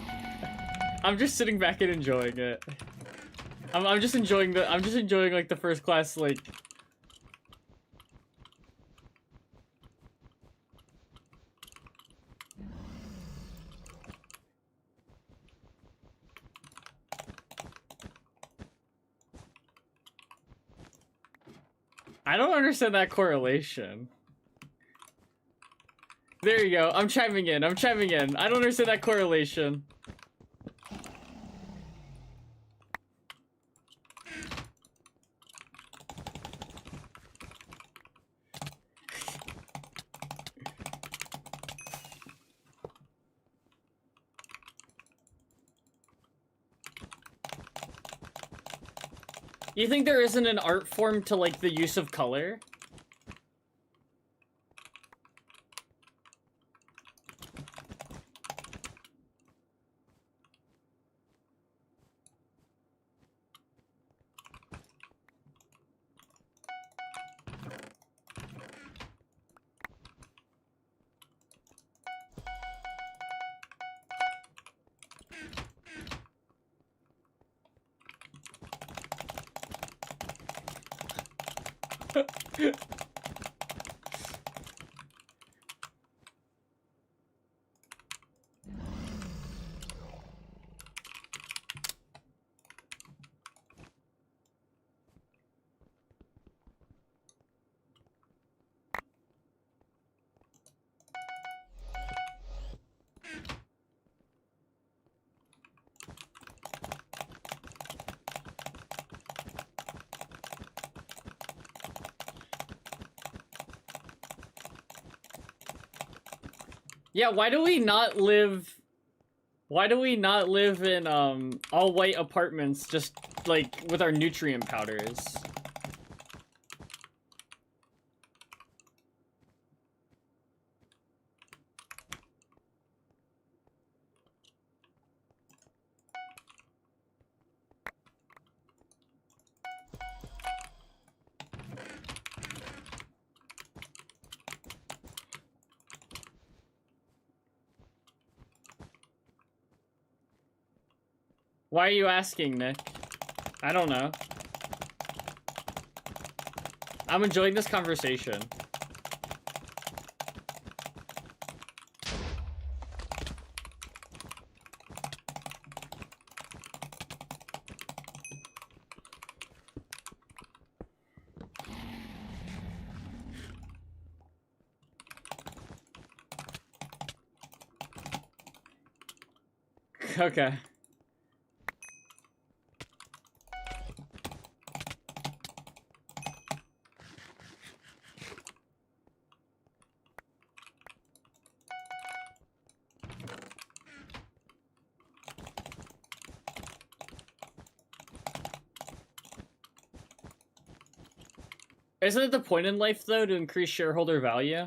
I'm just sitting back and enjoying it. I'm just enjoying like the first class like. I don't understand that correlation. There you go. I'm chiming in. I don't understand that correlation. You think there isn't an art form to, like, the use of color? Yeah, why do we not live in all white apartments just like with our nutrient powders? Why are you asking, Nick? I don't know. I'm enjoying this conversation. Okay. Isn't it the point in life, though, to increase shareholder value?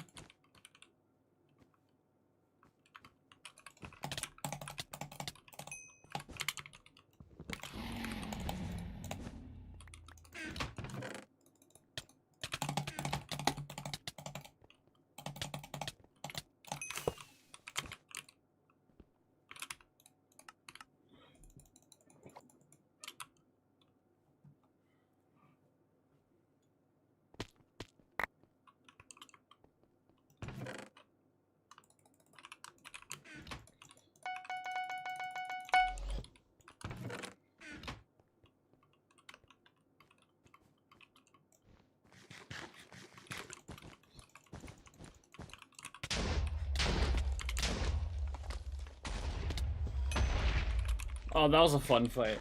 Oh, that was a fun fight.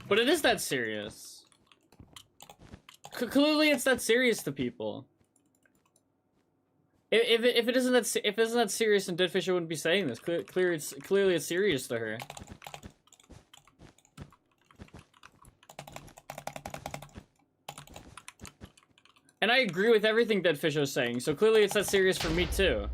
But it is that serious. Clearly, it's that serious to people. If it isn't that serious, then Deadfisher wouldn't be saying this. Clearly it's serious to her. And I agree with everything Deadfisher is saying. So clearly it's that serious for me too.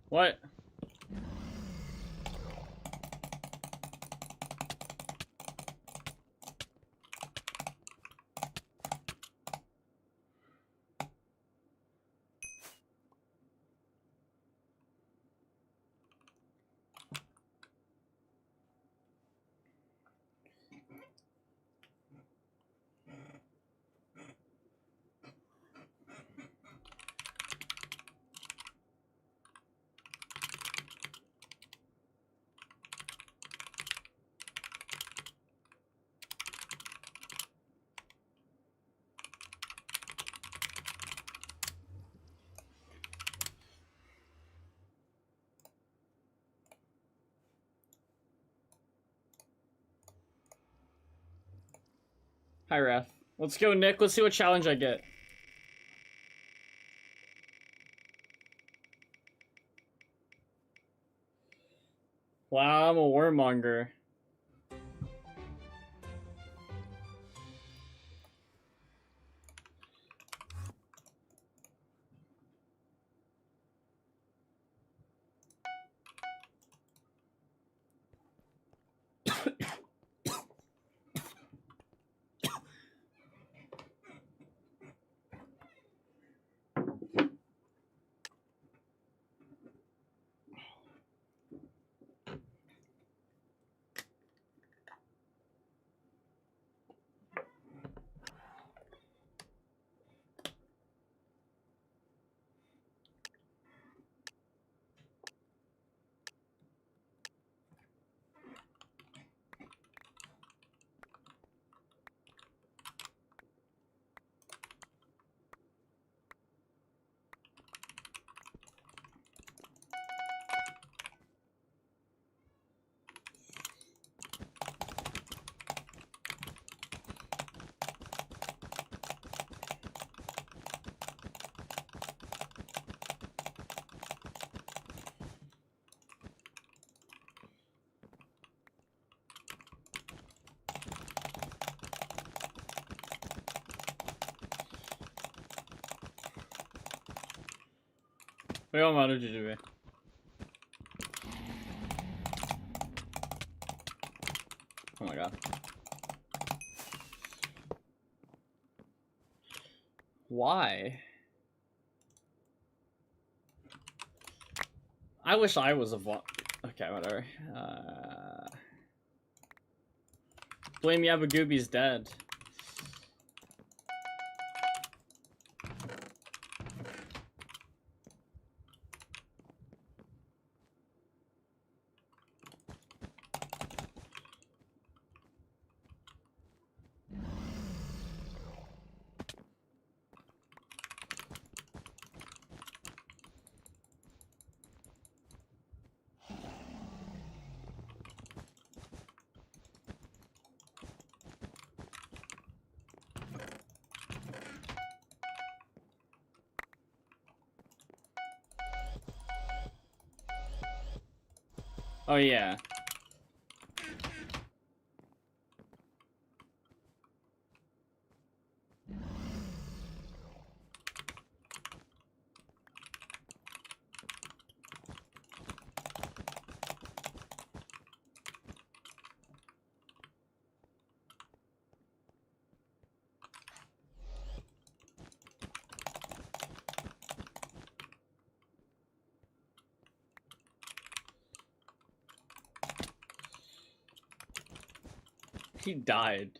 What? Hi, Ref. Let's go, Nick. Let's see what challenge I get. Wow, I'm a warmonger. What matter did you do? Oh my god. Why? I wish I was a okay, whatever. Blame Yabagooby's dead. Oh yeah. He died.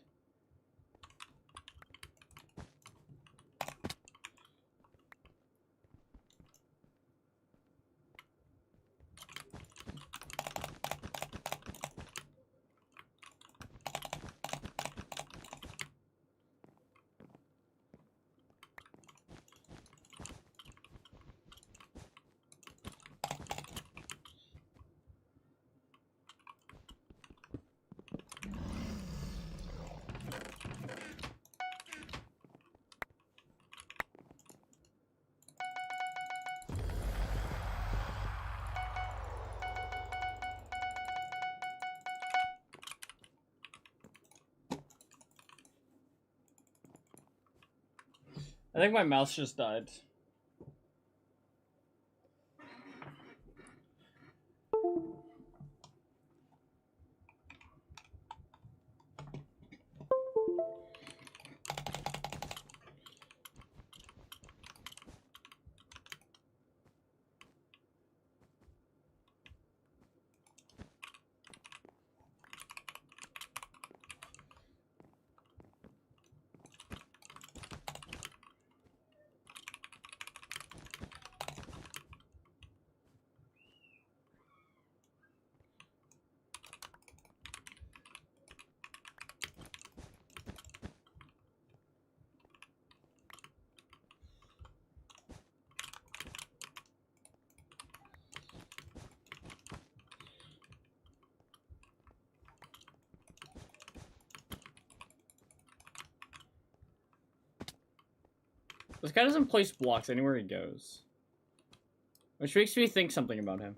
I think my mouse just died. This guy doesn't place blocks anywhere he goes. Which makes me think something about him.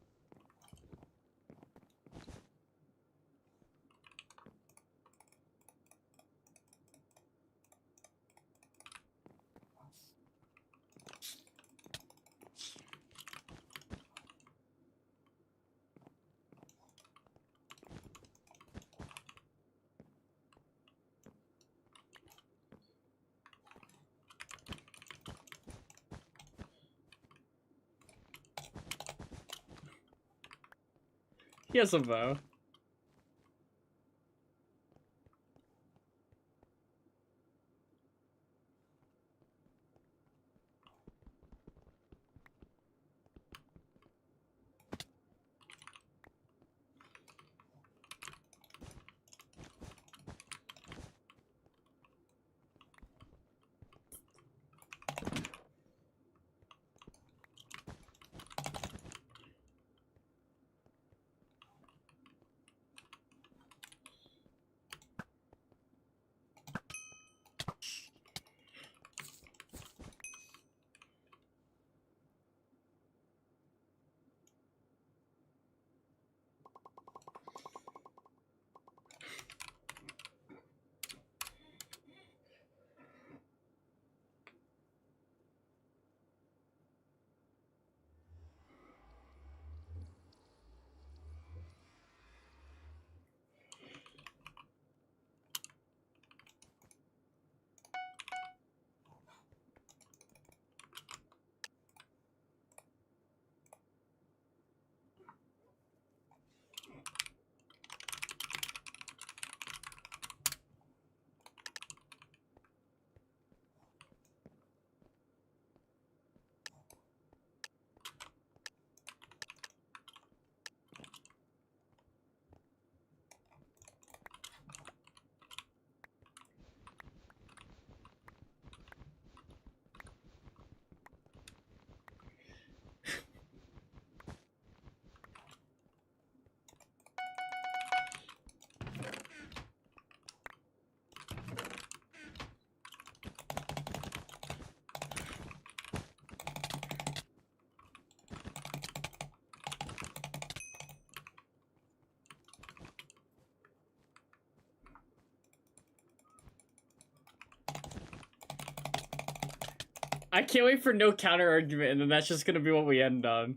He has a bow. I can't wait for no counter argument, and then that's just gonna be what we end on.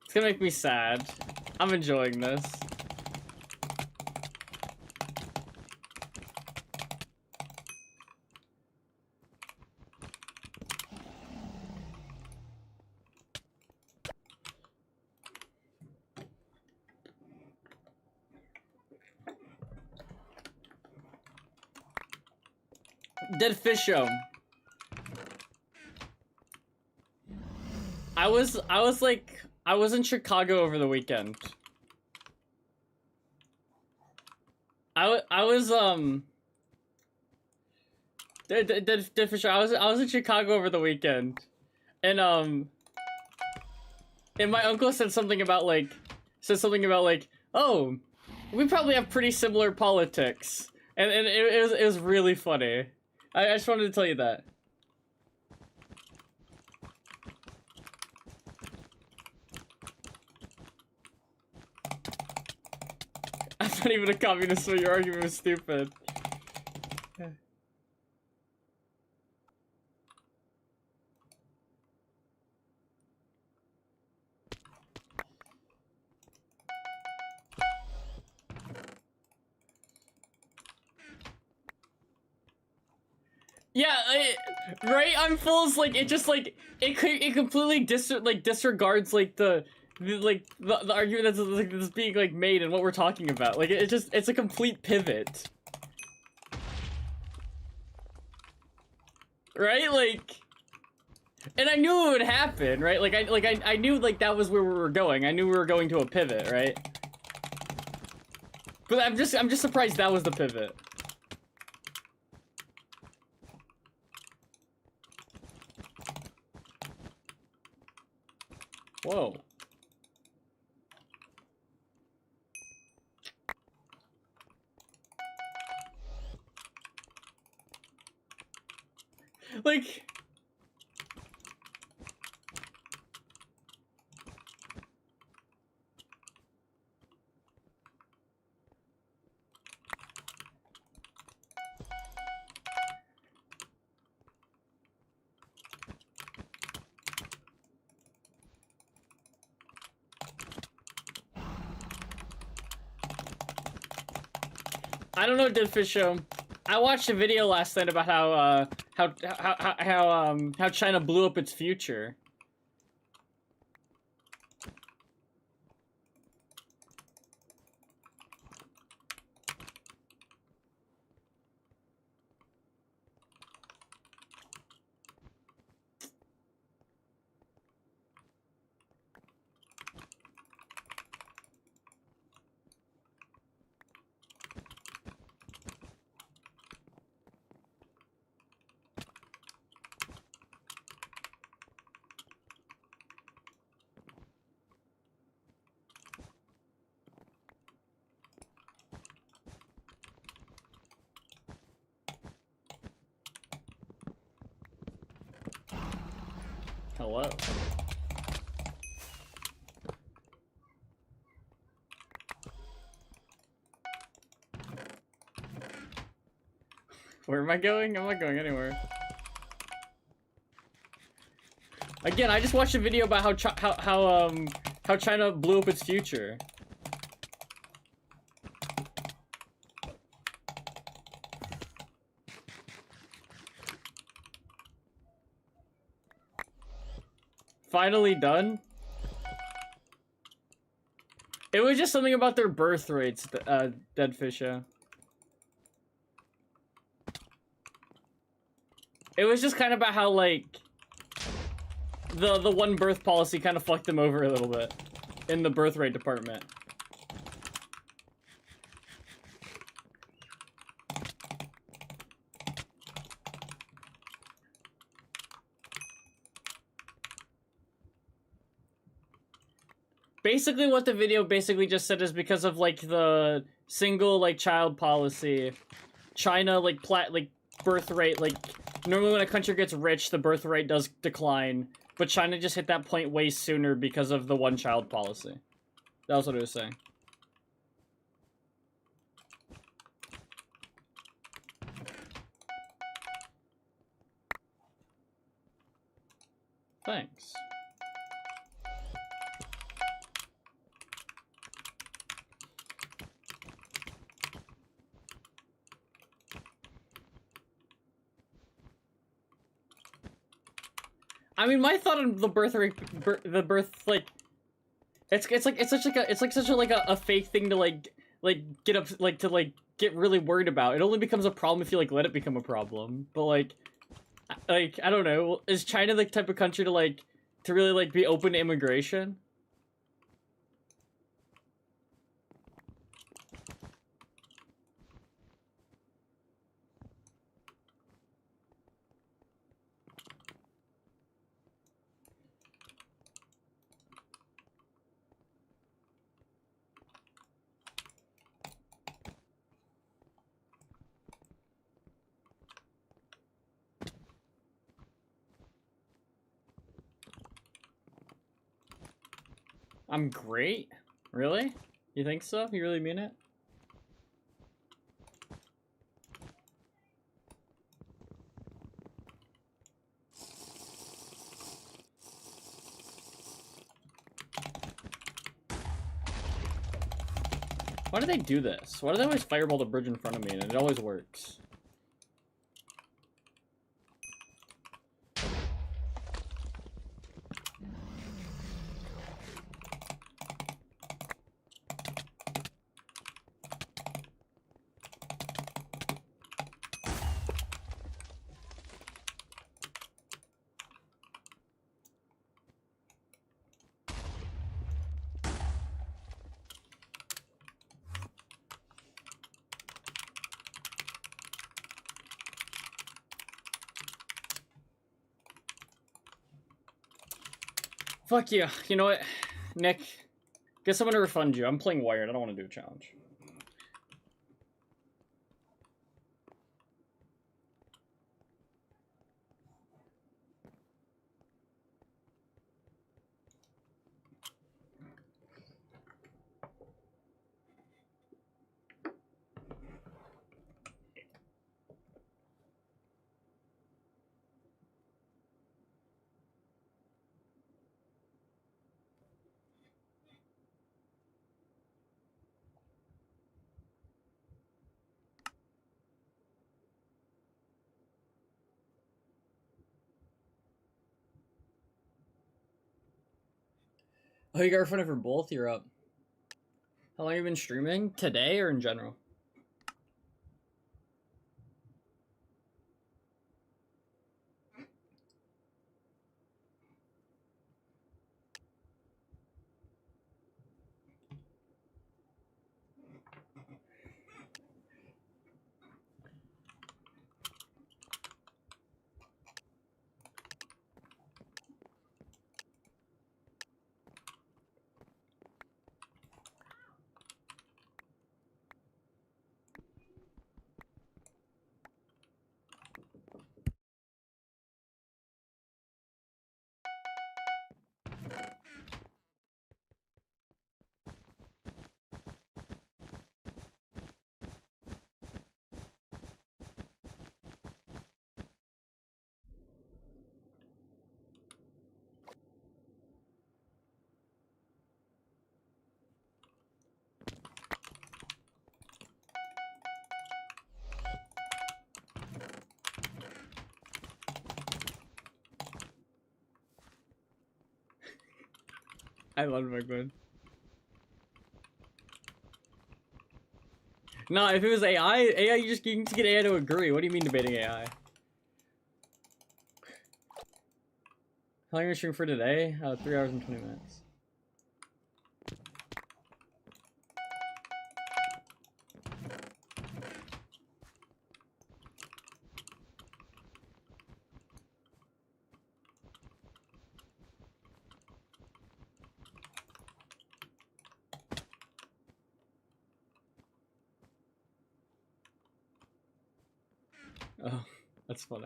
It's gonna make me sad. I'm enjoying this. Dead Fish Show. I was in Chicago over the weekend. Dead Fish Show. I was in Chicago over the weekend, and my uncle said something about like, oh, we probably have pretty similar politics, and it was really funny. I just wanted to tell you that. I'm not even a communist, so your argument was stupid. Yeah, right? I'm full. Like it just like it completely disregards like the argument that's being like made and what we're talking about. Like it's a complete pivot, right? Like, and I knew it would happen, right? I knew like that was where we were going. I knew we were going to a pivot, right? But I'm just surprised that was the pivot. Whoa. Like... I don't know, Dead Fish Show. I watched a video last night about how China blew up its future. Hello. Where am I going? I'm not going anywhere. Again, I just watched a video about how China blew up its future. Finally done? It was just something about their birth rates, Dead Fisha. It was just kind of about how, like, the one birth policy kind of fucked them over a little bit in the birth rate department. Basically what the video basically just said is because of like the single like child policy, China like birth rate, like normally when a country gets rich the birth rate does decline, but China just hit that point way sooner because of the one child policy. That was what it was saying. Thanks. I mean, my thought on the birth rate, like, it's such a fake thing to get really worried about. It only becomes a problem if you let it become a problem. But I don't know. Is China the type of country to really be open to immigration? I'm great? Really? You think so? You really mean it? Why do they do this? Why do they always fireball the bridge in front of me and it always works? Fuck you. You know what, Nick? Guess I'm gonna refund you. I'm playing Wired. I don't want to do a challenge. Oh, you got refunded for both? You're up. How long have you been streaming? Today or in general? I love Megman. No, if it was AI, you can just get AI to agree. What do you mean debating AI? How long are you streaming for today? 3 hours and 20 minutes. Oh, that's funny.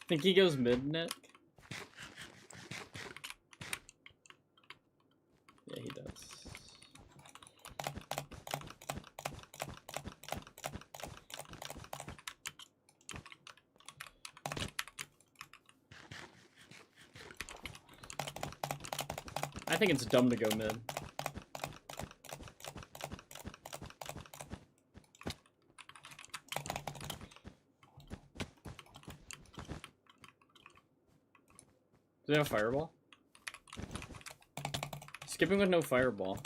Think he goes mid, Nick? Yeah, he does. I think it's dumb to go mid. Do they have a fireball? Skipping with no fireball.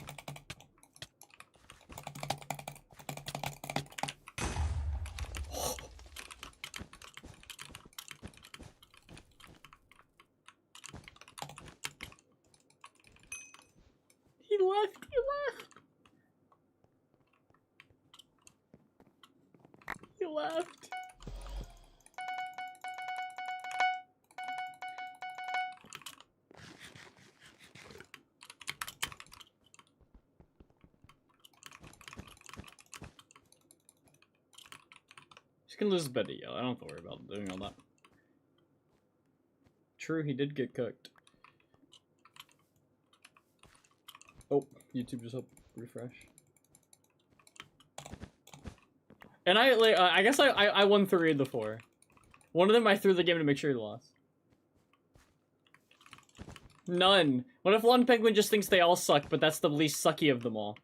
He left, he left. He left. He's gonna lose better, yo. I don't have to worry about doing all that. True, he did get cooked. Oh, YouTube just up refresh. And I guess I won 3 of the 4. One of them I threw the game to make sure he lost. None. What if one penguin just thinks they all suck, but that's the least sucky of them all?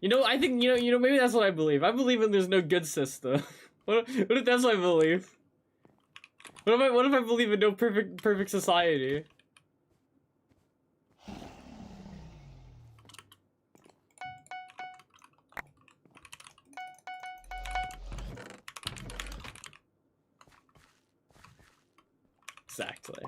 You know, I think, you know, maybe that's what I believe. I believe in there's no good system. What if that's what I believe? What if I believe in no perfect society? Exactly.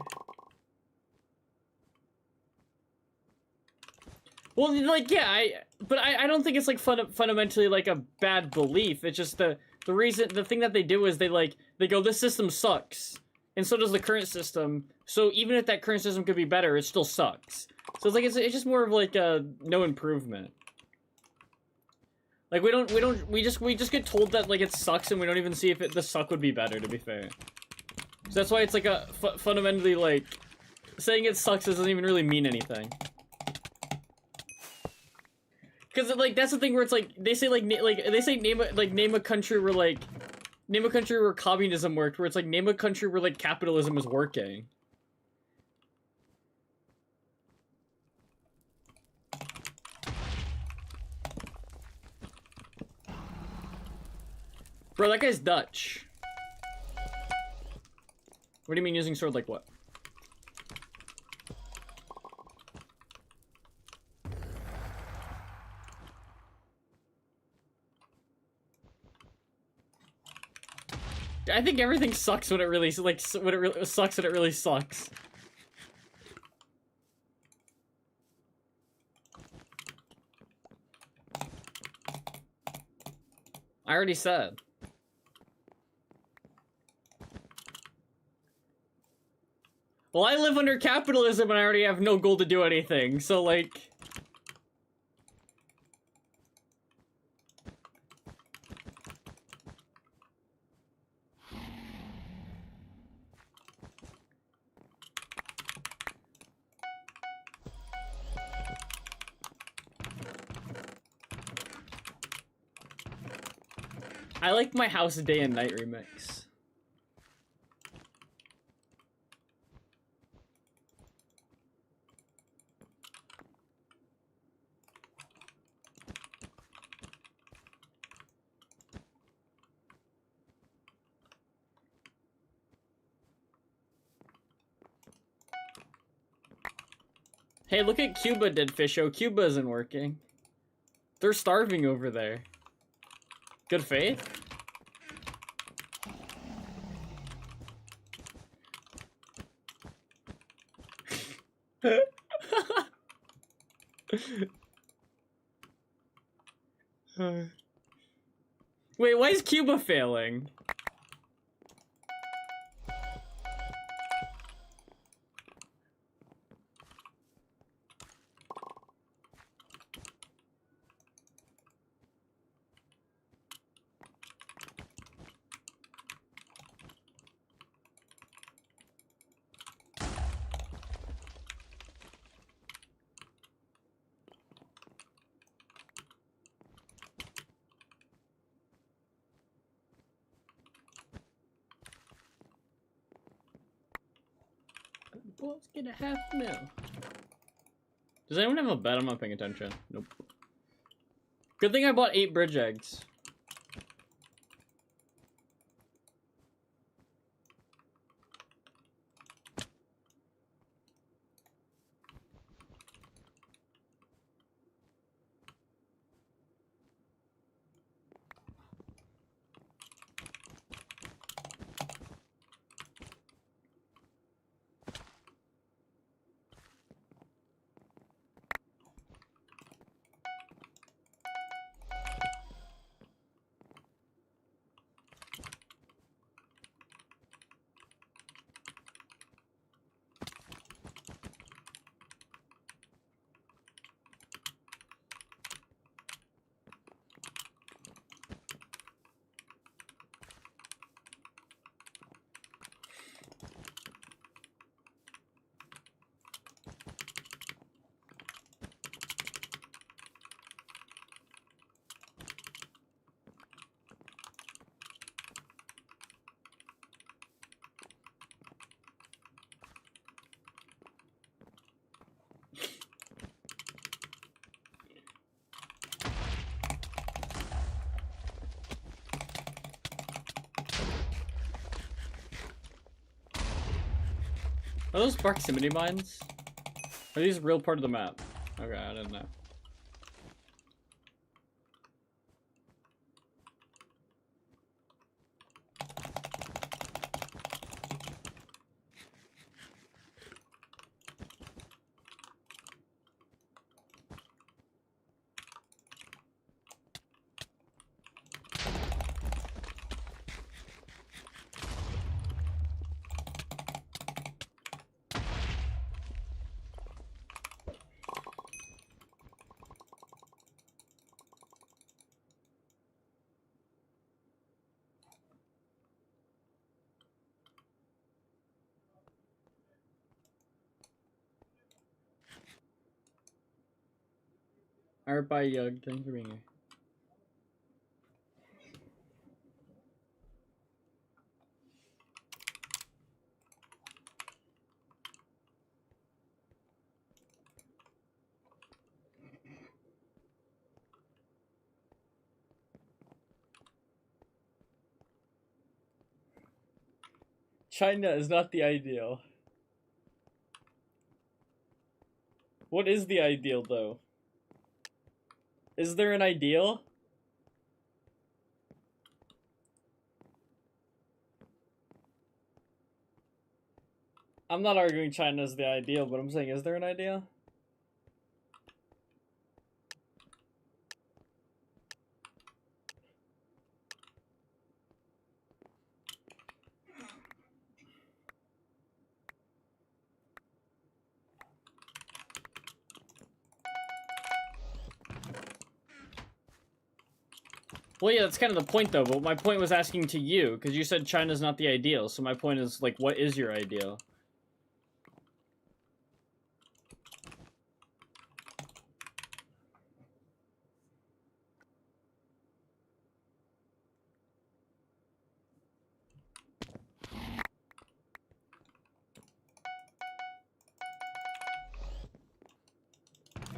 Well, like, yeah, but I don't think it's like fundamentally like a bad belief. It's just the thing that they do is they go, this system sucks, and so does the current system. So even if that current system could be better, it still sucks. So it's like it's just more of like no improvement. Like we just get told that like it sucks, and we don't even see if the suck would be better. To be fair, so that's why it's like a fundamentally like saying it sucks doesn't even really mean anything. Cause like that's the thing where it's like they say name a country where communism worked, where it's like name a country where like capitalism is working. Bro, that guy's Dutch. What do you mean using sword like what? I think everything sucks when it really sucks when it really sucks. I already said. Well, I live under capitalism and I already have no goal to do anything, so like... I like my house day and night remix. Hey, look at Cuba, Dead Fisho. Cuba isn't working. They're starving over there. Good faith? Wait, why is Cuba failing? Let's get a half mil. Does anyone have a bet? I'm not paying attention. Nope. Good thing I bought 8 bridge eggs. Are those proximity mines? Are these real part of the map? Okay, I didn't know. Alright, bye, Yug. Thanks for being here. China is not the ideal. What is the ideal, though? Is there an ideal? I'm not arguing China is the ideal, but I'm saying, is there an ideal? Well, yeah, that's kind of the point, though, but my point was asking to you, because you said China's not the ideal, so my point is, like, what is your ideal?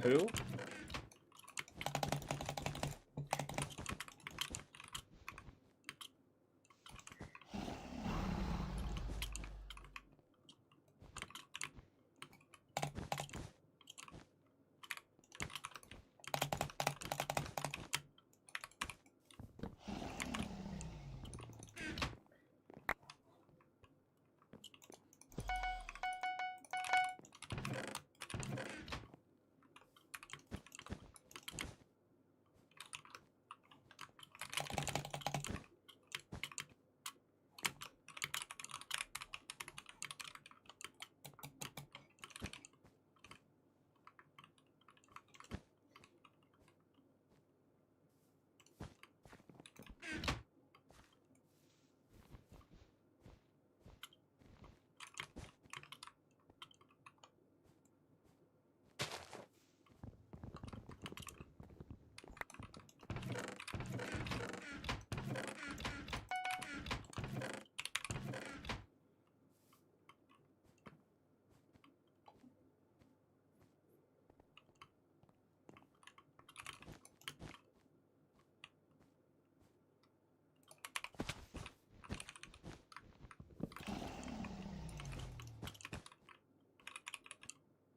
Who?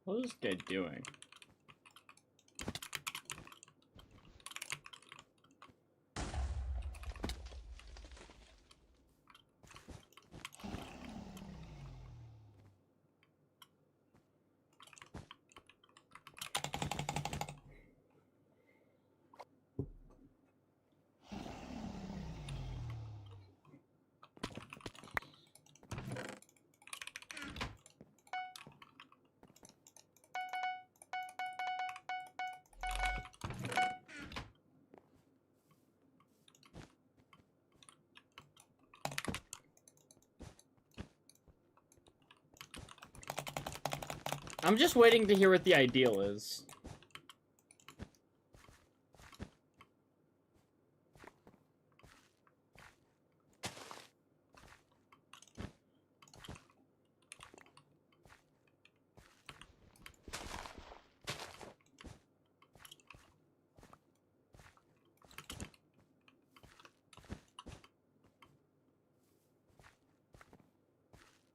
What is this guy doing? I'm just waiting to hear what the ideal is.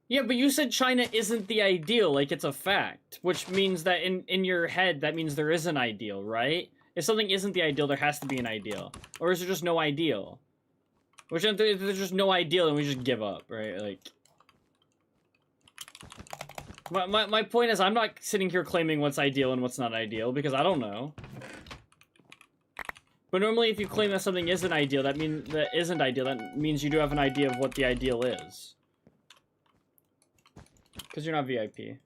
Yeah, but you said China isn't the ideal, like it's a fact, which means that in your head, that means there is an ideal, right? If something isn't the ideal, there has to be an ideal. Or is there just no ideal? Which if there's just no ideal, and we just give up, right? Like, my point is, I'm not sitting here claiming what's ideal and what's not ideal, because I don't know. But normally, if you claim that something isn't ideal, that means you do have an idea of what the ideal is. Because you're not VIP.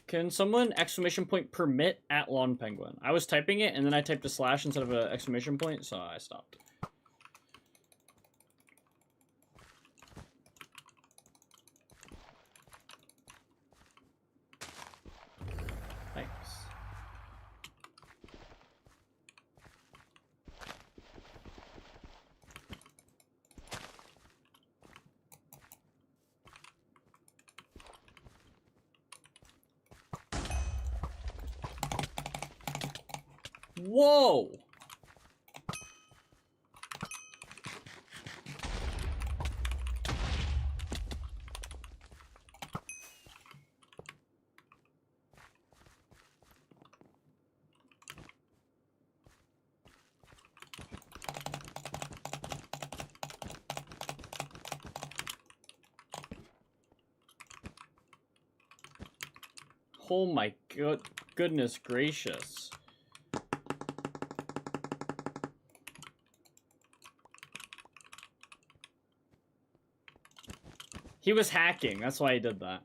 Can someone exclamation point permit at lawn penguin? I was typing it and then I typed a slash instead of an exclamation point, so I stopped. Thanks. Whoa! Oh my goodness gracious. He was hacking, that's why he did that.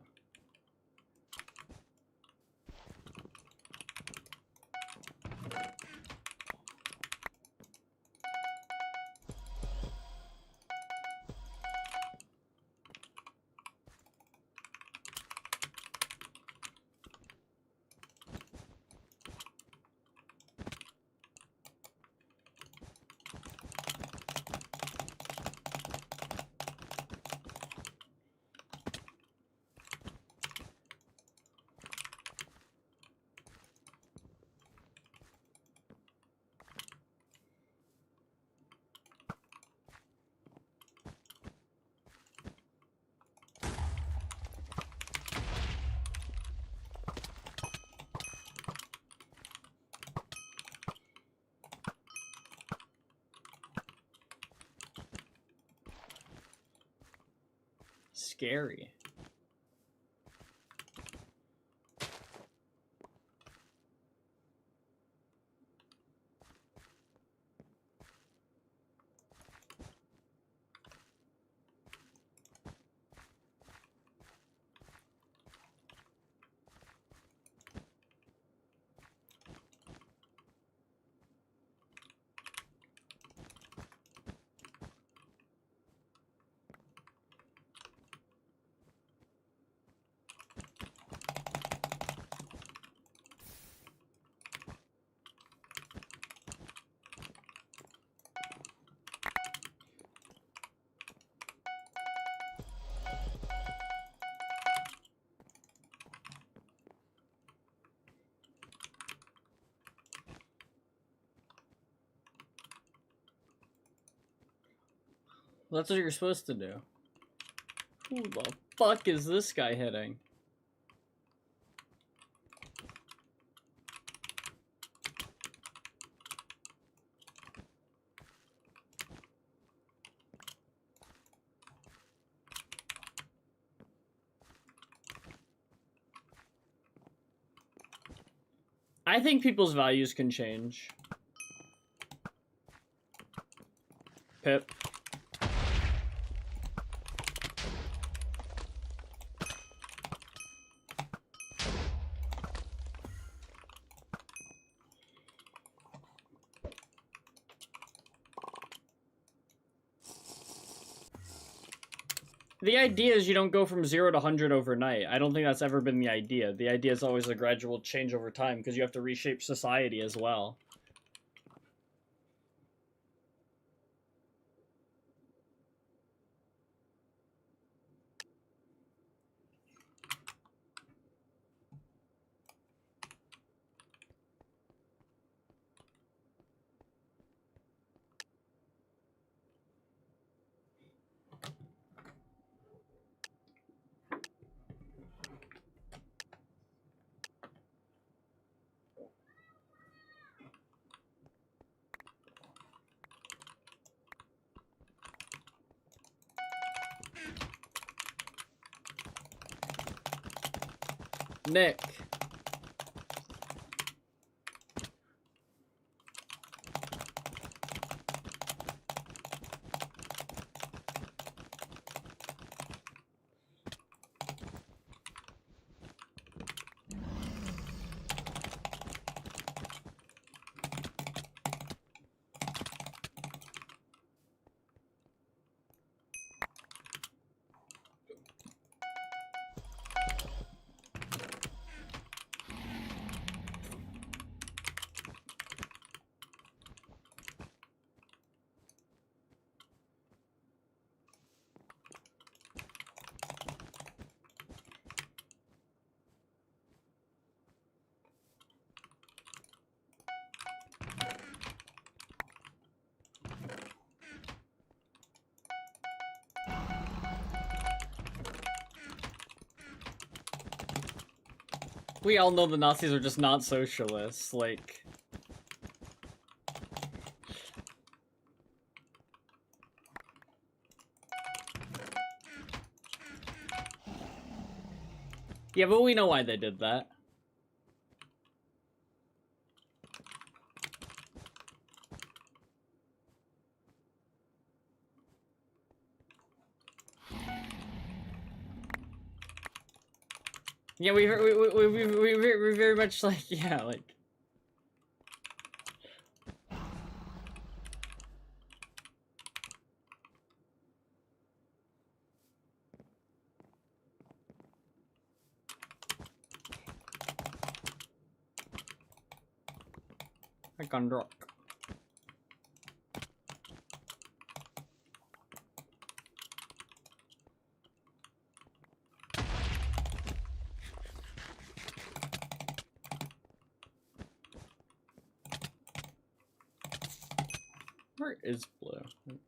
Scary. Well, that's what you're supposed to do. Who the fuck is this guy hitting? I think people's values can change. Pip. The idea is you don't go from 0 to 100 overnight. I don't think that's ever been the idea. The idea is always a gradual change over time because you have to reshape society as well. Nick. We all know the Nazis are just not socialists, like... Yeah, but we know why they did that. Yeah, we very much like, yeah, like... I can rock. Where is Blue?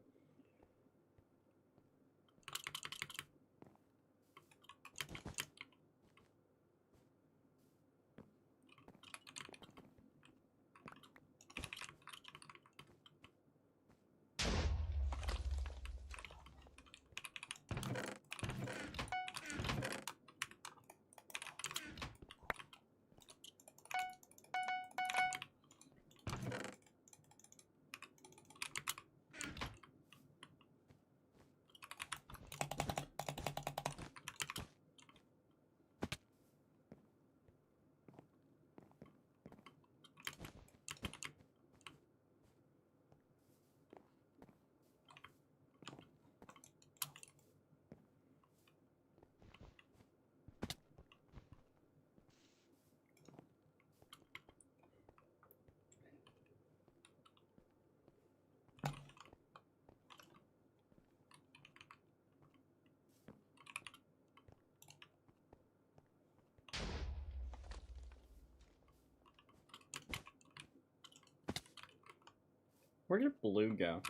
Where did Blue go?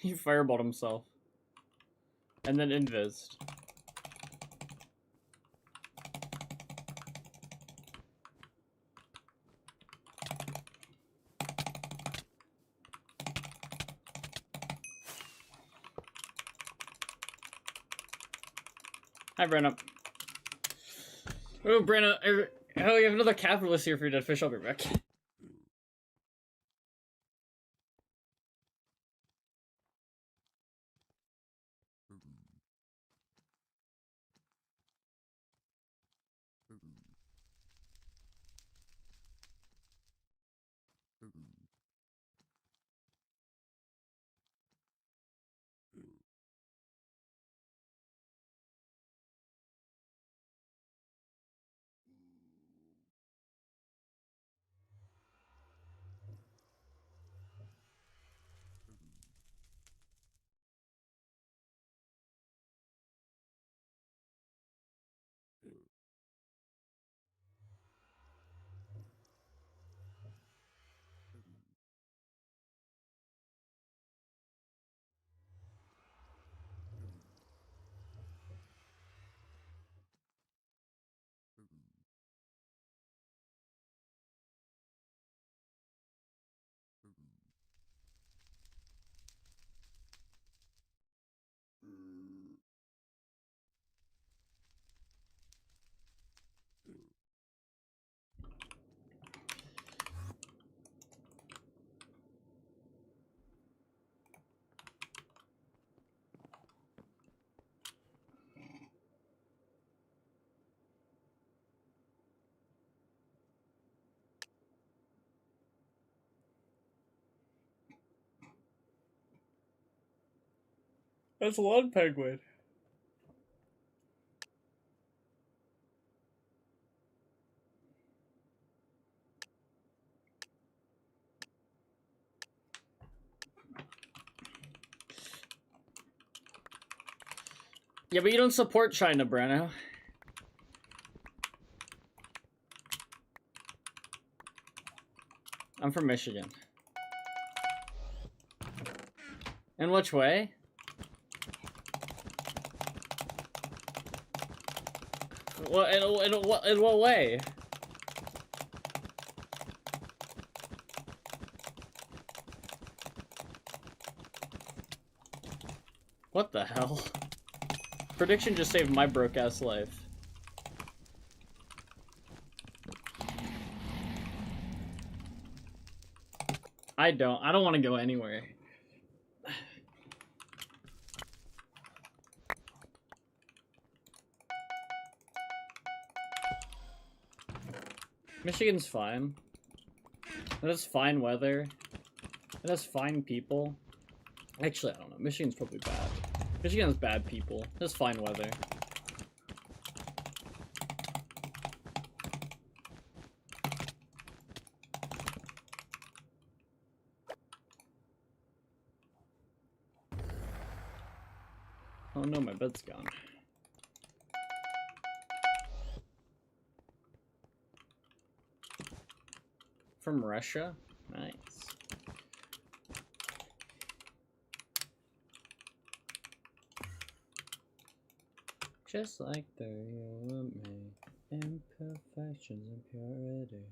He fireballed himself. And then invised. Hi, Brenna. Oh, Brenna. Oh, you have another capitalist here for your dead fish. I'll be back. That's one penguin. Yeah, but you don't support China, Brano. I'm from Michigan. In which way? What, in what way? What the hell? Prediction just saved my broke-ass life. I don't want to go anywhere. Michigan's fine. It has fine weather. It has fine people. Actually, I don't know. Michigan's probably bad. Michigan has bad people. It has fine weather. Oh no, my bed's gone. From Russia? Nice. Just like the real me, imperfections and purities.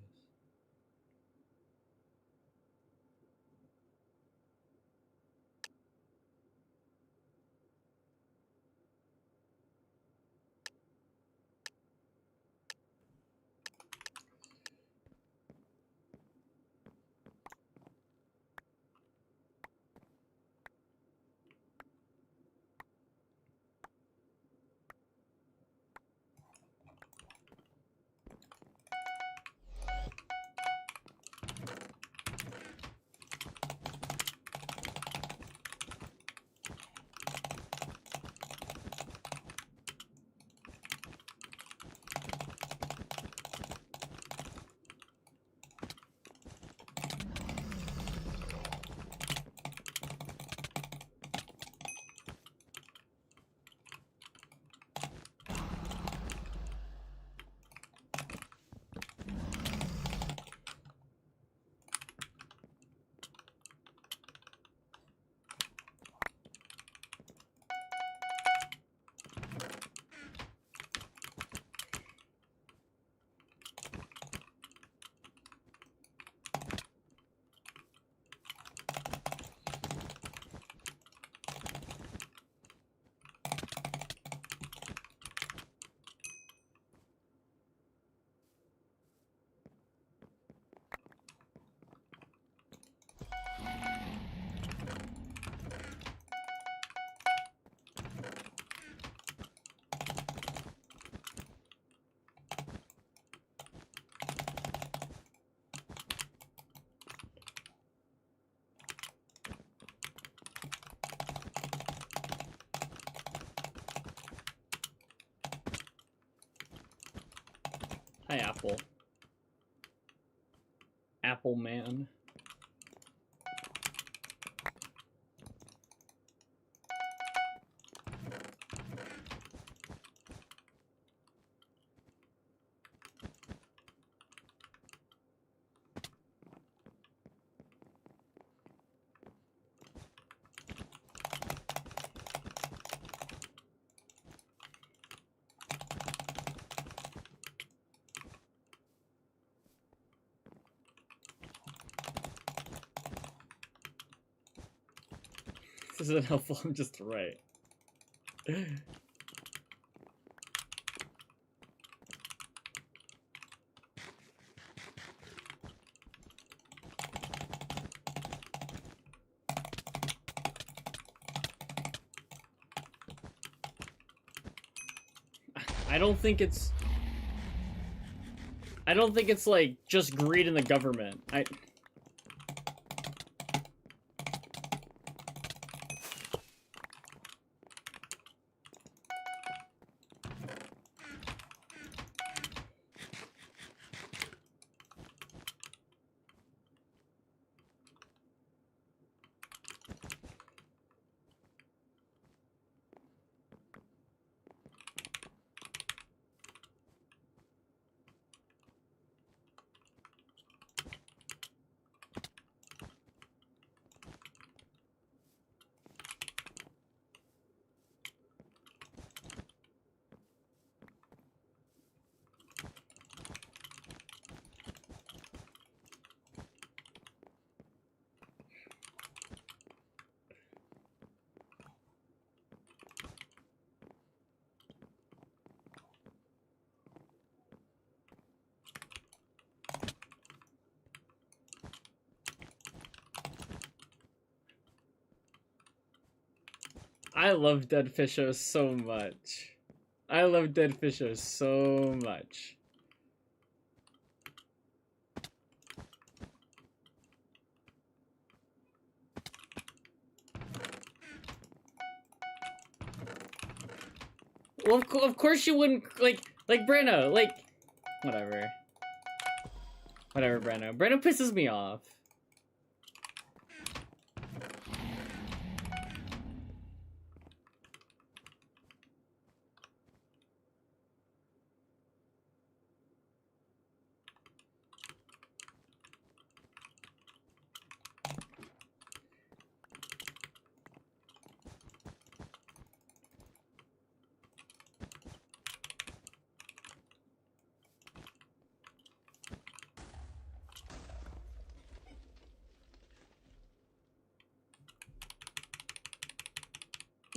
Hi, Apple. Apple man. This isn't helpful, I'm just right. I don't think it's like just greed in the government. I love Dead Fisho so much. I love Dead Fisho so much. Well, of course you wouldn't, like Brano, like, whatever. Whatever, Brano. Brano pisses me off.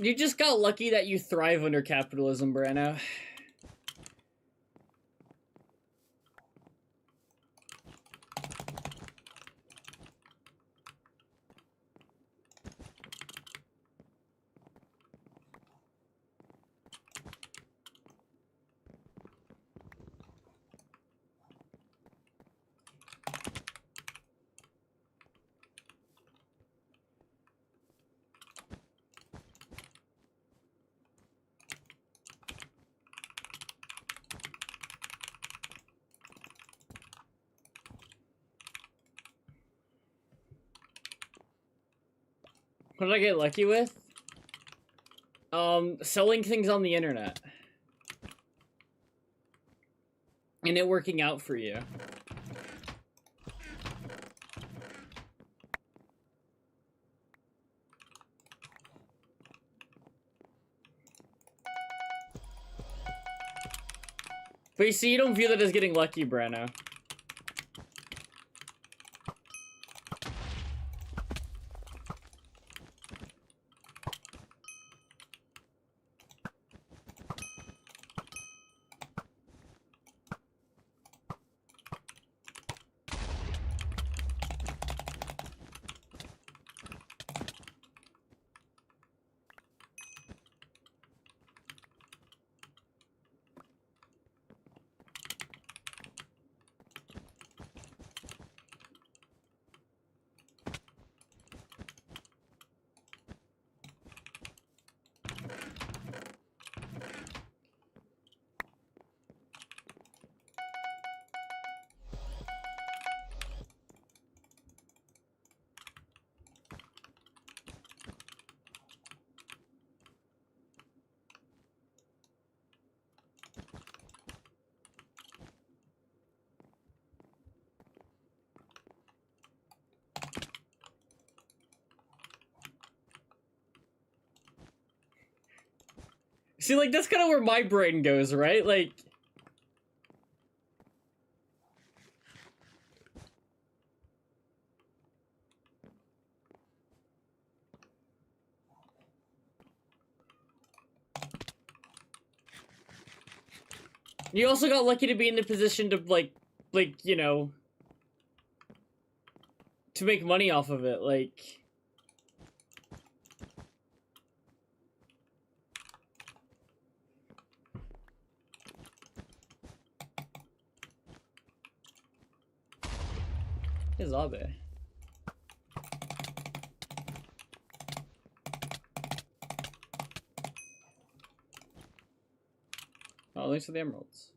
You just got lucky that you thrive under capitalism, Brano. What did I get lucky with? Selling things on the internet. And it working out for you. But you see, you don't view that as getting lucky, Brano. See, like, that's kind of where my brain goes, right? Like... You also got lucky to be in the position to, like, you know... to make money off of it, like... Here's Abe. Oh, thanks for the emeralds.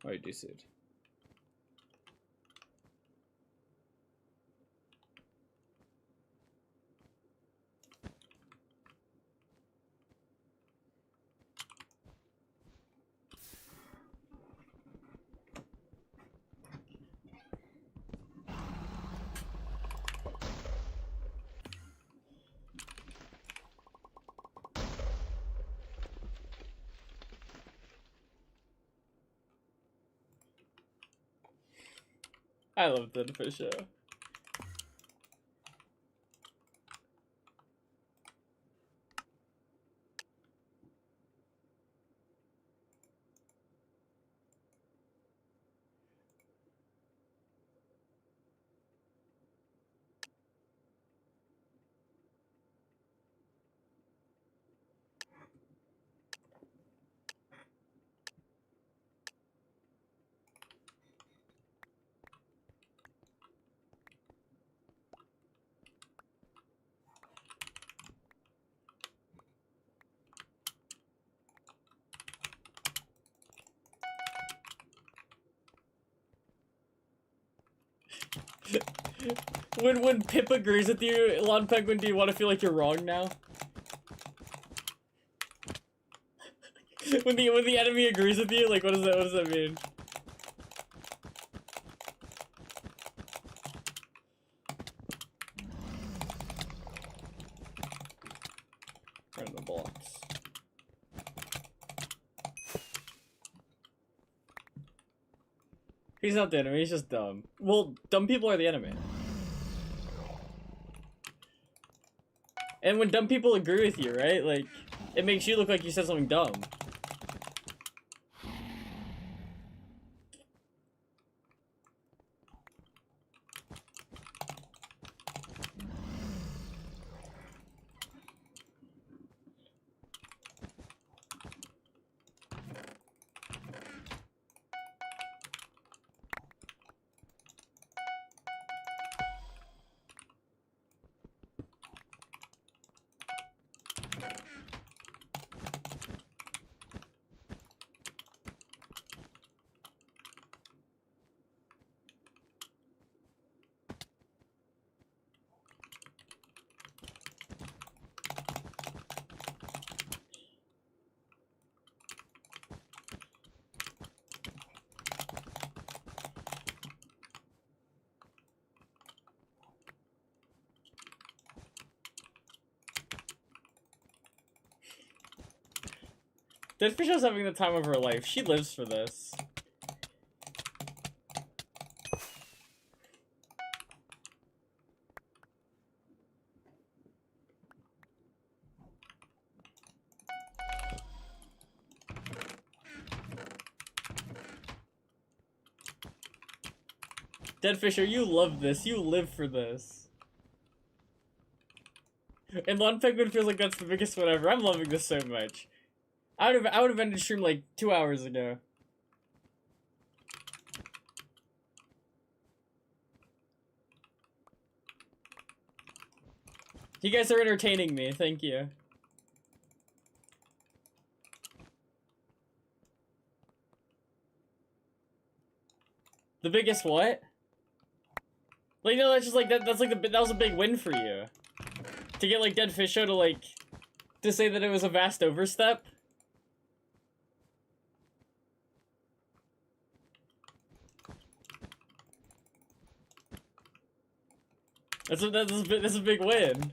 Oh, you do suit. I love Dead Fish Show. When Pip agrees with you, Lon Penguin, do you want to feel like you're wrong now? when the enemy agrees with you, like what does that mean? Random blocks. He's not the enemy, he's just dumb. Well, dumb people are the enemy. And when dumb people agree with you, right? Like, it makes you look like you said something dumb. Dead Fish is having the time of her life. She lives for this. Dead Fisher, you love this. You live for this. And Lon Penguin feels like that's the biggest one ever. I'm loving this so much. I would have ended stream like 2 hours ago. You guys are entertaining me. Thank you. The biggest what? Like, no, that's just like, that was a big win for you. To get, like, Dead Fisho to, like, to say that it was a vast overstep. That's a big win.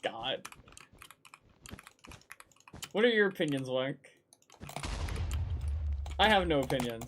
God. What are your opinions, Wank? I have no opinions.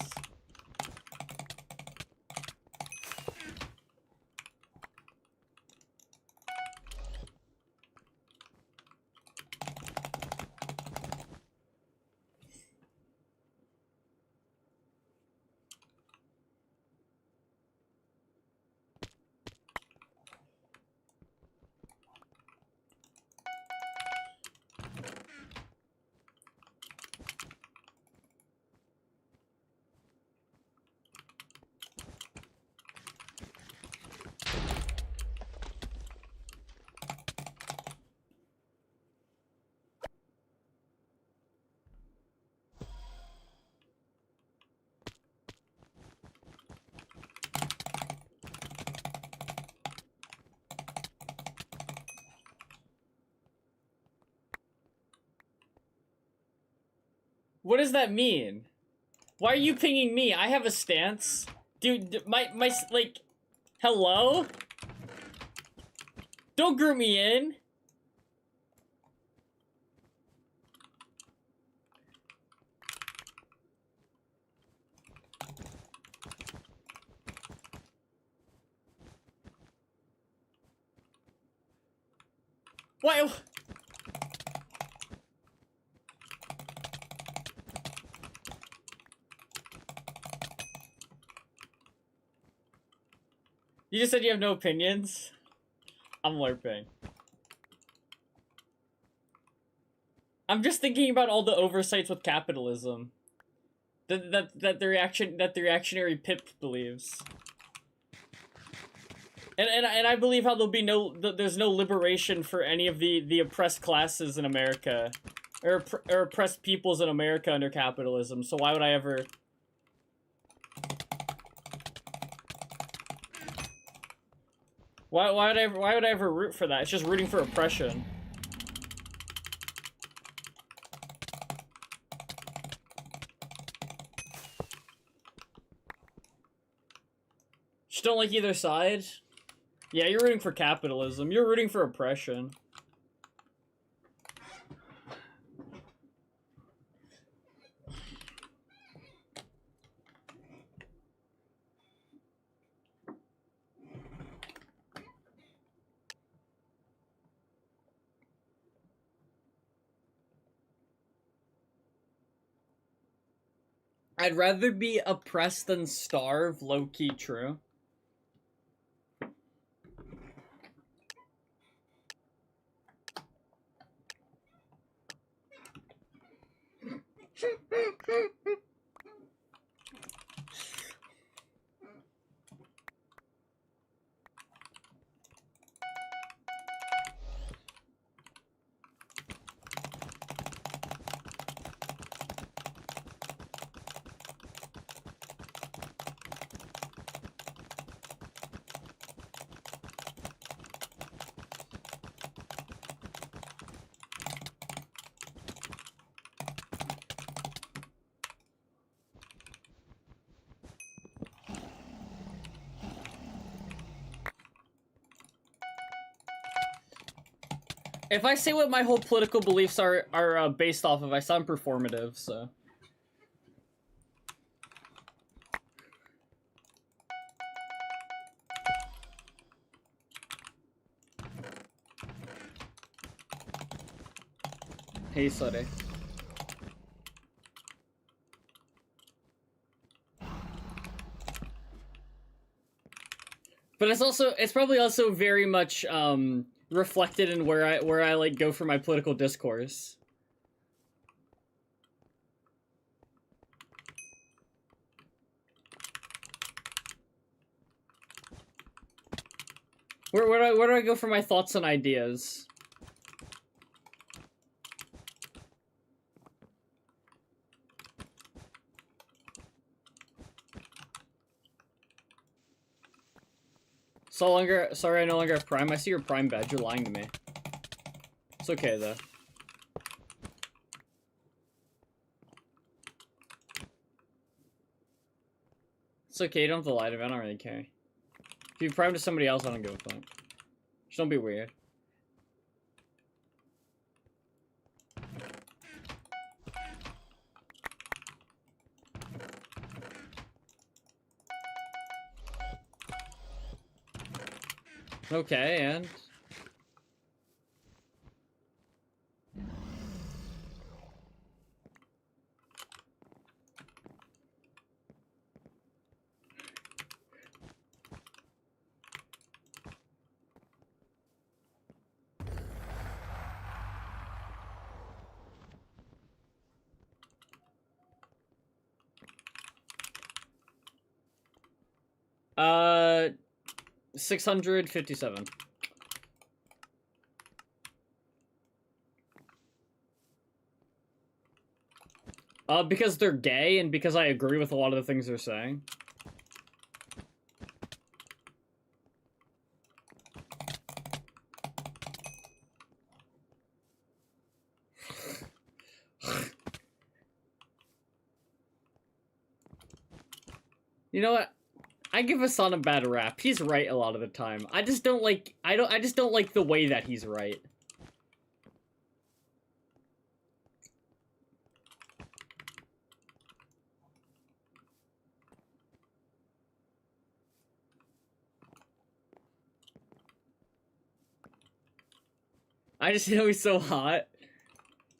What does that mean? Why are you pinging me? I have a stance. Dude, my, like, hello? Don't group me in. Why? You just said you have no opinions? I'm LARPing. I'm just thinking about all the oversights with capitalism. That the reactionary Pip believes. And I believe how there'll be there's no liberation for any of the oppressed classes in America. Or oppressed peoples in America under capitalism, so why would I ever... Why would I ever root for that? It's just rooting for oppression. Just don't like either side? Yeah, you're rooting for capitalism. You're rooting for oppression. I'd rather be oppressed than starve, low-key true. If I say what my whole political beliefs are based off of, I sound performative, so... Hey, sorry. But it's probably also very much, reflected in where I like go for my political discourse. Where do I go for my thoughts and ideas? Sorry, I no longer have Prime. I see your Prime badge. You're lying to me. It's okay, though. It's okay, you don't have to lie to me. I don't really care. If you Prime to somebody else, I don't give a fuck. Just don't be weird. Okay, and... Uh... 657. Because they're gay, and because I agree with a lot of the things they're saying. You know what? I give Hassan a bad rap. He's right a lot of the time. I just don't like the way that he's right. I just know he's so hot.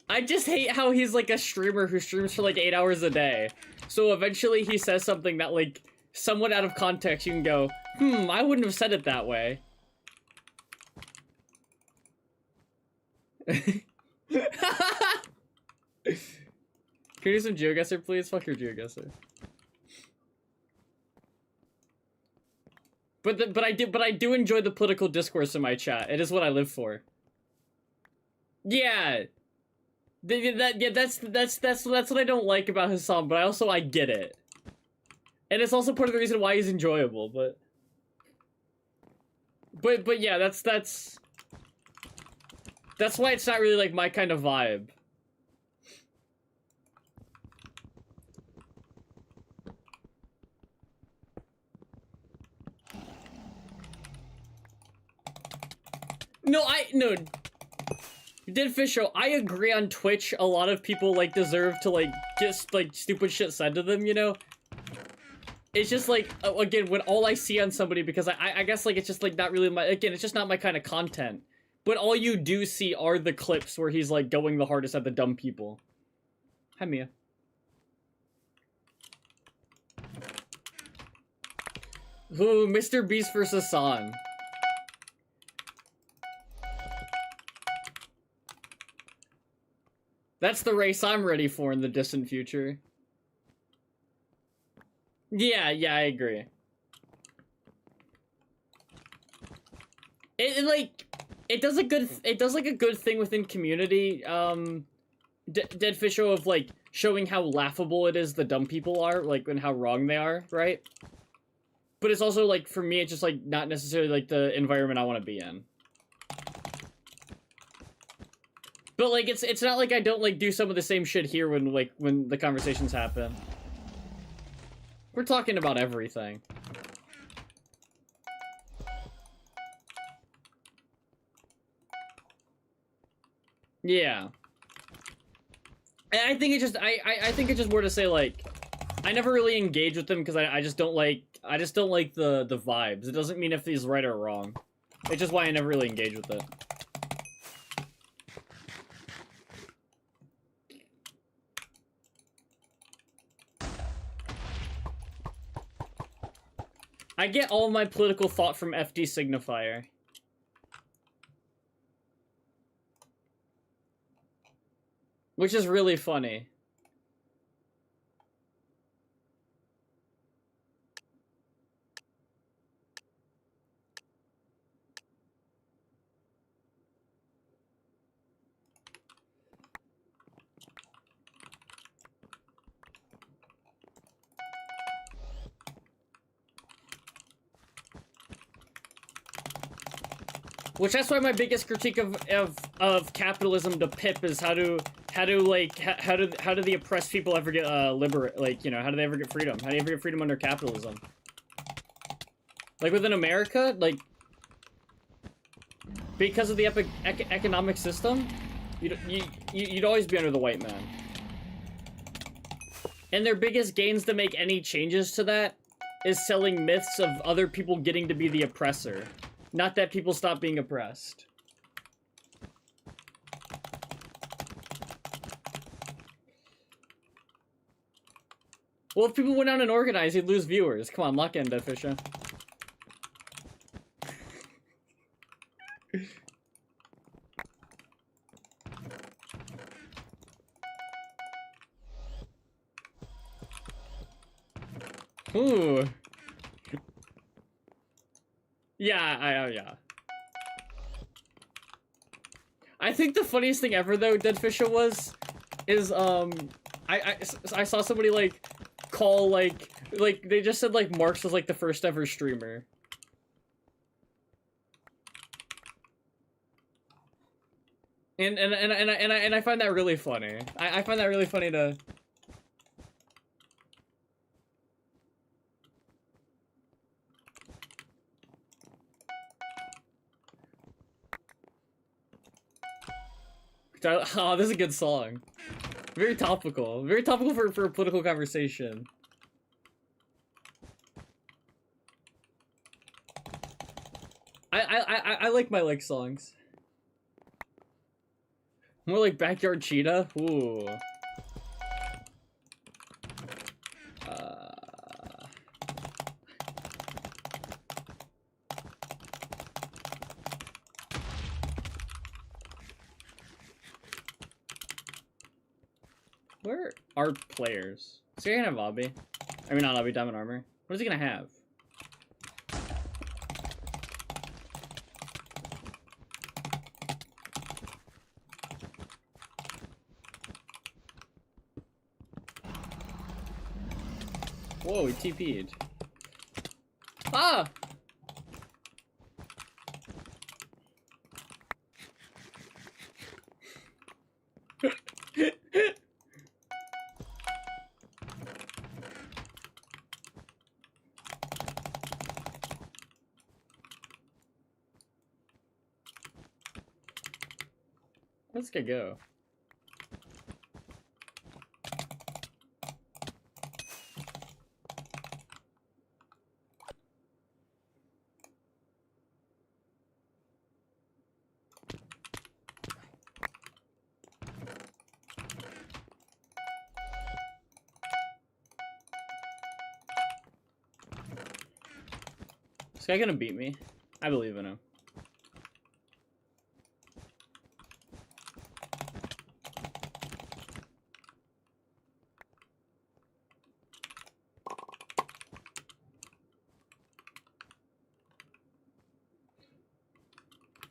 I just hate how he's like a streamer who streams for like 8 hours a day. So eventually he says something that like somewhat out of context you can go, I wouldn't have said it that way. Can you do some GeoGuessr, please? Fuck your GeoGuessr. But I do enjoy the political discourse in my chat. It is what I live for. Yeah. That's what I don't like about Hassan, but I get it. And it's also part of the reason why he's enjoyable, but yeah, that's why it's not really like my kind of vibe. No. Dead Fish Show, I agree on Twitch, a lot of people, like, deserve to, like, just, like, stupid shit said to them, you know? It's just, like, again, when all I see on somebody, because I guess, like, it's just, like, not really my, again, it's just not my kind of content. But all you do see are the clips where he's, like, going the hardest at the dumb people. Hi, Mia. Ooh, Mr. Beast versus Hassan. That's the race I'm ready for in the distant future. Yeah, I agree. It does like a good thing within community, Dead Fish Show, of like showing how laughable it is the dumb people are, like, and how wrong they are, right? But it's also like, for me, it's just like not necessarily like the environment I want to be in. But, like, it's not like I don't, like, do some of the same shit here when the conversations happen. We're talking about everything. Yeah. And I think I think it's just more to say, like, I never really engage with them because I just don't like the vibes. It doesn't mean if he's right or wrong. It's just why I never really engage with it. I get all my political thought from FD Signifier. Which is really funny. Which that's why my biggest critique of capitalism to Pip is how do the oppressed people ever get liberate, like, you know, how do they ever get freedom? How do you ever get freedom under capitalism? Like within America, like because of the economic system, you'd always be under the white man. And their biggest gains to make any changes to that is selling myths of other people getting to be the oppressor. Not that people stop being oppressed. Well, if people went out and organized, you'd lose viewers. Come on, lock in, Dead Fisher. Ooh. Yeah, yeah. I think the funniest thing ever, though, Dead Fisher is, I saw somebody, like, call, like, they just said, like, Marx was, like, the first ever streamer. And I find that really funny. I find that really funny to... Oh, this is a good song. Very topical. Very topical for a political conversation. I like my like songs. More like Backyard Cheetah? Ooh. Where are players? Is he gonna have Obby? I mean, not Obby, Diamond Armor. What is he gonna have? Whoa, he TP'd. Ah! Let's go. Is this guy gonna beat me? I believe in him.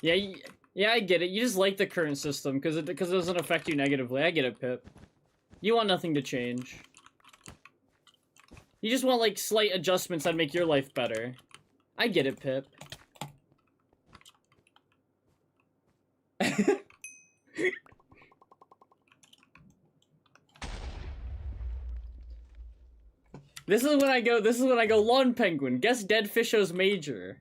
Yeah, I get it. You just like the current system because it doesn't affect you negatively. I get it, Pip. You want nothing to change. You just want, like, slight adjustments that make your life better. I get it, Pip. This is when I go Lawn Penguin. Guess Dead Fisho's major.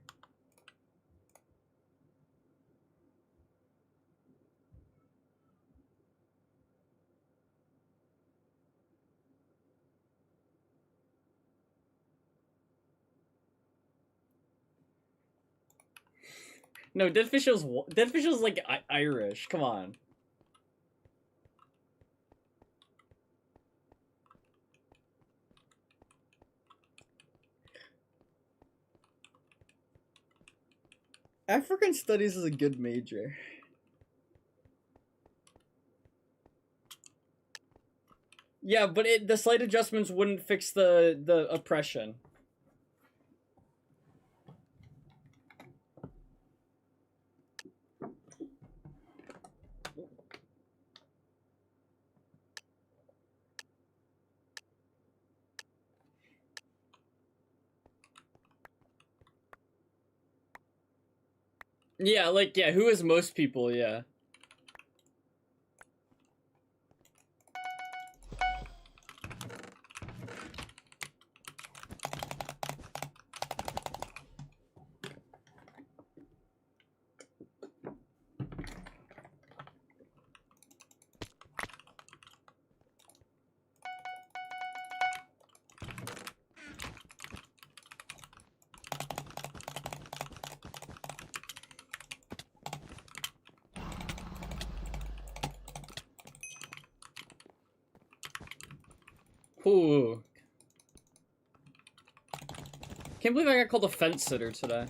No, Dead Fisho's like Irish. Come on. African Studies is a good major. Yeah, but the slight adjustments wouldn't fix the oppression. Yeah, like, yeah, who is most people, yeah. Ooh. Can't believe I got called a fence sitter today.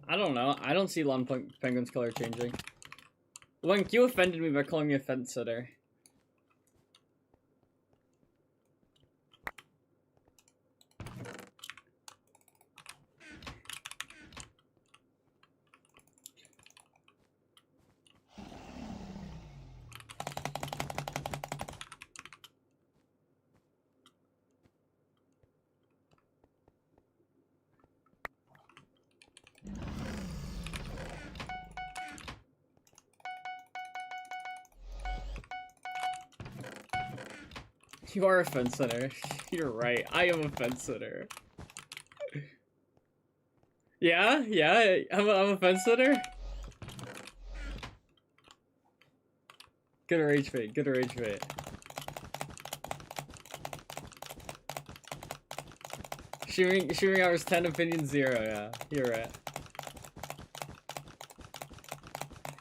I don't know. I don't see Lawn Penguin's color changing. Link, you offended me by calling me a fence sitter. You are a fence sitter. You're right. I am a fence sitter. Yeah? Yeah? I'm a fence sitter? Good rage bait. Good rage bait. Shooting hours 10, opinion 0, yeah. You're right.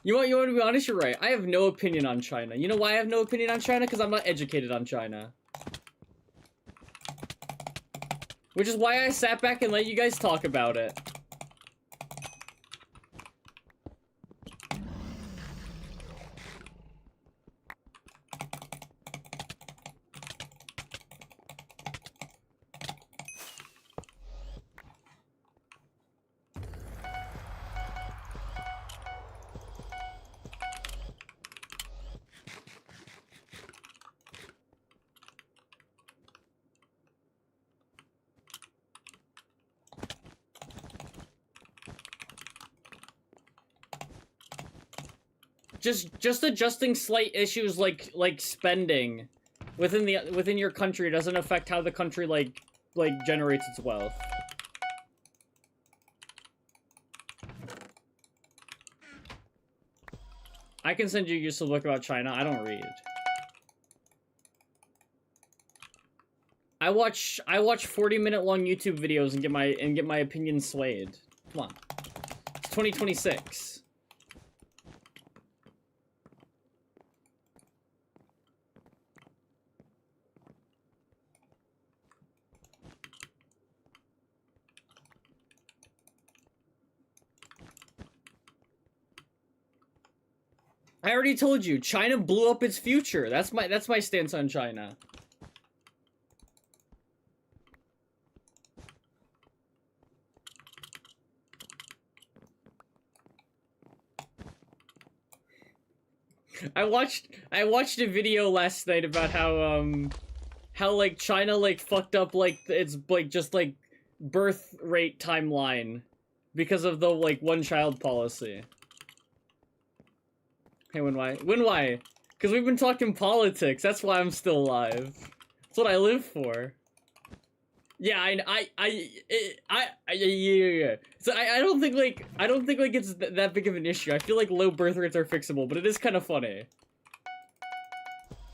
You want to be honest, you're right. I have no opinion on China. You know why I have no opinion on China? Because I'm not educated on China. Which is why I sat back and let you guys talk about it. Just adjusting slight issues like spending within your country doesn't affect how the country like generates its wealth. I can send you a useful book about China. I don't read. I watch 40-minute long YouTube videos and get my opinion swayed. Come on. It's 2026. I already told you, China blew up its future. That's my stance on China. I watched a video last night about how like China like fucked up like its like just like birth rate timeline because of the like one-child policy. Hey, why? Because we've been talking politics. That's why I'm still alive. That's what I live for. Yeah, yeah. So I don't think like it's that big of an issue. I feel like low birth rates are fixable, but it is kind of funny.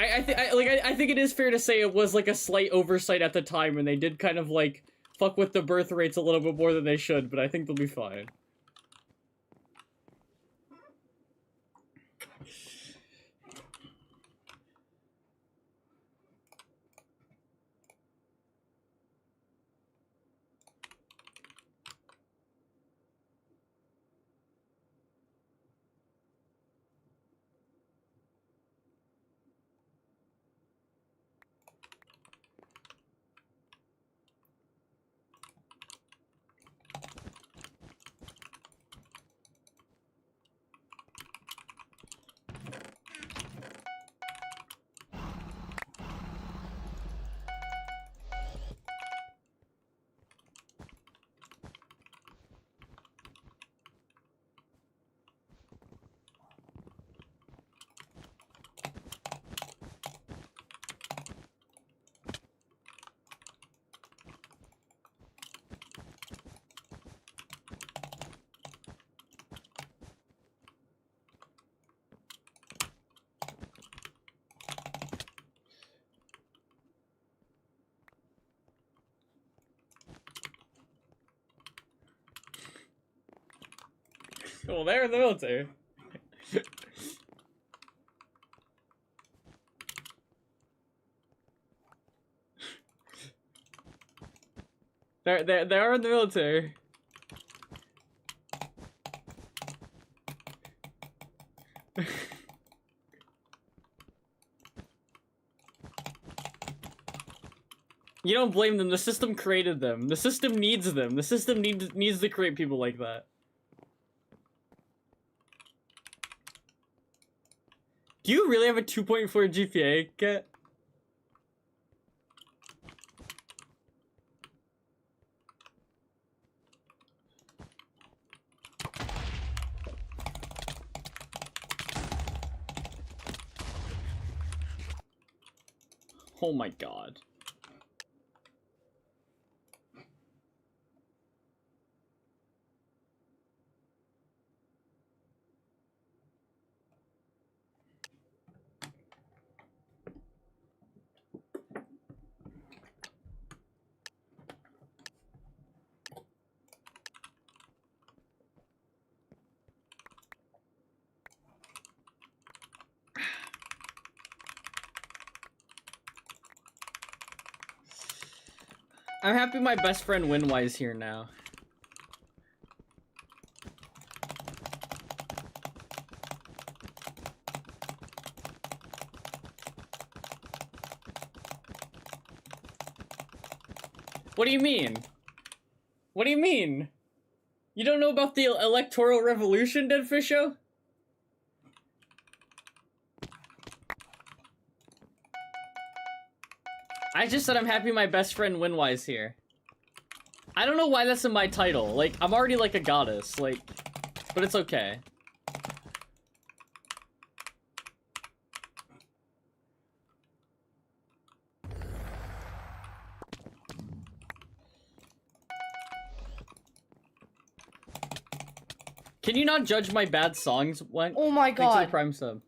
I think it is fair to say it was like a slight oversight at the time, and they did kind of like fuck with the birth rates a little bit more than they should. But I think they'll be fine. Well, they're in the military. They are in the military. You don't blame them. The system created them. The system needs them. The system needs to create people like that. Do you really have a 2.4 GPA, Kat? Oh my god. I'm happy my best friend Winwise here now. What do you mean? What do you mean? You don't know about the electoral revolution, Deadfisho? I just said I'm happy my best friend Winwise here. I don't know why that's in my title. Like, I'm already like a goddess, like, but it's okay. Can you not judge my bad songs? What? Oh my Thanks for the god. Prime sub.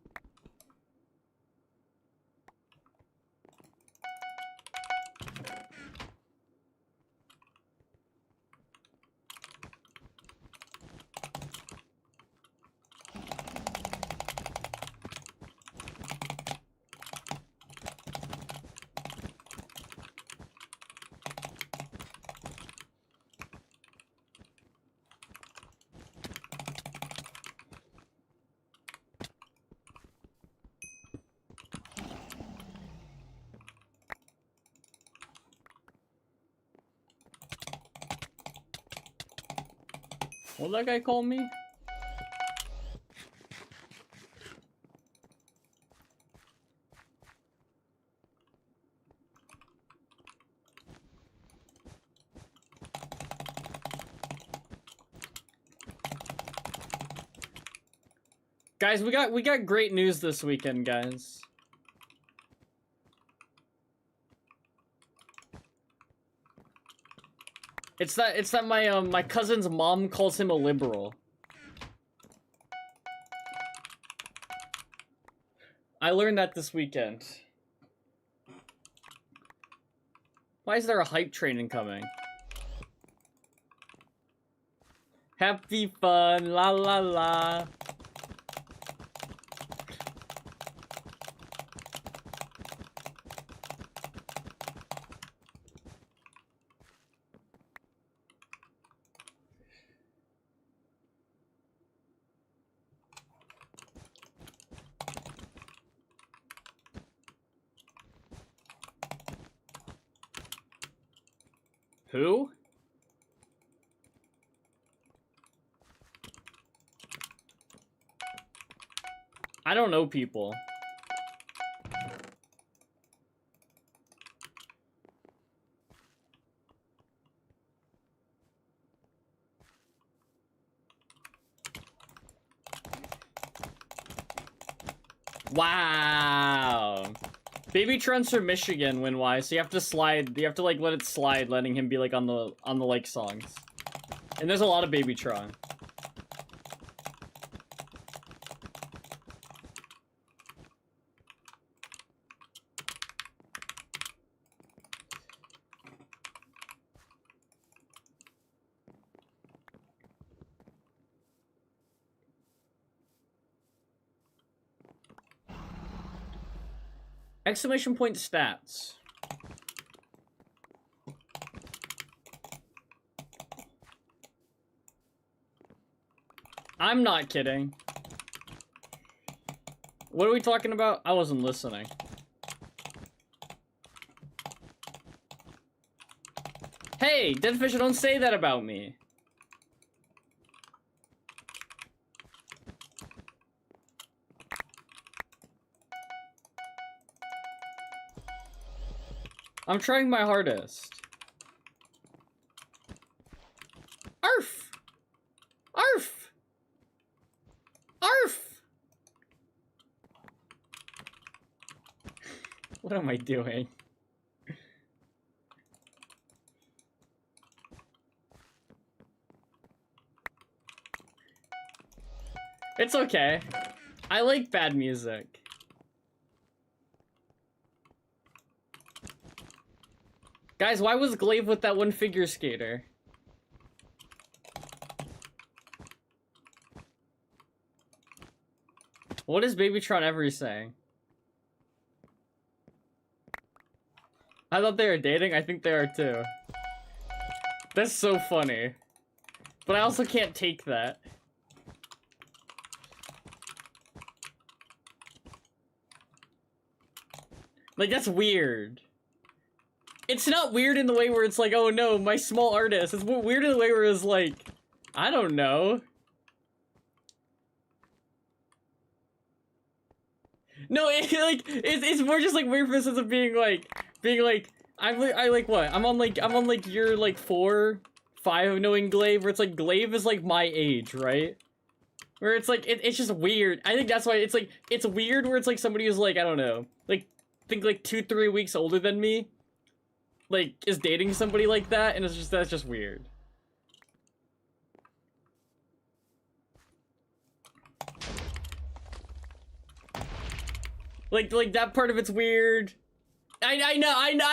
What'd that guy call me? Guys, we got great news this weekend, guys. It's that my cousin's mom calls him a liberal. I learned that this weekend. Why is there a hype train incoming? Happy fun, la la la. Who? I don't know people. Wow. Baby Trun's from Michigan, Winwise, so you have to slide, you have to like let it slide, letting him be like on the like songs. And there's a lot of Baby Tron. Exclamation point stats. I'm not kidding. What are we talking about? I wasn't listening. Hey, Deadfish, don't say that about me. I'm trying my hardest. Arf! Arf! Arf! What am I doing? It's okay. I like bad music. Guys, why was Glaive with that one figure skater? What is Babytron Every saying? I thought they were dating. I think they are too. That's so funny. But I also can't take that. Like, that's weird. It's not weird in the way where it's like, oh no, my small artist. It's weird in the way where it's like, I don't know. No, it's more just like weird for instance of being like, I like what? I'm on like year like 4, 5 of knowing Glaive, where it's like Glaive is like my age, right? Where it's like it's just weird. I think that's why it's like it's weird where it's like somebody who's like, I don't know, like think like 2-3 weeks older than me, like is dating somebody like that, and it's just that's just weird. Like that part of it's weird. I know,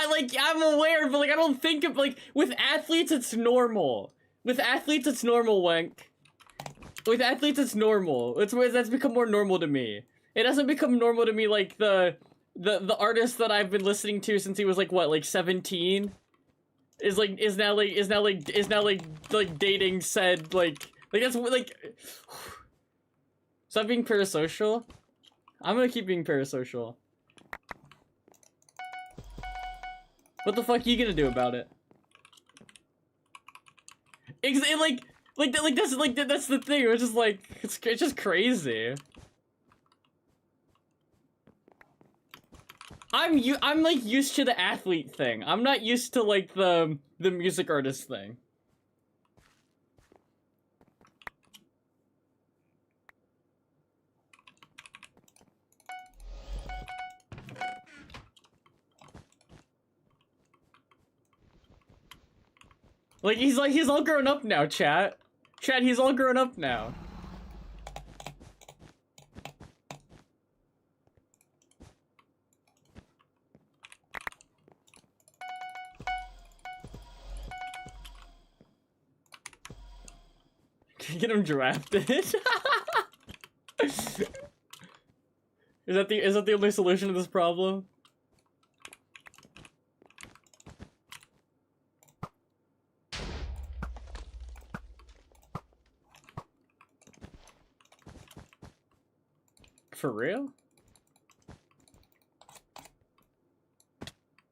like, I'm aware, but, like, I don't think of, like, with athletes, it's normal. With athletes, it's normal, Wank. With athletes, it's normal. That's become more normal to me. It hasn't become normal to me, like, the artist that I've been listening to since he was, like, what, like, 17? Is now dating said, like, that's, like... Stop being parasocial? I'm gonna keep being parasocial. What the fuck are you gonna do about it? That's the thing. It's just like it's just crazy. I'm like used to the athlete thing. I'm not used to like the music artist thing. Like, he's all grown up now, chat. Chat, he's all grown up now. Can you get him drafted? Is that the only solution to this problem? For real?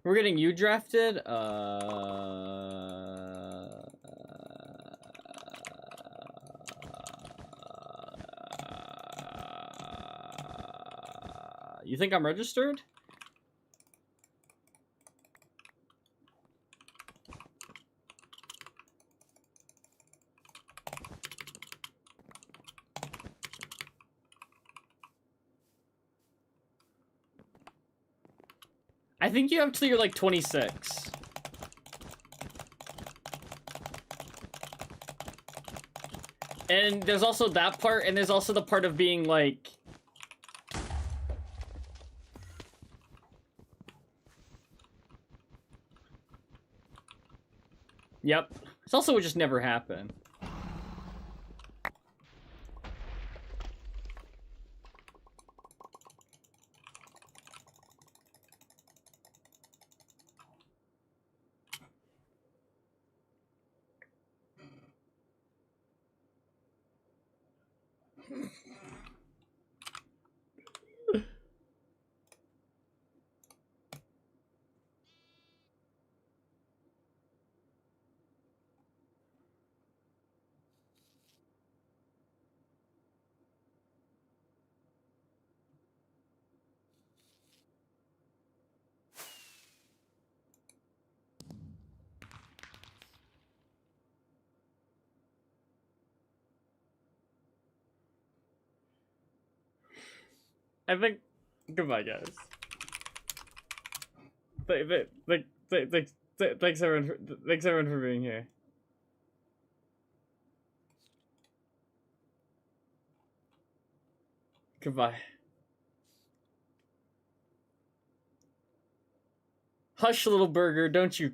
We're getting you drafted? You think I'm registered? I think you have till you're like 26. And there's also that part, and there's also the part of being like... Yep. It's also would just never happen. I think. Goodbye, guys. Thanks everyone for being here. Goodbye. Hush, little burger, don't you